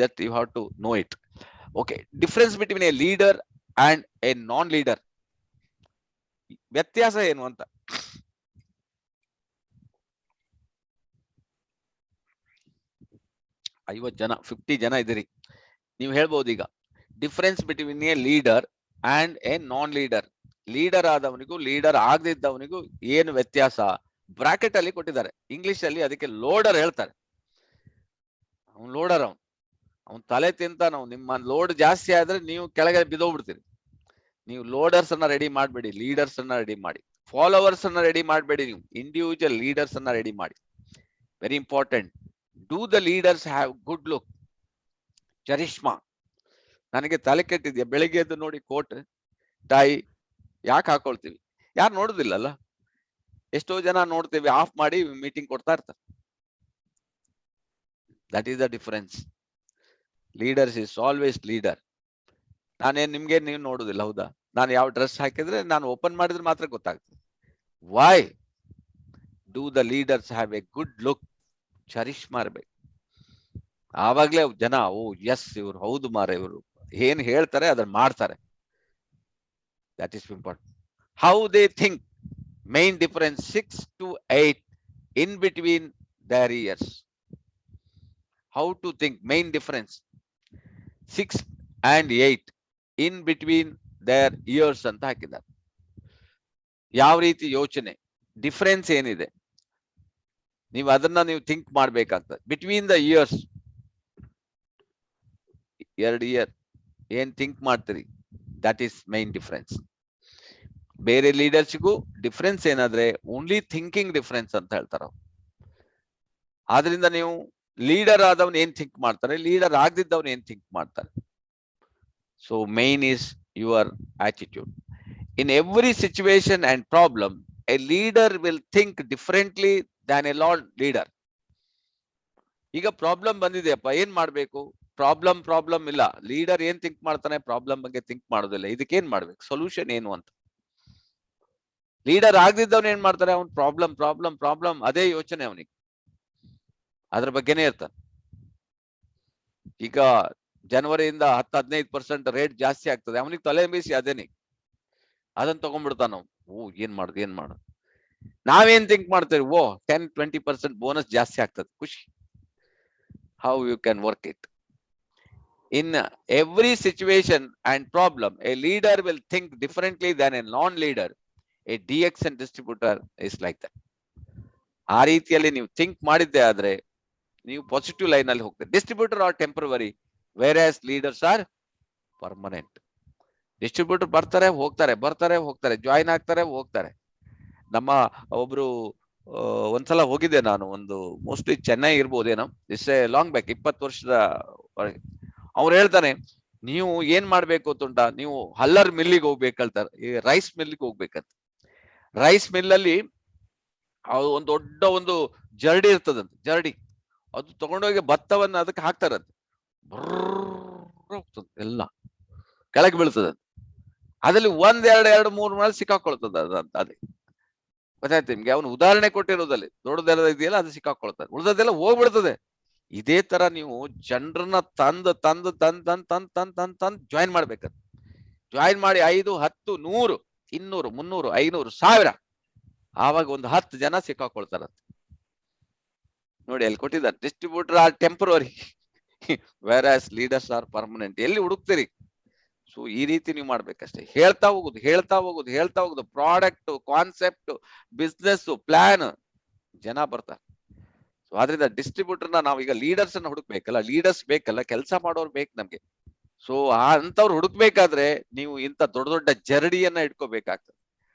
that you have to know it. Okay, difference between a leader and a non leader. ವ್ಯತ್ಯಾಸ ಏನು ಅಂತ. ಜನ 50 ಜನ ಇದ್ದೀರಿ, ನೀವು ಹೇಳ್ಬೋದು ಈಗ difference between a leader and a non leader. Leader ಆದವನಿಗೂ ಲೀಡರ್ ಆಗದಿದ್ದವನಿಗೂ ಏನು ವ್ಯತ್ಯಾಸ? ಬ್ರಾಕೆಟ್ ಅಲ್ಲಿ ಕೊಟ್ಟಿದ್ದಾರೆ, ಇಂಗ್ಲಿಷ್ ಅಲ್ಲಿ ಅದಕ್ಕೆ ಲೋಡರ್ ಹೇಳ್ತಾರೆ. ಅವ್ನು ಲೋಡರ್, ಅವನ್ ತಲೆ ತಿಂತ, ನಾವು ನಿಮ್ಮ ಲೋಡ್ ಜಾಸ್ತಿ ಆದ್ರೆ ನೀವು ಕೆಳಗೆ ಬಿದ್ದೋಗ್ಬಿಡ್ತೀರಿ. ನೀವು ಲೋಡರ್ಸ್ ಅನ್ನ ರೆಡಿ ಮಾಡಬೇಡಿ, ಲೀಡರ್ಸ್ ಅನ್ನ ರೆಡಿ ಮಾಡಿ. ಫಾಲೋವರ್ಸ್ ಅನ್ನ ರೆಡಿ ಮಾಡಬೇಡಿ, ನೀವು ಇಂಡಿವಿಜುವಲ್ ಲೀಡರ್ಸ್ ಅನ್ನ ರೆಡಿ ಮಾಡಿ. Very important. Do the leaders have good look, Charishma. ನನಗೆ ತಲೆ ಕೆಟ್ಟಿದ್ಯಾ, ಬೆಳಿಗ್ಗೆ ಎದ್ದು ನೋಡಿ ಕೋಟ್ ಟೈ ಯಾಕೆ ಹಾಕೊಳ್ತೀವಿ? ಯಾರು ನೋಡುದಿಲ್ಲಲ್ಲ. ಎಷ್ಟೋ ಜನ ನೋಡ್ತೀವಿ ಆಫ್ ಮಾಡಿ ಮೀಟಿಂಗ್ ಕೊಡ್ತಾ ಇರ್ತಾರೆ. That is the difference. Leaders is always leader. ನಾನೇನ್ ನಿಮ್ಗೆ ನೀವು ನೋಡುದಿಲ್ಲ, ಹೌದಾ? ನಾನು ಯಾವ ಡ್ರೆಸ್ ಹಾಕಿದ್ರೆ ನಾನು ಓಪನ್ ಮಾಡಿದ್ರೆ ಮಾತ್ರ ಗೊತ್ತಾಗ್ತದೆ. Why? Do the leaders have a good look, charisma ಇರ್ಬೇಕು. ಆವಾಗ್ಲೇ ಜನ ಓ ಎಸ್ ಇವ್ರು ಹೌದು ಮಾರ, ಇವರು ಏನ್ ಹೇಳ್ತಾರೆ ಅದನ್ನ ಮಾಡ್ತಾರೆ. That is important. How they think, main difference 6 to 8 in between their ears. How to think, main difference 6 and 8 in between their ears ಅಂತ ಹಾಕಿದ್ದಾರೆ. ಯಾವ ರೀತಿ ಯೋಚನೆ, ಡಿಫರೆನ್ಸ್ ಏನಿದೆ, ನೀವು ಅದನ್ನ ನೀವು ಥಿಂಕ್ ಮಾಡ್ಬೇಕಾಗ್ತದೆ. ಬಿಟ್ವೀನ್ ದ ಇಯರ್ಸ್, 2 ಇಯರ್ ಏನ್ ಥಿಂಕ್ ಮಾಡ್ತೀರಿ, ದಟ್ ಈಸ್ ಮೈನ್ ಡಿಫರೆನ್ಸ್. ಬೇರೆ ಲೀಡರ್ಸ್ಗೂ ಡಿಫರೆನ್ಸ್ ಏನಾದ್ರೆ ಓನ್ಲಿ ಥಿಂಕಿಂಗ್ ಡಿಫರೆನ್ಸ್ ಅಂತ ಹೇಳ್ತಾರೆ. ಆದ್ರಿಂದ ನೀವು ಲೀಡರ್ ಆದವನ್ ಏನ್ ಥಿಂಕ್ ಮಾಡ್ತಾರೆ, ಲೀಡರ್ ಆಗದಿದ್ದವನ್ ಏನ್ ಥಿಂಕ್ ಮಾಡ್ತಾರೆ. So main is your attitude. In every situation and problem a leader will think differently than A leader. ಈಗ ಪ್ರಾಬ್ಲಮ್ ಬಂದಿದೆಯಪ್ಪ, ಏನ್ ಮಾಡ್ಬೇಕು? ಪ್ರಾಬ್ಲಮ್ ಇಲ್ಲ, ಲೀಡರ್ ಏನ್ ಥಿಂಕ್ ಮಾಡ್ತಾನೆ, ಪ್ರಾಬ್ಲಮ್ ಬಗ್ಗೆ ಥಿಂಕ್ ಮಾಡೋದಿಲ್ಲ. ಇದಕ್ಕೆ ಏನ್ ಮಾಡ್ಬೇಕು, ಸೊಲ್ಯೂಷನ್ ಏನು ಅಂತ. ಲೀಡರ್ ಆಗದಿದ್ದವನ್ ಏನ್ ಮಾಡ್ತಾರೆ, ಅವ್ನ್ ಪ್ರಾಬ್ಲಮ್ ಅದೇ ಯೋಚನೆ ಅವನಿಗೆ, ಅದ್ರ ಬಗ್ಗೆನೇ ಇರ್ತಾನೆ. ಈಗ ಜನವರಿಯಿಂದ 10-15% ರೇಟ್ ಜಾಸ್ತಿ ಆಗ್ತದೆ, ಅವನಿಗೆ ತಲೆ ಬೀಸಿ ಅದೇನೆ, ಅದನ್ನ ತಗೊಂಡ್ಬಿಡ್ತಾನ. ಓ ಏನ್ ಮಾಡುದು. ನಾವೇನ್ ಥಿಂಕ್ ಮಾಡ್ತೇವೆ, ಓ 10-20% ಬೋನಸ್ ಜಾಸ್ತಿ ಆಗ್ತದೆ, ಖುಷಿ. How you can work it. In every situation and problem a leader will think differently than a non leader. A DX and distributor is like that. ಆ ರೀತಿಯಲ್ಲಿ ನೀವು ಥಿಂಕ್ ಮಾಡಿದ್ದೆ ಆದ್ರೆ ನೀವು ಪಾಸಿಟಿವ್ ಲೈನ್ ಅಲ್ಲಿ ಹೋಗ್ತೀರಿ. Distributor are temporary, whereas leaders are permanent. Distributor ಬರ್ತಾರೆ ಹೋಗ್ತಾರೆ, ಜಾಯಿನ್ ಆಗ್ತಾರೆ ಹೋಗ್ತಾರೆ. ನಮ್ಮ ಒಬ್ರು ಒಂದ್ಸಲ ಹೋಗಿದ್ದೆ ನಾನು, ಒಂದು ಮೋಸ್ಟ್ಲಿ ಚೆನ್ನೈ ಇರ್ಬೋದೇನೋ, ಇಟ್ಸ್ ಎ ಲಾಂಗ್ ಬ್ಯಾಕ್, 20 ವರ್ಷದ ಒಳಗೆ. ಅವ್ರು ಹೇಳ್ತಾನೆ, ನೀವು ಏನ್ ಮಾಡ್ಬೇಕು ಅಂತುಂಟ, ನೀವು ಹಲ್ಲರ್ ಮಿಲ್ಲಿಗೆ ಹೋಗ್ಬೇಕಂತಾರೆ, ಈ ರೈಸ್ ಮಿಲ್ಲಿಗೆ ಹೋಗ್ಬೇಕಂತ. ರೈಸ್ ಮಿಲ್ ಅಲ್ಲಿ ಒಂದು ದೊಡ್ಡ ಒಂದು ಜರಡಿ ಇರ್ತದಂತೆ, ಜರಡಿ. ಅದು ತಗೊಂಡೋಗಿ ಭತ್ತವನ್ನ ಅದಕ್ಕೆ ಹಾಕ್ತಾರಂತೆ, ಹೋಗ್ತದೆ, ಎಲ್ಲ ಕೆಳಗೆ ಬೀಳ್ತದಂತೆ. ಅದ್ರಲ್ಲಿ 1, 2, 3 ಮೇಲೆ ಸಿಕ್ಕಾಕೊಳ್ತದ ಅದಂತ. ಅದೇ ಗೊತ್ತಾಯ್ತು ನಿಮ್ಗೆ, ಅವನು ಉದಾಹರಣೆ ಕೊಟ್ಟಿರೋದಲ್ಲಿ ದೊಡ್ಡದೆಲ್ಲ ಇದೆಯಲ್ಲ, ಅದು ಸಿಕ್ಕಾಕೊಳ್ತದೆ, ಉಳಿದದೆಲ್ಲ ಹೋಗ್ಬಿಡ್ತದೆ. ಇದೇ ತರ ನೀವು ಜನರನ್ನ ತಂದ್ ಜಾಯಿನ್ ಮಾಡ್ಬೇಕಂತ. ಜಾಯಿನ್ ಮಾಡಿ 5, 10, 100, 200, 300, 500, 1000, ಆವಾಗ ಒಂದು 10 ಜನ ಸಿಕ್ಕಾಕೊಳ್ತಾರಂತೆ. ನೋಡಿ ಅಲ್ಲಿ ಕೊಟ್ಟಿದ್ದಾರೆ, distributor are temporary whereas leaders are permanent. ಎಲ್ಲಿ ಹುಡುಕ್ತೀರಿ? ಸೊ ಈ ರೀತಿ ನೀವು ಮಾಡ್ಬೇಕಷ್ಟೇ, ಹೇಳ್ತಾ ಹೋಗುದು. ಪ್ರಾಡಕ್ಟ್, ಕಾನ್ಸೆಪ್ಟ್, ಬಿಸ್ನೆಸ್ ಪ್ಲಾನ್, ಜನ ಬರ್ತಾರೆ. ಸೊ ಆದ್ರಿಂದ ಡಿಸ್ಟ್ರಿಬ್ಯೂಟರ್ನ ನಾವೀಗ ಲೀಡರ್ಸ್ ಅನ್ನ ಹುಡುಕ್ಬೇಕಲ್ಲ, ಲೀಡರ್ಸ್ ಬೇಕಲ್ಲ, ಕೆಲಸ ಮಾಡೋರು ಬೇಕು ನಮ್ಗೆ. ಸೊ ಅಂತವ್ರು ಹುಡುಕ್ಬೇಕಾದ್ರೆ ನೀವು ಇಂಥ ದೊಡ್ಡ ದೊಡ್ಡ ಜರಡಿಯನ್ನ ಇಟ್ಕೋಬೇಕಾಗ್ತದೆ.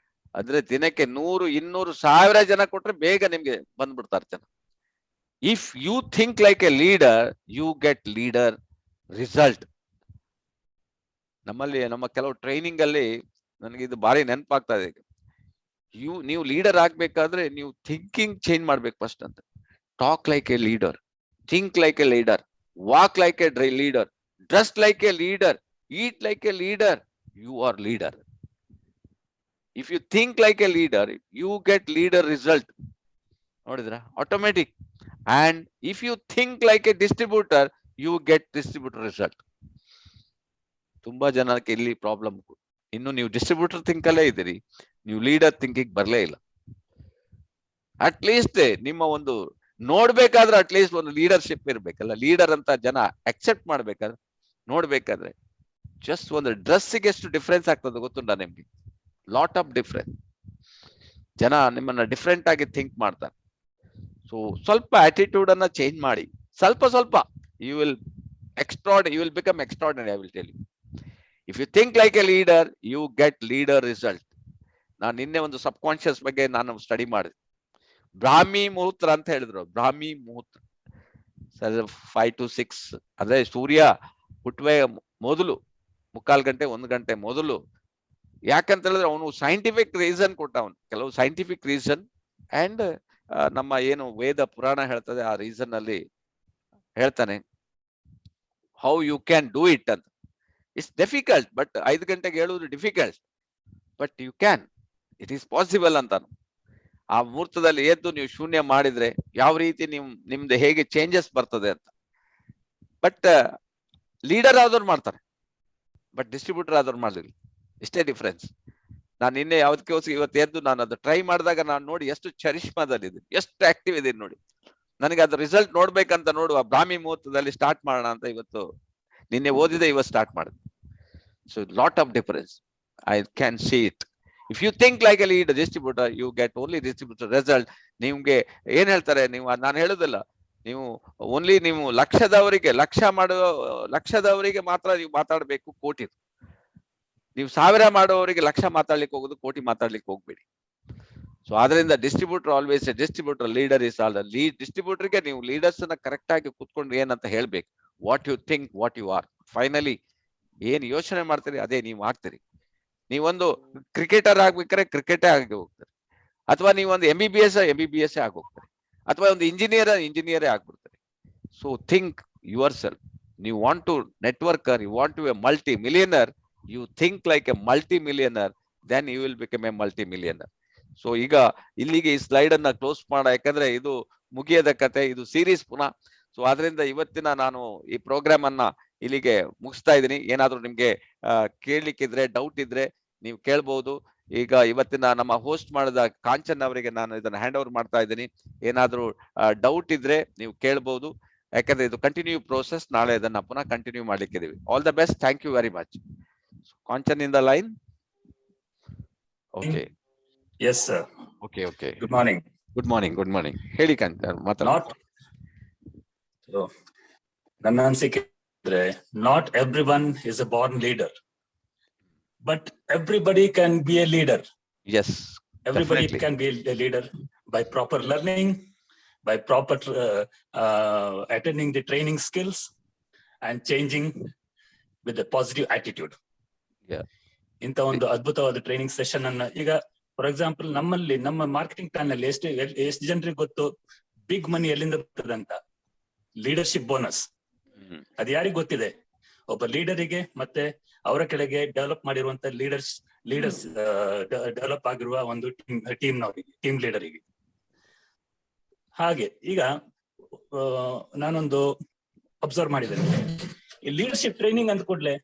ಅಂದ್ರೆ ದಿನಕ್ಕೆ 100, 200, 1000 ಜನ ಕೊಟ್ರೆ ಬೇಗ ನಿಮ್ಗೆ ಬಂದ್ಬಿಡ್ತಾರೆ ಜನ. If you think like a leader, you get leader result. ನಮ್ಮ ಕೆಲವು ಟ್ರೈನಿಂಗ್ ಅಲ್ಲಿ ನನಗೆ ಇದು ಭಾರಿ ನೆನಪಾಗ್ತಾ ಇದೆ. ನೀವು ಲೀಡರ್ ಆಗ್ಬೇಕಾದ್ರೆ ನೀವು ಥಿಂಕಿಂಗ್ ಚೇಂಜ್ ಮಾಡ್ಬೇಕು ಫಸ್ಟ್ ಅಂತ. Talk like a leader, think like a leader, walk like a leader, dress like a leader, eat like a leader. You are leader. If you think like a leader, you get leader result. ನೋಡಿದ್ರ, automatic. And if you think like a distributor, you get distributor result. ತುಂಬಾ ಜನಕ್ಕೆ ಇಲ್ಲಿ problem. ಇನ್ನು ನೀವು distributor think ಅಲ್ಲೇ ಇದ್ದೀರಿ, ನೀವು leader thinking ಬರ್ಲೇ ಇಲ್ಲ. ಅಟ್ಲೀಸ್ಟ್ ನಿಮ್ಮ ಒಂದು ನೋಡ್ಬೇಕಾದ್ರೆ ಅಟ್ಲೀಸ್ಟ್ ಒಂದು ಲೀಡರ್ಶಿಪ್ ಇರ್ಬೇಕಲ್ಲ. ಲೀಡರ್ ಅಂತ ಜನ ಅಕ್ಸೆಪ್ಟ್ ಮಾಡ್ಬೇಕಾದ್ರೆ, ನೋಡ್ಬೇಕಾದ್ರೆ ಜಸ್ಟ್ ಒಂದು ಡ್ರೆಸ್ಸಿಗೆ ಎಷ್ಟು ಡಿಫ್ರೆನ್ಸ್ ಆಗ್ತದೆ ಗೊತ್ತುಂಟಾ ನಿಮ್ಗೆ? Lot of difference. ಜನ ನಿಮ್ಮನ್ನ ಡಿಫ್ರೆಂಟ್ ಆಗಿ ಥಿಂಕ್ ಮಾಡ್ತಾರೆ. ಸೊ ಸ್ವಲ್ಪ ಆಟಿಟ್ಯೂಡ್ ಅನ್ನ ಚೇಂಜ್ ಮಾಡಿ, ಸ್ವಲ್ಪ you will become extraordinary. I will tell you. If you think like a leader, you get leader result. ನಾನು ನಿನ್ನೆ ಒಂದು ಸಬ್ ಕಾನ್ಶಿಯಸ್ ಬಗ್ಗೆ ನಾನು ಸ್ಟಡಿ ಮಾಡಿದೆ. ಬ್ರಾಹ್ಮಿ ಮುಹೂರ್ತ ಅಂತ ಹೇಳಿದ್ರು. ಬ್ರಾಹ್ಮಿ ಮುಹೂರ್ತ 5 to 6 ಅಂದ್ರೆ ಸೂರ್ಯ ಹುಟ್ಟುವ ಮೊದಲು 3/4 ಗಂಟೆ 1 ಗಂಟೆ ಮೊದಲು. ಯಾಕಂತ ಹೇಳಿದ್ರೆ ಅವನು ಸೈಂಟಿಫಿಕ್ ರೀಸನ್ ಕೊಟ್ಟ, ಅವನು ಕೆಲವು ಸೈಂಟಿಫಿಕ್ ರೀಸನ್ ಅಂಡ್ ನಮ್ಮ ಏನು ವೇದ ಪುರಾಣ ಹೇಳ್ತದೆ ಆ ರೀಸನ್ ಅಲ್ಲಿ ಹೇಳ್ತಾನೆ how you can do it ಅಂತ. ಇಟ್ಸ್ ಡಿಫಿಕಲ್ಟ್, ಬಟ್ 5 ಗಂಟೆಗೆ ಹೇಳುವುದು difficult, but you can, it is possible ಅಂತಾನು. ಆ ಮುಹೂರ್ತದಲ್ಲಿ ಎದ್ದು ನೀವು ಶೂನ್ಯ ಮಾಡಿದ್ರೆ ಯಾವ ರೀತಿ ನಿಮ್ದು ಹೇಗೆ ಚೇಂಜಸ್ ಬರ್ತದೆ ಅಂತ. ಬಟ್ ಲೀಡರ್ ಆದವ್ರು ಮಾಡ್ತಾರೆ, ಬಟ್ ಡಿಸ್ಟ್ರಿಬ್ಯೂಟರ್ ಆದವ್ರು ಮಾಡಲಿಲ್ಲ. ಇಷ್ಟೇ ಡಿಫ್ರೆನ್ಸ್. ನಾನು ನಿನ್ನೆ ಯಾವ್ದಕ್ಕೋಸ್ಕರ ಇವತ್ತು ಎದ್ದು ನಾನು ಅದು ಟ್ರೈ ಮಾಡಿದಾಗ ನಾನು ನೋಡಿ ಎಷ್ಟು ಚರಿಷ್ಮಾದಲ್ಲಿದ್ದೀನಿ, ಎಷ್ಟು ಆಕ್ಟಿವ್ ಇದೀನಿ ನೋಡಿ. ನನಗೆ ಅದು ರಿಸಲ್ಟ್ ನೋಡ್ಬೇಕಂತ ನೋಡುವ ಬ್ರಾಹ್ಮಿ ಮುಹೂರ್ತದಲ್ಲಿ ಸ್ಟಾರ್ಟ್ ಮಾಡೋಣ ಅಂತ ಇವತ್ತು ನಿನ್ನೆ ಓದಿದೆ, ಇವತ್ತು ಸ್ಟಾರ್ಟ್ ಮಾಡಿದೆ. So lot of difference I can see it. If you think like a leader distributor, you get only distributor result. ನಿಮ್ಗೆ ಏನ್ ಹೇಳ್ತಾರೆ, ನೀವು ನಾನು ಹೇಳುದಿಲ್ಲ, ನೀವು ಓನ್ಲಿ ನೀವು ಲಕ್ಷದವರಿಗೆ ಮಾತ್ರ ನೀವು ಮಾತಾಡ್ಬೇಕು ಕೋಟಿ. ನೀವು 1000 ಮಾಡುವವರಿಗೆ ಲಕ್ಷ ಮಾತಾಡ್ಲಿಕ್ಕೆ ಹೋಗುದು, ಕೋಟಿ ಮಾತಾಡ್ಲಿಕ್ಕೆ ಹೋಗ್ಬೇಡಿ. ಸೊ ಆದ್ರಿಂದ distributor always a distributor, leader is all ಡಿಸ್ಟ್ರಿಬ್ಯೂಟರ್ಗೆ ನೀವು ಲೀಡರ್ಸ್ ನ ಕರೆಕ್ಟ್ ಆಗಿ ಕೂತ್ಕೊಂಡು ಏನಂತ ಹೇಳ್ಬೇಕು. What you think, what you are. Finally ಏನ್ ಯೋಚನೆ ಮಾಡ್ತೀರಿ ಅದೇ ನೀವು ಆಗ್ತೀರಿ. ನೀವೊಂದು ಕ್ರಿಕೆಟರ್ ಆಗ್ಬೇಕಾದ್ರೆ ಕ್ರಿಕೆಟೇ ಆಗಿ ಹೋಗ್ತಾರೆ, ಅಥವಾ ನೀವೊಂದು MBBS ಆಗಿ ಹೋಗ್ತಾರೆ, ಅಥವಾ ಒಂದು ಇಂಜಿನಿಯರೇ ಆಗ್ಬಿಡ್ತಾರೆ. So think yourself. ನೀವು want to networker, you want to a multimillionaire, you think like a multi-millionaire, then you will become a multi-millionaire. So ಈಗ ಇಲ್ಲಿಗೆ ಈ ಸ್ಲೈಡ್ ಅನ್ನ ಕ್ಲೋಸ್ ಮಾಡ, ಯಾಕಂದ್ರೆ ಇದು ಮುಗಿಯದ ಕತೆ, ಇದು ಸೀರೀಸ್ ಪುನಃ. ಸೊ ಆದ್ರಿಂದ ಇವತ್ತಿನ ನಾನು ಈ ಪ್ರೋಗ್ರಾಮ್ ಅನ್ನ ಇಲ್ಲಿಗೆ ಮುಗಿಸ್ತಾ ಇದ್ದೀನಿ. ಏನಾದ್ರು ನಿಮ್ಗೆ ಕೇಳಲಿಕ್ಕಿದ್ರೆ, ಡೌಟ್ ಇದ್ರೆ ನೀವು ಕೇಳ್ಬಹುದು. ಈಗ ಇವತ್ತಿನ ನಮ್ಮ ಹೋಸ್ಟ್ ಮಾಡಿದ ಕಾಂಚನ್ ಅವರಿಗೆ ನಾನು ಇದನ್ನ ಹ್ಯಾಂಡ್ ಓವರ್ ಮಾಡ್ತಾ ಇದ್ದೀನಿ. ಏನಾದ್ರು ಡೌಟ್ ಇದ್ರೆ ನೀವು ಕೇಳ್ಬಹುದು, ಯಾಕಂದ್ರೆ ಇದು ಕಂಟಿನ್ಯೂ ಪ್ರೋಸೆಸ್. ನಾಳೆ ಇದನ್ನ ಪುನಃ ಕಂಟಿನ್ಯೂ ಮಾಡ್ಲಿಕ್ಕಿದೀವಿ. All the best, thank you very much. Kanchan in the line? Okay. Yes, sir. Okay. Good morning. Good morning. Heli Kanchan, not so ನನ್ನ ಅನಿಸಿಕೆ ಅಂದ್ರೆ, not everyone is a born leader, but everybody can be a leader. Yes, everybody definitely can be a leader by proper learning, by proper attending the training skills and changing with a positive attitude. ಇಂತ ಒಂದು ಅದ್ಭುತವಾದ training session ಅನ್ನ ಈಗ for example ನಮ್ಮ marketing plan ನಲ್ಲಿ ಎಷ್ಟು ಜನರಿಗೆ ಗೊತ್ತು ಬಿಗ್ ಮನಿ ಎಲ್ಲಿಂದ ಬರ್ತದೆ ಅಂತ? Leadership bonus. ಅದು ಯಾರಿಗೆ ಗೊತ್ತಿದೆ? ಒಬ್ಬ ಲೀಡರಿಗೆ ಮತ್ತೆ ಅವರ ಕೆಳಗೆ ಡೆವಲಪ್ ಮಾಡಿರುವಂತ ಲೀಡರ್ಸ್ ಡೆವಲಪ್ ಆಗಿರುವ ಒಂದು ಟೀಮ್ ಲೀಡರಿಗೆ. ಹಾಗೆ ಈಗ ನಾನೊಂದು ಅಬ್ಸರ್ವ್ ಮಾಡಿದ್ದೇನೆ, ಈ ಲೀಡರ್ಶಿಪ್ ಟ್ರೈನಿಂಗ್ ಅಂದ ಕೂಡಲೇ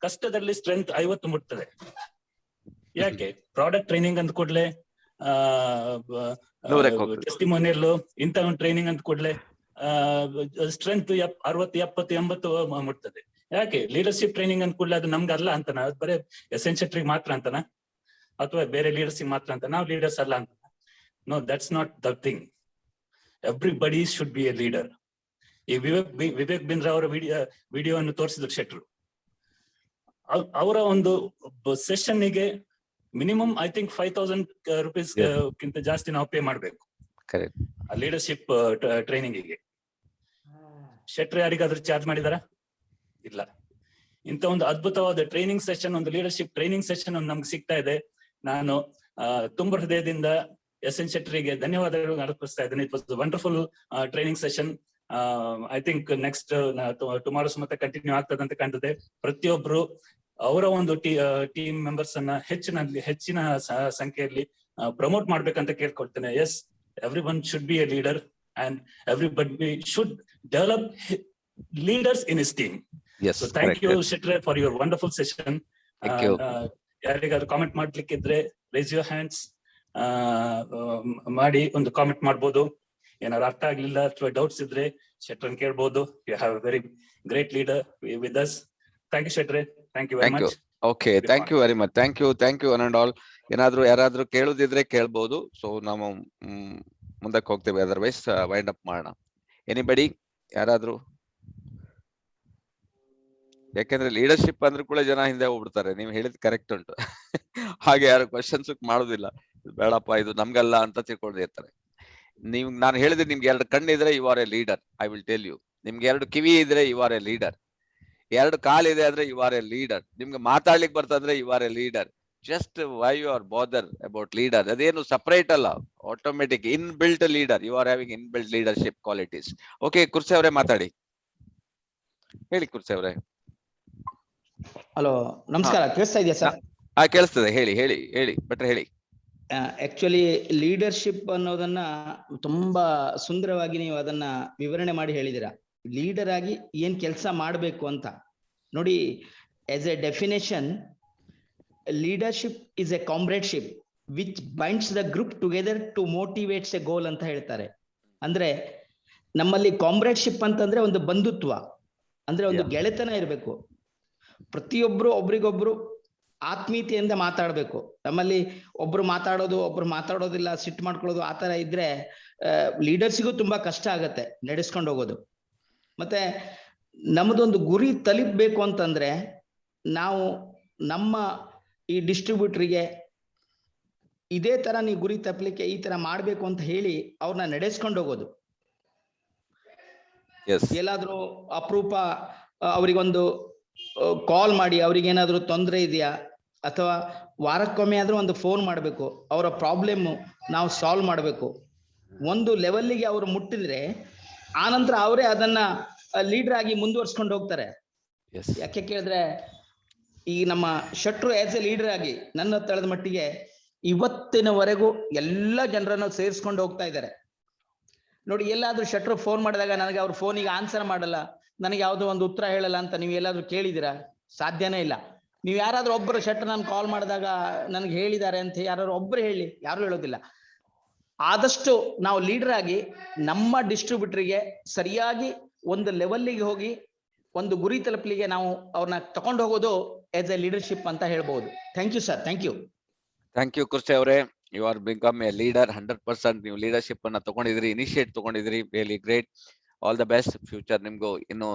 ಕಷ್ಟದಲ್ಲಿ ಸ್ಟ್ರೆಂತ್ 50 ಮುಟ್ತದೆ. ಯಾಕೆ? ಪ್ರಾಡಕ್ಟ್ ಟ್ರೈನಿಂಗ್ ಅಂದ ಕೂಡಲೇ ಟೆಸ್ಟಿಮೋನಿಯಲ್ ಇಂತ ಒಂದು ಟ್ರೈನಿಂಗ್ ಅಂದ ಕೂಡಲೇ ಸ್ಟ್ರೆಂತ್ 60, 70, 80 ಮುಟ್ತದೆ. ಯಾಕೆ? ಲೀಡರ್ಶಿಪ್ ಟ್ರೈನಿಂಗ್ ಅಂದ ಕೂಡಲೇ ಅದು ನಮ್ಗೆ ಅಲ್ಲ ಅಂತನ? ಅದು ಬರೀ ಎಸೆನ್ಷಿಯಲ್ ಮಾತ್ರ ಅಂತನ? ಅಥವಾ ಬೇರೆ ಲೀಡರ್ಶಿಪ್ ಮಾತ್ರ ಅಂತ? ನಾವು ಲೀಡರ್ಸ್ ಅಲ್ಲ ಅಂತ? No, that's not the thing. Everybody should be a leader. ಈ ವಿವೇಕ್ ಬಿಂದ್ರ ಅವರ ವಿಡಿಯೋವನ್ನು ತೋರಿಸಿದ್ರು ಶೆಟ್ರು. ಅವರ ಒಂದು ಸೆಷನ್ನಿಗೆ ಮಿನಿಮಮ್ ಐ ಥಿಂಕ್ 5,000 rupees ಗಿಂತ ಜಾಸ್ತಿ ನಾವು ಪೇ ಮಾಡ್ಬೇಕು ಲೀಡರ್ಶಿಪ್ ಟ್ರೈನಿಂಗಿಗೆ. ಶೆಟ್ರು ಯಾರಿಗಾದ್ರೂ ಚಾರ್ಜ್ ಮಾಡಿದಾರ? ಇಲ್ಲ. ಇಂತ ಒಂದು ಅದ್ಭುತವಾದ ಟ್ರೈನಿಂಗ್ ಸೆಷನ್, ಒಂದು ಲೀಡರ್ಶಿಪ್ ಟ್ರೈನಿಂಗ್ ಸೆಷನ್ ನಮ್ಗೆ ಸಿಗ್ತಾ ಇದೆ. ನಾನು ತುಂಬಾ ಹೃದಯದಿಂದ SN ಶೆಟ್ರಿಗೆ ಧನ್ಯವಾದಗಳು ಅರ್ಪಿಸ್ತಾ ಇದ್ದೇನೆ. It was wonderful training session. I think next tomorrow's ಮತ್ತೆ ಕಂಟಿನ್ಯೂ ಆಗ್ತದೆ ಅಂತ ಕಾಣ್ತದೆ. ಪ್ರತಿಯೊಬ್ರು ಅವರ ಒಂದು ಟೀಮ್ ಮೆಂಬರ್ಸ್ ಅನ್ನ ಹೆಚ್ಚಿನ ಸಂಖ್ಯೆಯಲ್ಲಿ ಪ್ರಮೋಟ್ ಮಾಡ್ಬೇಕಂತ ಕೇಳ್ಕೊಳ್ತೇನೆ. Yes, everyone should be a leader and everybody should develop leaders in his team. So thank you ಶೆಟ್ರೆ ಫಾರ್ ಯುವರ್ ವಂಡರ್ಫುಲ್ ಸೆಷನ್. ಯಾರಿಗಾದ್ರು ಕಾಮೆಂಟ್ ಮಾಡ್ಲಿಕ್ಕಿದ್ರೆ ರೈಸ್ ಯುವರ್ ಹ್ಯಾಂಡ್ಸ್ ಮಾಡಿ ಒಂದು ಕಾಮೆಂಟ್ ಮಾಡ್ಬೋದು. ಏನಾದ್ರು ಅರ್ಥ ಆಗ್ಲಿಲ್ಲ ಅಥವಾ ಡೌಟ್ಸ್ ಇದ್ರೆ ಶೆಟ್ರನ್ ಕೇಳ್ಬೋದು. You have very great leader with us. Thank you ಶೆಟ್ರೆ. Thank you very much. Okay, thank you very much. Thank you one and all. ಯಾರಾದ್ರೂ ಕೇಳುದಿದ್ರೆ ಕೇಳ್ಬೋದು. ಸೊ ನಾವು ಮುಂದಕ್ಕೆ ಹೋಗ್ತೇವೆ, ಅದರ್ವೈಸ್ ವೈಂಡ್ ಅಪ್ ಮಾಡೋಣ. ಎನಿಬಡಿ? ಯಾರಾದ್ರೂ ಯಾಕಂದ್ರೆ ಲೀಡರ್ಶಿಪ್ ಅಂದ್ರೆ ಕೂಡ ಜನ ಹಿಂದೆ ಹೋಗ್ಬಿಡ್ತಾರೆ. ನೀವು ಹೇಳಿದ್ ಕರೆಕ್ಟ್ ಉಂಟು. ಹಾಗೆ ಯಾರು ಕ್ವಶನ್ಸ್ ಮಾಡೋದಿಲ್ಲ, ಬೇಡಪ್ಪ ಇದು ನಮ್ಗಲ್ಲ ಅಂತ ತಿಳ್ಕೊಂಡಿರ್ತಾರೆ. ನಾನು ಹೇಳಿದ್ರೆ ನಿಮ್ಗೆ 2 ಕಣ್ಣಿದ್ರೆ you are a leader, I will tell you. ನಿಮ್ಗೆ 2 ಕಿವಿ ಇದ್ರೆ ಯು ಆರ್ ಎ ಲೀಡರ್, 2 ಕಾಲಿದೆ ಅಂದ್ರೆ ಯು ಆರ್ ಎ ಲೀಡರ್, ನಿಮ್ಗೆ ಮಾತಾಡ್ಲಿಕ್ಕೆ ಬರ್ತಂದ್ರೆ you are a leader. Just why you are bother about leader? ಅದೇನು ಸಪರೇಟ್ ಅಲ್ಲ, automatic inbuilt leader. You are having inbuilt leadership qualities. Okay, Kursi ಅವರೇ ಮಾತಾಡಿ. ಹೇಳಿ ಕುರ್ಸಿ ಅವರೇ. ಹಲೋ, ನಮಸ್ಕಾರ. ಕೇಳಿಸ್ತಾ ಇದೆಯಾ ಸರ್? ಕೇಳಿಸ್ತದೆ. ಹೇಳಿ ಹೇಳಿ ಹೇಳಿ ಬೆಟ್ರೆ ಹೇಳಿ. ಆಕ್ಚುಲಿ ಲೀಡರ್ಶಿಪ್ ಅನ್ನೋದನ್ನ ತುಂಬಾ ಸುಂದರವಾಗಿ ನೀವು ಅದನ್ನ ವಿವರಣೆ ಮಾಡಿ ಹೇಳಿದಿರ. ಲೀಡರ್ ಆಗಿ ಏನ್ ಕೆಲಸ ಮಾಡಬೇಕು ಅಂತ ನೋಡಿ. As a definition, leadership is a comradeship which binds the group together to motivates a goal ಅಂತ ಹೇಳ್ತಾರೆ. ಅಂದ್ರೆ ನಮ್ಮಲ್ಲಿ ಕಾಮ್ರೇಡ್ಶಿಪ್ ಅಂತಂದ್ರೆ ಒಂದು ಬಂಧುತ್ವ, ಅಂದ್ರೆ ಒಂದು ಗೆಳೆತನ ಇರಬೇಕು. ಪ್ರತಿಯೊಬ್ರು ಒಬ್ರಿಗೊಬ್ರು ಆತ್ಮೀಯತೆಯಿಂದ ಮಾತಾಡ್ಬೇಕು. ನಮ್ಮಲ್ಲಿ ಒಬ್ರು ಮಾತಾಡೋದಿಲ್ಲ, ಸಿಟ್ಟು ಮಾಡ್ಕೊಳ್ಳೋದು, ಆ ತರ ಇದ್ರೆ ಲೀಡರ್ಸಿಗೂ ತುಂಬಾ ಕಷ್ಟ ಆಗತ್ತೆ ನಡೆಸ್ಕೊಂಡು ಹೋಗೋದು. ಮತ್ತೆ ನಮ್ಮದೊಂದು ಗುರಿ ತಲುಪಬೇಕು ಅಂತಂದ್ರೆ ನಾವು ನಮ್ಮ ಈ ಡಿಸ್ಟ್ರಿಬ್ಯೂಟರ್ಗೆ ಇದೇ ತರ ನೀವು ಗುರಿ ತಲುಪಲಿಕ್ಕೆ ಈ ತರ ಮಾಡ್ಬೇಕು ಅಂತ ಹೇಳಿ ಅವ್ರನ್ನ ನಡೆಸ್ಕೊಂಡು ಹೋಗೋದು. ಎಲ್ಲಾದ್ರೂ ಅಪರೂಪ ಅವರಿಗೊಂದು ಕಾಲ್ ಮಾಡಿ ಅವ್ರಿಗೇನಾದ್ರೂ ತೊಂದರೆ ಇದೆಯಾ, ಅಥವಾ ವಾರಕ್ಕೊಮ್ಮೆ ಆದ್ರೂ ಒಂದು ಫೋನ್ ಮಾಡಬೇಕು, ಅವರ ಪ್ರಾಬ್ಲಮ್ ನಾವು ಸಾಲ್ವ್ ಮಾಡಬೇಕು. ಒಂದು ಲೆವೆಲ್ಗೆ ಅವರು ಮುಟ್ಟಿದ್ರೆ ಆನಂತರ ಅವರೇ ಅದನ್ನ ಲೀಡರ್ ಆಗಿ ಮುಂದುವರ್ಸ್ಕೊಂಡು ಹೋಗ್ತಾರೆ. ಯಾಕೆ ಕೇಳಿದ್ರೆ, ಈ ನಮ್ಮ ಶೆಟ್ರು ಆಸ್ ಎ ಲೀಡರ್ ಆಗಿ ನನ್ನ ತಳದ ಮಟ್ಟಿಗೆ ಇವತ್ತಿನವರೆಗೂ ಎಲ್ಲ ಜನರನ್ನು ಸೇರಿಸ್ಕೊಂಡು ಹೋಗ್ತಾ ಇದ್ದಾರೆ ನೋಡಿ. ಎಲ್ಲಾದ್ರೂ ಶೆಟ್ರು ಫೋನ್ ಮಾಡಿದಾಗ ನನಗೆ ಅವ್ರ ಫೋನಿಗೆ ಆನ್ಸರ್ ಮಾಡಲ್ಲ, ನನಗೆ ಯಾವುದೋ ಒಂದು ಉತ್ತರ ಹೇಳಲ್ಲ ಅಂತ ನೀವು ಎಲ್ಲಾದ್ರೂ ಕೇಳಿದಿರಾ? ಸಾಧ್ಯನೇ ಇಲ್ಲ. ನೀವು ಯಾರಾದ್ರೂ ಒಬ್ಬರು ಶೆಟ್ರು ನಾನು ಕಾಲ್ ಮಾಡಿದಾಗ ನನಗೆ ಹೇಳಿದ್ದಾರೆ ಅಂತ ಯಾರು ಒಬ್ರು ಹೇಳಿ, ಯಾರು ಹೇಳೋದಿಲ್ಲ. ಆದಷ್ಟು ನಾವು ಲೀಡರ್ ಆಗಿ ನಮ್ಮ ಡಿಸ್ಟ್ರಿಬ್ಯೂಟರ್ಗೆ ಸರಿಯಾಗಿ ಒಂದು ಲೆವೆಲ್ಗೆ ಹೋಗಿ ಒಂದು ಗುರಿ ತಲುಪಲಿಗೆ ನಾವು ಅವ್ರನ್ನ ತಗೊಂಡು ಹೋಗೋದು ಆಸ್ ಎ ಲೀಡರ್ಶಿಪ್ ಅಂತ ಹೇಳ್ಬಹುದು. Thank you sir. Thank you. Thank you Kursi ಅವರೇ. You are become a leader 100%. ನೀವು ಲೀಡರ್ಶಿಪ್ ಅನ್ನ ತಗೊಂಡಿದ್ರಿ, ಇನಿಷಿಯೇಟ್ ತಗೊಂಡಿದ್ರಿ. Really great. All the best. Future ನಿಮ್ಗೂ ಇನ್ನು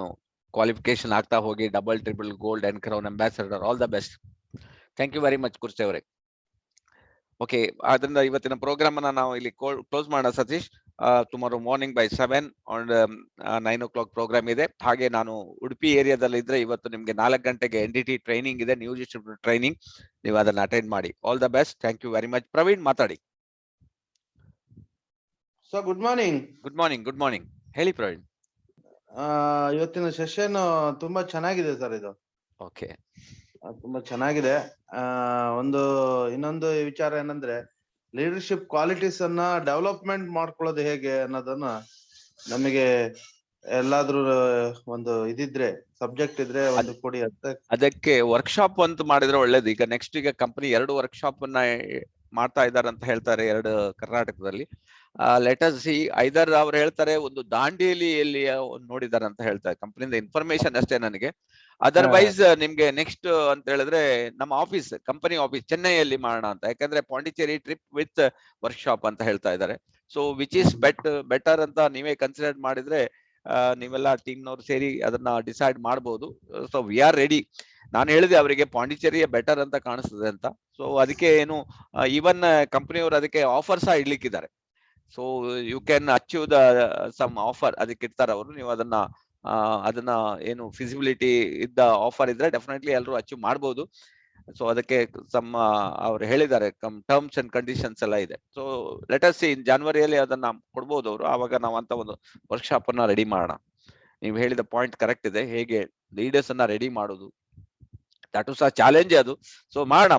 ಕ್ವಾಲಿಫಿಕೇಶನ್ ಆಗ್ತಾ ಹೋಗಿ, double triple gold and crown ambassador. All the best. Thank you very much Kursi ಅವರೇ. ಓಕೆ, ಆದ್ರಿಂದ ಇವತ್ತಿನ ಪ್ರೋಗ್ರಾಮ್ ಅನ್ನ ನಾವು ಇಲ್ಲಿ ಕ್ಲೋಸ್ ಮಾಡೋಣ Satish. Tomorrow morning by 7 on 9 o'clock programme ಇದೆ. ಹಾಗೆ ನಾನು ಉಡುಪಿ ಏರಿಯಾದಲ್ಲಿ ಇದ್ರೆ ಇವತ್ತು ನಿಮ್ಗೆ 4 ಗಂಟೆಗೆ NDT ಟ್ರೈನಿಂಗ್ ಇದೆ, ನ್ಯೂ ಡಿಸ್ಟ್ರಿಬ್ಯೂಟರ್ ಟ್ರೈನಿಂಗ್. ನೀವು ಅದನ್ನ ಅಟೆಂಡ್ ಮಾಡಿ. All the best. Thank you very much. Praveen ಮಾತಾಡಿ. Sir good morning. Good morning. Good morning. ಹೇಳಿ ಪ್ರವೀಣ್. ಇವತ್ತಿನ ಸೆಷನ್ ತುಂಬಾ ಚೆನ್ನಾಗಿದೆ ಸರ್. ಇದು ಓಕೆ, ತುಂಬಾ ಚೆನ್ನಾಗಿದೆ. ಇನ್ನೊಂದು ವಿಚಾರ ಏನಂದ್ರೆ, ಲೀಡರ್ಶಿಪ್ ಕ್ವಾಲಿಟೀಸ್ ಅನ್ನ ಡೆವಲಪ್ಮೆಂಟ್ ಮಾಡ್ಕೊಳ್ಳೋದು ಹೇಗೆ ಅನ್ನೋದನ್ನ ನಮಗೆ ಎಲ್ಲಾದ್ರೂ ಒಂದು ಇದಿದ್ರೆ, ಸಬ್ಜೆಕ್ಟ್ ಇದ್ರೆ ಒಂದು ಕೊಡಿ ಅಂತ. ಅದಕ್ಕೆ ವರ್ಕ್ಶಾಪ್ ಅಂತ ಮಾಡಿದ್ರೆ ಒಳ್ಳೇದು. ಈಗ ನೆಕ್ಸ್ಟ್ ಕಂಪನಿ 2 ವರ್ಕ್ಶಾಪ್ ಅನ್ನ ಮಾಡ್ತಾ ಇದ್ದಾರೆ ಅಂತ ಹೇಳ್ತಾರೆ, 2 ಕರ್ನಾಟಕದಲ್ಲಿ. Let us see. ಐದರ್ ಅವ್ರು ಹೇಳ್ತಾರೆ ಒಂದು ದಾಂಡೇಲಿಯಲ್ಲಿ ನೋಡಿದಾರೆ ಅಂತ ಹೇಳ್ತಾರೆ. ಕಂಪನಿಯಿಂದ ಇನ್ಫಾರ್ಮೇಶನ್ ಅಷ್ಟೇ ನನಗೆ. ಅದರ್ವೈಸ್ ನಿಮ್ಗೆ ನೆಕ್ಸ್ಟ್ ಅಂತ ಹೇಳಿದ್ರೆ ನಮ್ಮ ಆಫೀಸ್, ಕಂಪನಿ ಆಫೀಸ್ ಚೆನ್ನೈಯಲ್ಲಿ ಮಾಡೋಣ ಅಂತ. ಯಾಕಂದ್ರೆ ಪಾಂಡಿಚೇರಿ ಟ್ರಿಪ್ ವಿತ್ ವರ್ಕ್ಶಾಪ್ ಅಂತ ಹೇಳ್ತಾ ಇದ್ದಾರೆ. ಸೊ ವಿಚ್ ಇಸ್ ಬೆಟರ್ ಅಂತ ನೀವೇ ಕನ್ಸಿಡರ್ ಮಾಡಿದ್ರೆ ನೀವೆಲ್ಲ ಟೀಮ್ನವ್ರು ಸೇರಿ ಅದನ್ನ ಡಿಸೈಡ್ ಮಾಡಬಹುದು. So we are ready. ನಾನು ಹೇಳಿದೆ ಅವರಿಗೆ ಪಾಂಡಿಚೇರಿಯೇ ಬೆಟರ್ ಅಂತ ಕಾಣಿಸ್ತದೆ ಅಂತ. ಸೊ ಅದಕ್ಕೆ ಏನು ಈವನ್ ಕಂಪನಿಯವರು ಅದಕ್ಕೆ ಆಫರ್ ಸಹ ಇಡ್ಲಿಕ್ಕಿದ್ದಾರೆ. So you can achieve the some offer ಅದಕ್ಕೆ ಇರ್ತಾರೆ ಅವರು. ನೀವು ಅದನ್ನ ಏನು ಫಿಸಿಬಿಲಿಟಿ ಇದ್ದ ಆಫರ್ ಇದ್ರೆ ಡೆಫಿನೆಟ್ಲಿ ಎಲ್ಲರೂ ಅಚೀವ್ ಮಾಡಬಹುದು. ಸೊ ಅದಕ್ಕೆ ಅವ್ರು ಹೇಳಿದ್ದಾರೆ ಟರ್ಮ್ಸ್ ಅಂಡ್ ಕಂಡೀಷನ್ಸ್ ಎಲ್ಲ ಇದೆ. ಸೊ ಲೆಟ್ ಅಸ್ ಸಿ, ಇನ್ ಜನವರಿಯಲ್ಲಿ ಅದನ್ನ ಕೊಡ್ಬೋದು ಅವರು. ಆವಾಗ ನಾವು ಅಂತ ಒಂದು ವರ್ಕ್ಶಾಪ್ ಅನ್ನ ರೆಡಿ ಮಾಡೋಣ. ನೀವು ಹೇಳಿದ ಪಾಯಿಂಟ್ ಕರೆಕ್ಟ್ ಇದೆ. ಹೇಗೆ ಲೀಡರ್ಸ್ ಅನ್ನ ರೆಡಿ ಮಾಡೋದು, ದಟ್ ಸಹ ಚಾಲೆಂಜ್ ಅದು. ಸೊ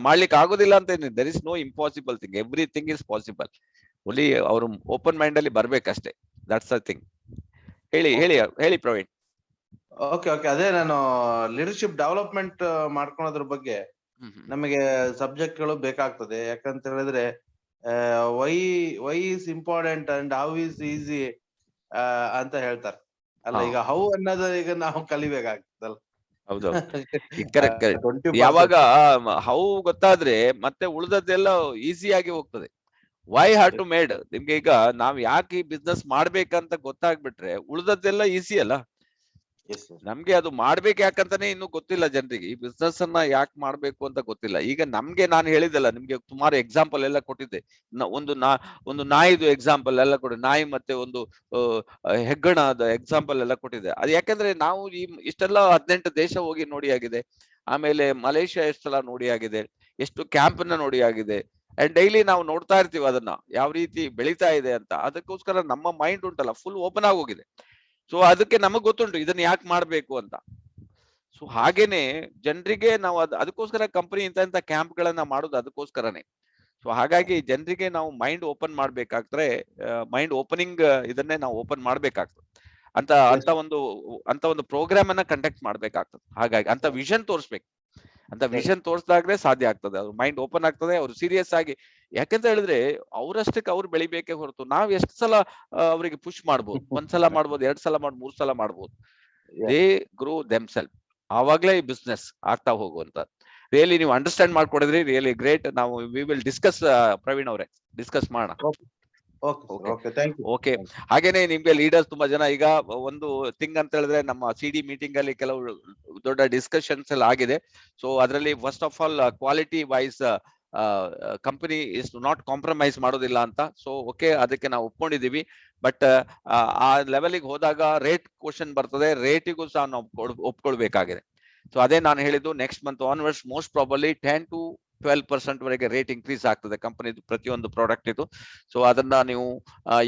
ಮಾಡ್ಲಿಕ್ಕೆ ಆಗೋದಿಲ್ಲ ಅಂತ ಏನಿದೆ. There is no impossible thing. Everything is possible. Only ಅವರು ಓಪನ್ ಮೈಂಡ್ ಅಲ್ಲಿ ಬರ್ಬೇಕಷ್ಟೇ. That's a thing. ಹೇಳಿ ಪ್ರವೀಣ್. ಓಕೆ, ಅದೇ ನಾನು ಲೀಡರ್ಶಿಪ್ ಡೆವಲಪ್ಮೆಂಟ್ ಮಾಡ್ಕೊಳೋದ್ರ ಬಗ್ಗೆ ನಮಗೆ ಸಬ್ಜೆಕ್ಟ್ ಗಳು ಬೇಕಾಗ್ತದೆ. ಯಾಕಂತ ಹೇಳಿದ್ರೆ why is important and how is easy ಅಂತ ಹೇಳ್ತಾರೆ ಅಲ್ಲ. ಈಗ ಹೌ ಅನ್ನೋದು ಈಗ ನಾವು ಕಲಿಬೇಕಾಗ್ತದಲ್ಲ. ಹೌದೌದು. ಯಾವಾಗ ಹೌ ಗೊತ್ತಾದ್ರೆ ಮತ್ತೆ ಉಳಿದದ್ದೆಲ್ಲ ಈಸಿಯಾಗಿ ಹೋಗ್ತದೆ. Why have to made. ನಿಮ್ಗೆ ಈಗ ನಾವ್ ಯಾಕೆ ಈ ಬಿಸ್ನೆಸ್ ಮಾಡ್ಬೇಕಂತ ಗೊತ್ತಾಗ್ಬಿಟ್ರೆ ಉಳಿದದ್ದೆಲ್ಲ ಈಸಿ ಅಲ್ಲ. Yes, sir. ನಮ್ಗೆ ಅದು ಮಾಡ್ಬೇಕು ಯಾಕಂತಾನೆ ಇನ್ನು ಗೊತ್ತಿಲ್ಲ ಜನರಿಗೆ, ಈ ಬಿಸ್ನೆಸ್ ಅನ್ನ ಯಾಕೆ ಮಾಡ್ಬೇಕು ಅಂತ ಗೊತ್ತಿಲ್ಲ. ಈಗ ನಮ್ಗೆ ನಾನು ಹೇಳಿದಲ್ಲ ನಿಮ್ಗೆ ಸುಮಾರು ಎಕ್ಸಾಂಪಲ್ ಎಲ್ಲ ಕೊಟ್ಟಿದ್ದೆ. ಒಂದು ನಾಯಿದು ಎಕ್ಸಾಂಪಲ್ ಎಲ್ಲ ಕೊಡಿ, ನಾಯಿ ಮತ್ತೆ ಒಂದು ಹೆಗ್ಗಣದ ಎಕ್ಸಾಂಪಲ್ ಎಲ್ಲ ಕೊಟ್ಟಿದ್ದೆ. ಅದು ಯಾಕಂದ್ರೆ ನಾವು ಇಷ್ಟೆಲ್ಲ 18 ದೇಶ ಹೋಗಿ ನೋಡಿ ಆಗಿದೆ, ಆಮೇಲೆ ಮಲೇಷ್ಯಾ ಎಷ್ಟು ಸಲ ನೋಡಿ ಆಗಿದೆ, ಎಷ್ಟು ಕ್ಯಾಂಪ್ ನ ನೋಡಿ ಆಗಿದೆ, ಅಂಡ್ ಡೈಲಿ ನಾವು ನೋಡ್ತಾ ಇರ್ತೀವಿ ಅದನ್ನ ಯಾವ ರೀತಿ ಬೆಳೀತಾ ಇದೆ ಅಂತ. ಅದಕ್ಕೋಸ್ಕರ ನಮ್ಮ ಮೈಂಡ್ ಉಂಟಲ್ಲ ಫುಲ್ ಓಪನ್ ಆಗೋಗಿದೆ. ಸೊ ಅದಕ್ಕೆ ನಮಗ್ ಗೊತ್ತುಂಟು ಇದನ್ನ ಯಾಕೆ ಮಾಡ್ಬೇಕು ಅಂತ. ಸೊ ಹಾಗೇನೆ ಜನರಿಗೆ ನಾವು ಅದಕ್ಕೋಸ್ಕರ ಕಂಪನಿ ಇಂತ ಕ್ಯಾಂಪ್ ಗಳನ್ನ ಮಾಡೋದು ಅದಕ್ಕೋಸ್ಕರನೇ. ಸೊ ಹಾಗಾಗಿ ಜನರಿಗೆ ನಾವು ಮೈಂಡ್ ಓಪನ್ ಮಾಡ್ಬೇಕಾಗ್ತದೆ, ಮೈಂಡ್ ಓಪನಿಂಗ್ ಇದನ್ನೇ ನಾವು ಓಪನ್ ಮಾಡ್ಬೇಕಾಗ್ತದೆ ಅಂತ ಒಂದು ಪ್ರೋಗ್ರಾಮ್ ಅನ್ನ ಕಂಡಕ್ಟ್ ಮಾಡ್ಬೇಕಾಗ್ತದೆ. ಹಾಗಾಗಿ ಅಂತ ವಿಷನ್ ತೋರಿಸ್ಬೇಕು, ಅಂತ ವಿಷನ್ ತೋರಿಸಿದಾಗ್ಲೇ ಸಾಧ್ಯ ಆಗ್ತದೆ. ಅವ್ರ ಮೈಂಡ್ ಓಪನ್ ಆಗ್ತದೆ, ಅವ್ರು ಸೀರಿಯಸ್ ಆಗಿ. ಯಾಕಂತ ಹೇಳಿದ್ರೆ ಅವ್ರಷ್ಟಕ್ಕೆ ಅವ್ರು ಬೆಳಿಬೇಕೇ ಹೊರತು ನಾವ್ ಎಷ್ಟು ಸಲ ಅವರಿಗೆ ಪುಷ್ ಮಾಡ್ಬೋದು, ಒಂದ್ಸಲ ಮಾಡ್ಬೋದು, 2 ಸಲ ಮಾಡ್ಬೋದು, 3 ಸಲ ಮಾಡ್ಬೋದು. ದೇ ಗ್ರೋ ದೆಮ್ಸೆಲ್ಫ್, ಆವಾಗ್ಲೇ ಈ ಬಿಸ್ನೆಸ್ ಆಗ್ತಾ ಹೋಗುವಂತ. ರಿಯಲಿ ನೀವು ಅಂಡರ್ಸ್ಟ್ಯಾಂಡ್ ಮಾಡ್ಕೊಡಿದ್ರಿ, ರಿಯಲಿ ಗ್ರೇಟ್. ನಾವು ವಿ ವಿಲ್ ಡಿಸ್ಕಸ್, ಪ್ರವೀಣ್ ಅವರೇ ಡಿಸ್ಕಸ್ ಮಾಡೋಣ. ಓಕೆ. ಹಾಗೇನೆ ನಿಮ್ಗೆ ಲೀಡರ್ಸ್ ತುಂಬಾ ಜನ ಈಗ ಒಂದು ಥಿಂಗ್ ಅಂತ ಹೇಳಿದ್ರೆ, ನಮ್ಮ ಸಿಡಿ ಮೀಟಿಂಗ್ ಅಲ್ಲಿ ಕೆಲವು ದೊಡ್ಡ ಡಿಸ್ಕಷನ್ಸ್ ಎಲ್ಲ ಆಗಿದೆ. ಸೊ ಅದರಲ್ಲಿ first of all quality wise company is not compromise ಮಾಡೋದಿಲ್ಲ ಅಂತ. ಸೊ ಓಕೆ, ಅದಕ್ಕೆ ನಾವು ಒಪ್ಕೊಂಡಿದೀವಿ. ಬಟ್ ಆ ಲೆವೆಲ್ಗೆ ಹೋದಾಗ ರೇಟ್ ಕ್ವಶನ್ ಬರ್ತದೆ, ರೇಟಿಗೂ ಸಹ ನಾವು ಒಪ್ಕೊಳ್ಬೇಕಾಗಿದೆ. ಸೊ ಅದೇ ನಾನು ಹೇಳಿದ್ದು, next month onwards most probably 10 to 12% ವರೆಗೆ ರೇಟ್ ಇನ್ಕ್ರೀಸ್ ಆಗ್ತದೆ ಕಂಪನಿದು ಪ್ರತಿಯೊಂದು ಪ್ರಾಡಕ್ಟ್ ಇದು. ಸೊ ಅದನ್ನ ನೀವು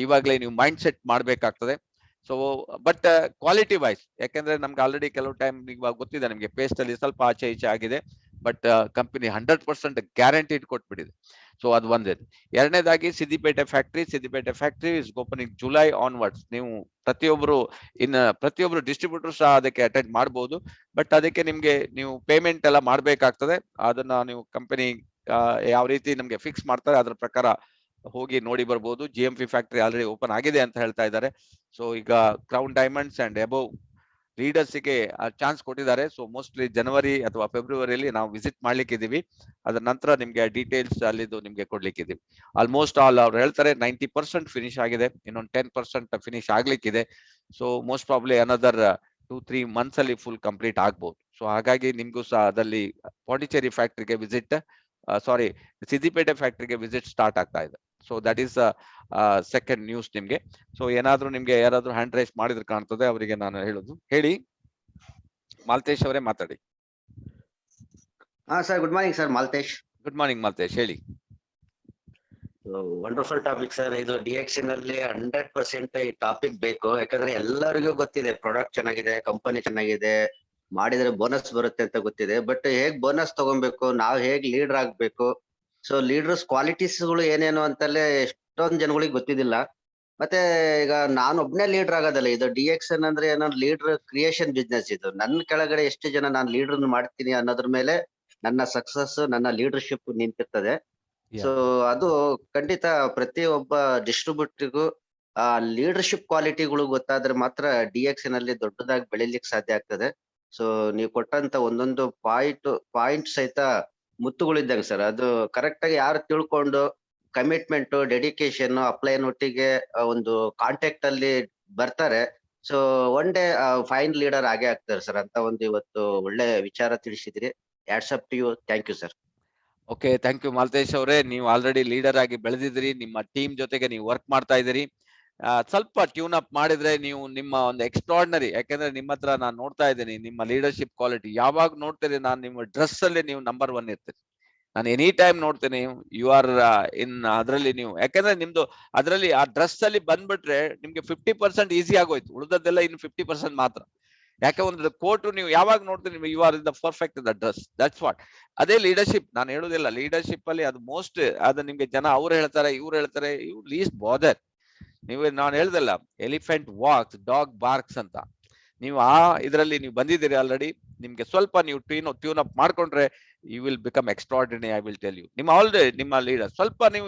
ಇವಾಗಲೇ ನೀವು ಮೈಂಡ್ ಸೆಟ್ ಮಾಡ್ಬೇಕಾಗ್ತದೆ. ಸೊ ಬಟ್ ಕ್ವಾಲಿಟಿ ವೈಸ್, ಯಾಕಂದ್ರೆ ನಮ್ಗೆ ಆಲ್ರೆಡಿ ಕೆಲವು ಟೈಮ್ ಇವಾಗ ಗೊತ್ತಿದೆ ನಿಮ್ಗೆ, ಪೇಸ್ಟ್ ಅಲ್ಲಿ ಸ್ವಲ್ಪ ಆಚೆ ಈಚೆ ಆಗಿದೆ, ಬಟ್ ಕಂಪನಿ 100% ಗ್ಯಾರಂಟಿ ಕೊಟ್ಬಿಟ್ಟಿದೆ. ಸೊ ಅದು ಒಂದೇ. ಎರಡನೇದಾಗಿ Siddipet factory is opening July onwards. ನೀವು ಪ್ರತಿಯೊಬ್ರು ಡಿಸ್ಟ್ರಿಬ್ಯೂಟರ್ ಸಹ ಅದಕ್ಕೆ ಅಟೆಂಡ್ ಮಾಡಬಹುದು. ಬಟ್ ಅದಕ್ಕೆ ನಿಮ್ಗೆ ನೀವು ಪೇಮೆಂಟ್ ಎಲ್ಲ ಮಾಡ್ಬೇಕಾಗ್ತದೆ. ಅದನ್ನ ನೀವು ಕಂಪನಿ ಯಾವ ರೀತಿ ನಮ್ಗೆ ಫಿಕ್ಸ್ ಮಾಡ್ತಾರೆ ಅದ್ರ ಪ್ರಕಾರ ಹೋಗಿ ನೋಡಿ ಬರ್ಬೋದು. GMP ಫ್ಯಾಕ್ಟ್ರಿ ಆಲ್ರೆಡಿ ಓಪನ್ ಆಗಿದೆ ಅಂತ ಹೇಳ್ತಾ ಇದ್ದಾರೆ. ಸೊ ಈಗ crown diamonds and above leaders ಗೆ ಚಾನ್ಸ್ ಕೊಟ್ಟಿದ್ದಾರೆ. ಸೊ ಮೋಸ್ಟ್ಲಿ ಜನವರಿ ಅಥವಾ ಫೆಬ್ರವರಿಯಲ್ಲಿ ನಾವು ವಿಸಿಟ್ ಮಾಡ್ಲಿಕ್ಕೆ ಇದೀವಿ. ಅದ್ರ ನಂತರ ನಿಮ್ಗೆ ಡೀಟೇಲ್ಸ್ ಅಲ್ಲಿದ್ದು ನಿಮ್ಗೆ ಕೊಡ್ಲಿಕ್ಕಿದೀವಿ. ಆಲ್ಮೋಸ್ಟ್ ಆಲ್ ಅವ್ರು ಹೇಳ್ತಾರೆ 90% ಫಿನಿಶ್ ಆಗಿದೆ, ಇನ್ನೊಂದು 10% ಫಿನಿಶ್ ಆಗ್ಲಿಕ್ಕಿದೆ. So most probably another 2-3 months ಅಲ್ಲಿ ಫುಲ್ ಕಂಪ್ಲೀಟ್ ಆಗ್ಬಹುದು. ಸೊ ಹಾಗಾಗಿ ನಿಮ್ಗೂ ಸಹ ಅದಲ್ಲಿ ಪಾಂಡಿಚೇರಿ ಫ್ಯಾಕ್ಟ್ರಿಗೆ ವಿಸಿಟ್, ಸಿದ್ದಿಪೇಟೆ ಫ್ಯಾಕ್ಟ್ರಿಗೆ ವಿಸಿಟ್ ಸ್ಟಾರ್ಟ್ ಆಗ್ತಾ ಇದೆ. So that is second news ನಿಮ್ಗೆ. ಸೊ ಏನಾದ್ರೂ ನಿಮ್ಗೆ ಯಾರಾದ್ರೂ ಹ್ಯಾಂಡ್ ರೈಸ್ ಮಾಡಿದ್ರೆ ಕಾಣ್ತದೆ, ಅವರಿಗೆ ನಾನು ಹೇಳುದು. ಹೇಳಿ ಮಾಲ್ತೇಶ್ ಅವರೇ ಮಾತಾಡಿ. Sir, good morning sir. Malthesh. Good morning Malthesh, ಹೇಳಿ. Wonderful topic sir. ಇದು DXN ಅಲ್ಲಿ 100% ಈ ಟಾಪಿಕ್ ಬೇಕು. ಯಾಕಂದ್ರೆ ಎಲ್ಲರಿಗೂ ಗೊತ್ತಿದೆ ಪ್ರಾಡಕ್ಟ್ ಚೆನ್ನಾಗಿದೆ, ಕಂಪನಿ ಚೆನ್ನಾಗಿದೆ, ಮಾಡಿದ್ರೆ ಬೋನಸ್ ಬರುತ್ತೆ ಅಂತ ಗೊತ್ತಿದೆ. ಬಟ್ ಹೇಗ್ ಬೋನಸ್ ತಗೊಬೇಕು, ನಾವ್ ಹೇಗ್ ಲೀಡರ್ ಆಗ್ಬೇಕು, ಸೊ ಲೀಡರ್ಸ್ ಕ್ವಾಲಿಟೀಸ್ ಗಳು ಏನೇನು ಅಂತಲೇ ಎಷ್ಟೊಂದ್ ಜನಗಳಿಗೆ ಗೊತ್ತಿದ್ದಿಲ್ಲ. ಮತ್ತೆ ಈಗ ನಾನು ಒಬ್ನೇ ಲೀಡರ್ ಆಗೋದಲ್ಲ, ಇದು DXN ಅಂದ್ರೆ ಏನೋ ಲೀಡರ್ ಕ್ರಿಯೇಷನ್ ಬಿಸ್ನೆಸ್. ಇದು ನನ್ನ ಕೆಳಗಡೆ ಎಷ್ಟು ಜನ ನಾನು ಲೀಡರ್ ಮಾಡ್ತೀನಿ ಅನ್ನೋದ್ರ ಮೇಲೆ ನನ್ನ ಸಕ್ಸಸ್, ನನ್ನ ಲೀಡರ್ಶಿಪ್ ನಿಂತಿರ್ತದೆ. ಸೊ ಅದು ಖಂಡಿತ ಪ್ರತಿಯೊಬ್ಬ ಡಿಸ್ಟ್ರಿಬ್ಯೂಟರ್ಗೂ ಆ ಲೀಡರ್ಶಿಪ್ ಕ್ವಾಲಿಟಿಗಳು ಗೊತ್ತಾದ್ರೆ ಮಾತ್ರ DXN ಅಲ್ಲಿ ದೊಡ್ಡದಾಗಿ ಬೆಳಿಲಿಕ್ಕೆ ಸಾಧ್ಯ ಆಗ್ತದೆ. ಸೊ ನೀವು ಕೊಟ್ಟಂತ ಒಂದೊಂದು ಪಾಯಿಂಟ್ ಸಹಿತ ಮುತ್ತುಗಳಿದ್ದಂಗೆ ಸರ್. ಅದು ಕರೆಕ್ಟ್ ಆಗಿ ಯಾರು ತಿಳ್ಕೊಂಡು ಕಮಿಟ್ಮೆಂಟ್, ಡೆಡಿಕೇಶನ್, ಅಪ್ಲೈನ್ ಒಟ್ಟಿಗೆ ಒಂದು ಕಾಂಟ್ಯಾಕ್ಟ್ ಅಲ್ಲಿ ಬರ್ತಾರೆ, so one day fine leader ಆಗೇ ಆಗ್ತಾರೆ ಸರ್. ಅಂತ ಒಂದು ಇವತ್ತು ಒಳ್ಳೆ ವಿಚಾರ ತಿಳಿಸಿದ್ರಿ. Hats up to you. Thank you sir. Okay, thank you Malthesh ಅವರೇ. ನೀವು ಆಲ್ರೆಡಿ ಲೀಡರ್ ಆಗಿ ಬೆಳೆದಿದ್ದೀರಿ, ನಿಮ್ಮ ಟೀಮ್ ಜೊತೆಗೆ ನೀವು ವರ್ಕ್ ಮಾಡ್ತಾ ಇದ್ದೀರಿ. ಸ್ವಲ್ಪ ಟ್ಯೂನ್ ಅಪ್ ಮಾಡಿದ್ರೆ ನೀವು ನಿಮ್ಮ ಒಂದು ಎಕ್ಸ್ಟ್ರಾರ್ಡಿನರಿ, ಯಾಕಂದ್ರೆ ನಿಮ್ಮ ಹತ್ರ ನಾನು ನೋಡ್ತಾ ಇದ್ದೀನಿ ನಿಮ್ಮ ಲೀಡರ್ಶಿಪ್ ಕ್ವಾಲಿಟಿ. ಯಾವಾಗ ನೋಡ್ತೀರಿ ನಾನು ನಿಮ್ಮ ಡ್ರೆಸ್ ಅಲ್ಲಿ ನೀವು ನಂಬರ್ 1 ಇರ್ತೀರಿ. ನಾನು ಎನಿ ಟೈಮ್ ನೋಡ್ತೇನೆ ಯು ಆರ್ ಇನ್ ಅದರಲ್ಲಿ ನೀವು, ಯಾಕಂದ್ರೆ ನಿಮ್ದು ಅದರಲ್ಲಿ ಆ ಡ್ರೆಸ್ ಅಲ್ಲಿ ಬಂದ್ಬಿಟ್ರೆ ನಿಮ್ಗೆ 50% ಈಸಿ ಆಗೋಯ್ತು, ಉಳಿದದ್ದೆಲ್ಲ ಇನ್ನು 50% ಮಾತ್ರ. ಯಾಕೆ ಒಂದು ಕೋಟ್ ನೀವು ಯಾವಾಗ ನೋಡ್ತೀನಿ you are in the perfect the dress. That's what. ಅದೇ ಲೀಡರ್ಶಿಪ್. ನಾನು ಹೇಳುದಿಲ್ಲ, ಲೀಡರ್ಶಿಪ್ ಅಲ್ಲಿ ಅದು ಮೋಸ್ಟ್ ಅದು ನಿಮ್ಗೆ ಜನ ಅವ್ರು ಹೇಳ್ತಾರೆ, ಇವ್ರು ಹೇಳ್ತಾರೆ, ಯು ಲೀಸ್ಟ್ ಬಾದರ್. ನೀವು ನಾನು ಹೇಳ್ದಲ್ಲ, ಎಲಿಫೆಂಟ್ ವಾಕ್ಸ್, ಡಾಗ್ ಬಾರ್ಕ್ಸ್ ಅಂತ. ನೀವು ಆ ಇದರಲ್ಲಿ ನೀವು ಬಂದಿದ್ದೀರಿ ಆಲ್ರೆಡಿ. ನಿಮ್ಗೆ ಸ್ವಲ್ಪ ನೀವು ಟ್ಯೂನ್ ಅಪ್ ಮಾಡ್ಕೊಂಡ್ರೆ you will become extraordinary. I will tell you. ನಿಮ್ಮ ಲೀಡರ್ ಸ್ವಲ್ಪ ನೀವು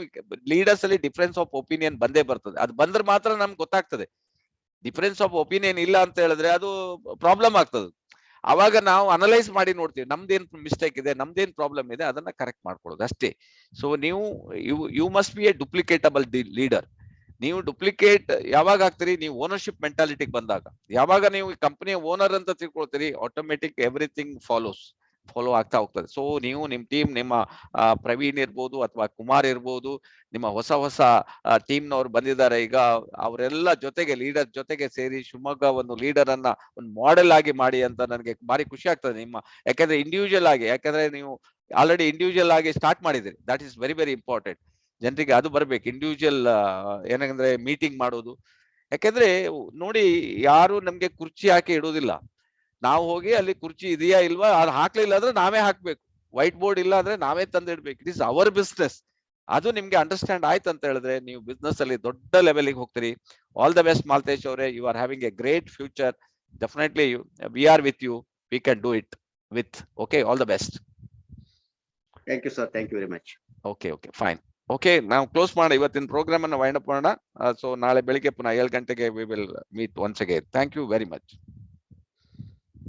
ಲೀಡರ್ಸ್ ಅಲ್ಲಿ ಡಿಫರೆನ್ಸ್ ಆಫ್ ಒಪಿನಿಯನ್ ಬಂದೇ ಬರ್ತದೆ. ಅದು ಬಂದ್ರೆ ಮಾತ್ರ ನಮ್ಗೆ ಗೊತ್ತಾಗ್ತದೆ. ಡಿಫರೆನ್ಸ್ ಆಫ್ ಒಪಿನಿಯನ್ ಇಲ್ಲ ಅಂತ ಹೇಳಿದ್ರೆ ಅದು ಪ್ರಾಬ್ಲಮ್ ಆಗ್ತದೆ. ಅವಾಗ ನಾವು ಅನಲೈಸ್ ಮಾಡಿ ನೋಡ್ತೀವಿ ನಮ್ದೇನ್ ಮಿಸ್ಟೇಕ್ ಇದೆ, ನಮ್ದೇನ್ ಪ್ರಾಬ್ಲಮ್ ಇದೆ, ಅದನ್ನ ಕರೆಕ್ಟ್ ಮಾಡ್ಕೊಳ್ಳೋದು ಅಷ್ಟೇ. ಸೊ ನೀವು you must be a duplicatable leader. ನೀವು ಡುಪ್ಲಿಕೇಟ್ ಯಾವಾಗ ಆಗ್ತೀರಿ? ನೀವು ಓನರ್ಶಿಪ್ ಮೆಂಟಾಲಿಟಿಗೆ ಬಂದಾಗ. ಯಾವಾಗ ನೀವು ಕಂಪನಿಯ ಓನರ್ ಅಂತ ತಿಳ್ಕೊಳ್ತೀರಿ, ಆಟೋಮೆಟಿಕ್ ಎವ್ರಿಥಿಂಗ್ ಫಾಲೋ ಆಗ್ತಾ ಹೋಗ್ತದೆ. ಸೊ ನೀವು ನಿಮ್ ಟೀಮ್, ನಿಮ್ಮ ಪ್ರವೀಣ್ ಇರ್ಬೋದು ಅಥವಾ ಕುಮಾರ್ ಇರ್ಬೋದು, ನಿಮ್ಮ ಹೊಸ ಟೀಮ್ನವ್ರು ಬಂದಿದ್ದಾರೆ ಈಗ, ಅವರೆಲ್ಲ ಜೊತೆಗೆ ಲೀಡರ್ ಜೊತೆಗೆ ಸೇರಿ ಶಿವಮೊಗ್ಗ ಒಂದು ಲೀಡರ್ ಅನ್ನ ಒಂದು ಮಾಡೆಲ್ ಆಗಿ ಮಾಡಿ ಅಂತ ನನಗೆ ಭಾರಿ ಖುಷಿ ಆಗ್ತದೆ. ಯಾಕಂದ್ರೆ ಇಂಡಿವಿಜುವಲ್ ಆಗಿ, ಯಾಕಂದ್ರೆ ನೀವು ಆಲ್ರೆಡಿ ಇಂಡಿವಿಜುವಲ್ ಆಗಿ ಸ್ಟಾರ್ಟ್ ಮಾಡಿದಿರಿ. That is very very important. ಜನರಿಗೆ ಅದು ಬರ್ಬೇಕು, ಇಂಡಿವಿಜುವಲ್ ಏನಂದ್ರೆ ಮೀಟಿಂಗ್ ಮಾಡೋದು. ಯಾಕಂದ್ರೆ ನೋಡಿ, ಯಾರು ನಮ್ಗೆ ಕುರ್ಚಿ ಹಾಕಿ ಇಡೋದಿಲ್ಲ. ನಾವು ಹೋಗಿ ಅಲ್ಲಿ ಕುರ್ಚಿ ಇದೆಯಾ ಇಲ್ವಾ, ಅದು ಹಾಕ್ಲಿಲ್ಲ ಅಂದ್ರೆ ನಾವೇ ಹಾಕ್ಬೇಕು. ವೈಟ್ ಬೋರ್ಡ್ ಇಲ್ಲ ಅಂದ್ರೆ ನಾವೇ ತಂದಿಡ್ಬೇಕು. It is our business. ಅದು ನಿಮ್ಗೆ ಅಂಡರ್ಸ್ಟ್ಯಾಂಡ್ ಆಯ್ತು ಅಂತ ಹೇಳಿದ್ರೆ ನೀವು ಬಿಸ್ನೆಸ್ ಅಲ್ಲಿ ದೊಡ್ಡ ಲೆವೆಲ್ಗೆ ಹೋಗ್ತೀರಿ. ಆಲ್ ದ ಬೆಸ್ಟ್ ಮಾಲ್ತೇಶ್ ಅವರೇ, you are having a great future. Definitely we are with you. We can do it with. Okay, all the best. Thank you sir, thank you very much. Okay, fine. Okay, ನಾವು close ಮಾಡೋಣ ಇವತ್ತಿನ program ಅನ್ನು wind up ಮಾಡೋಣ. So ನಾಳೆ ಬೆಳಿಗ್ಗೆ ಪುನಃ 7 ಗಂಟೆಗೆ we will meet once again. Thank you very much.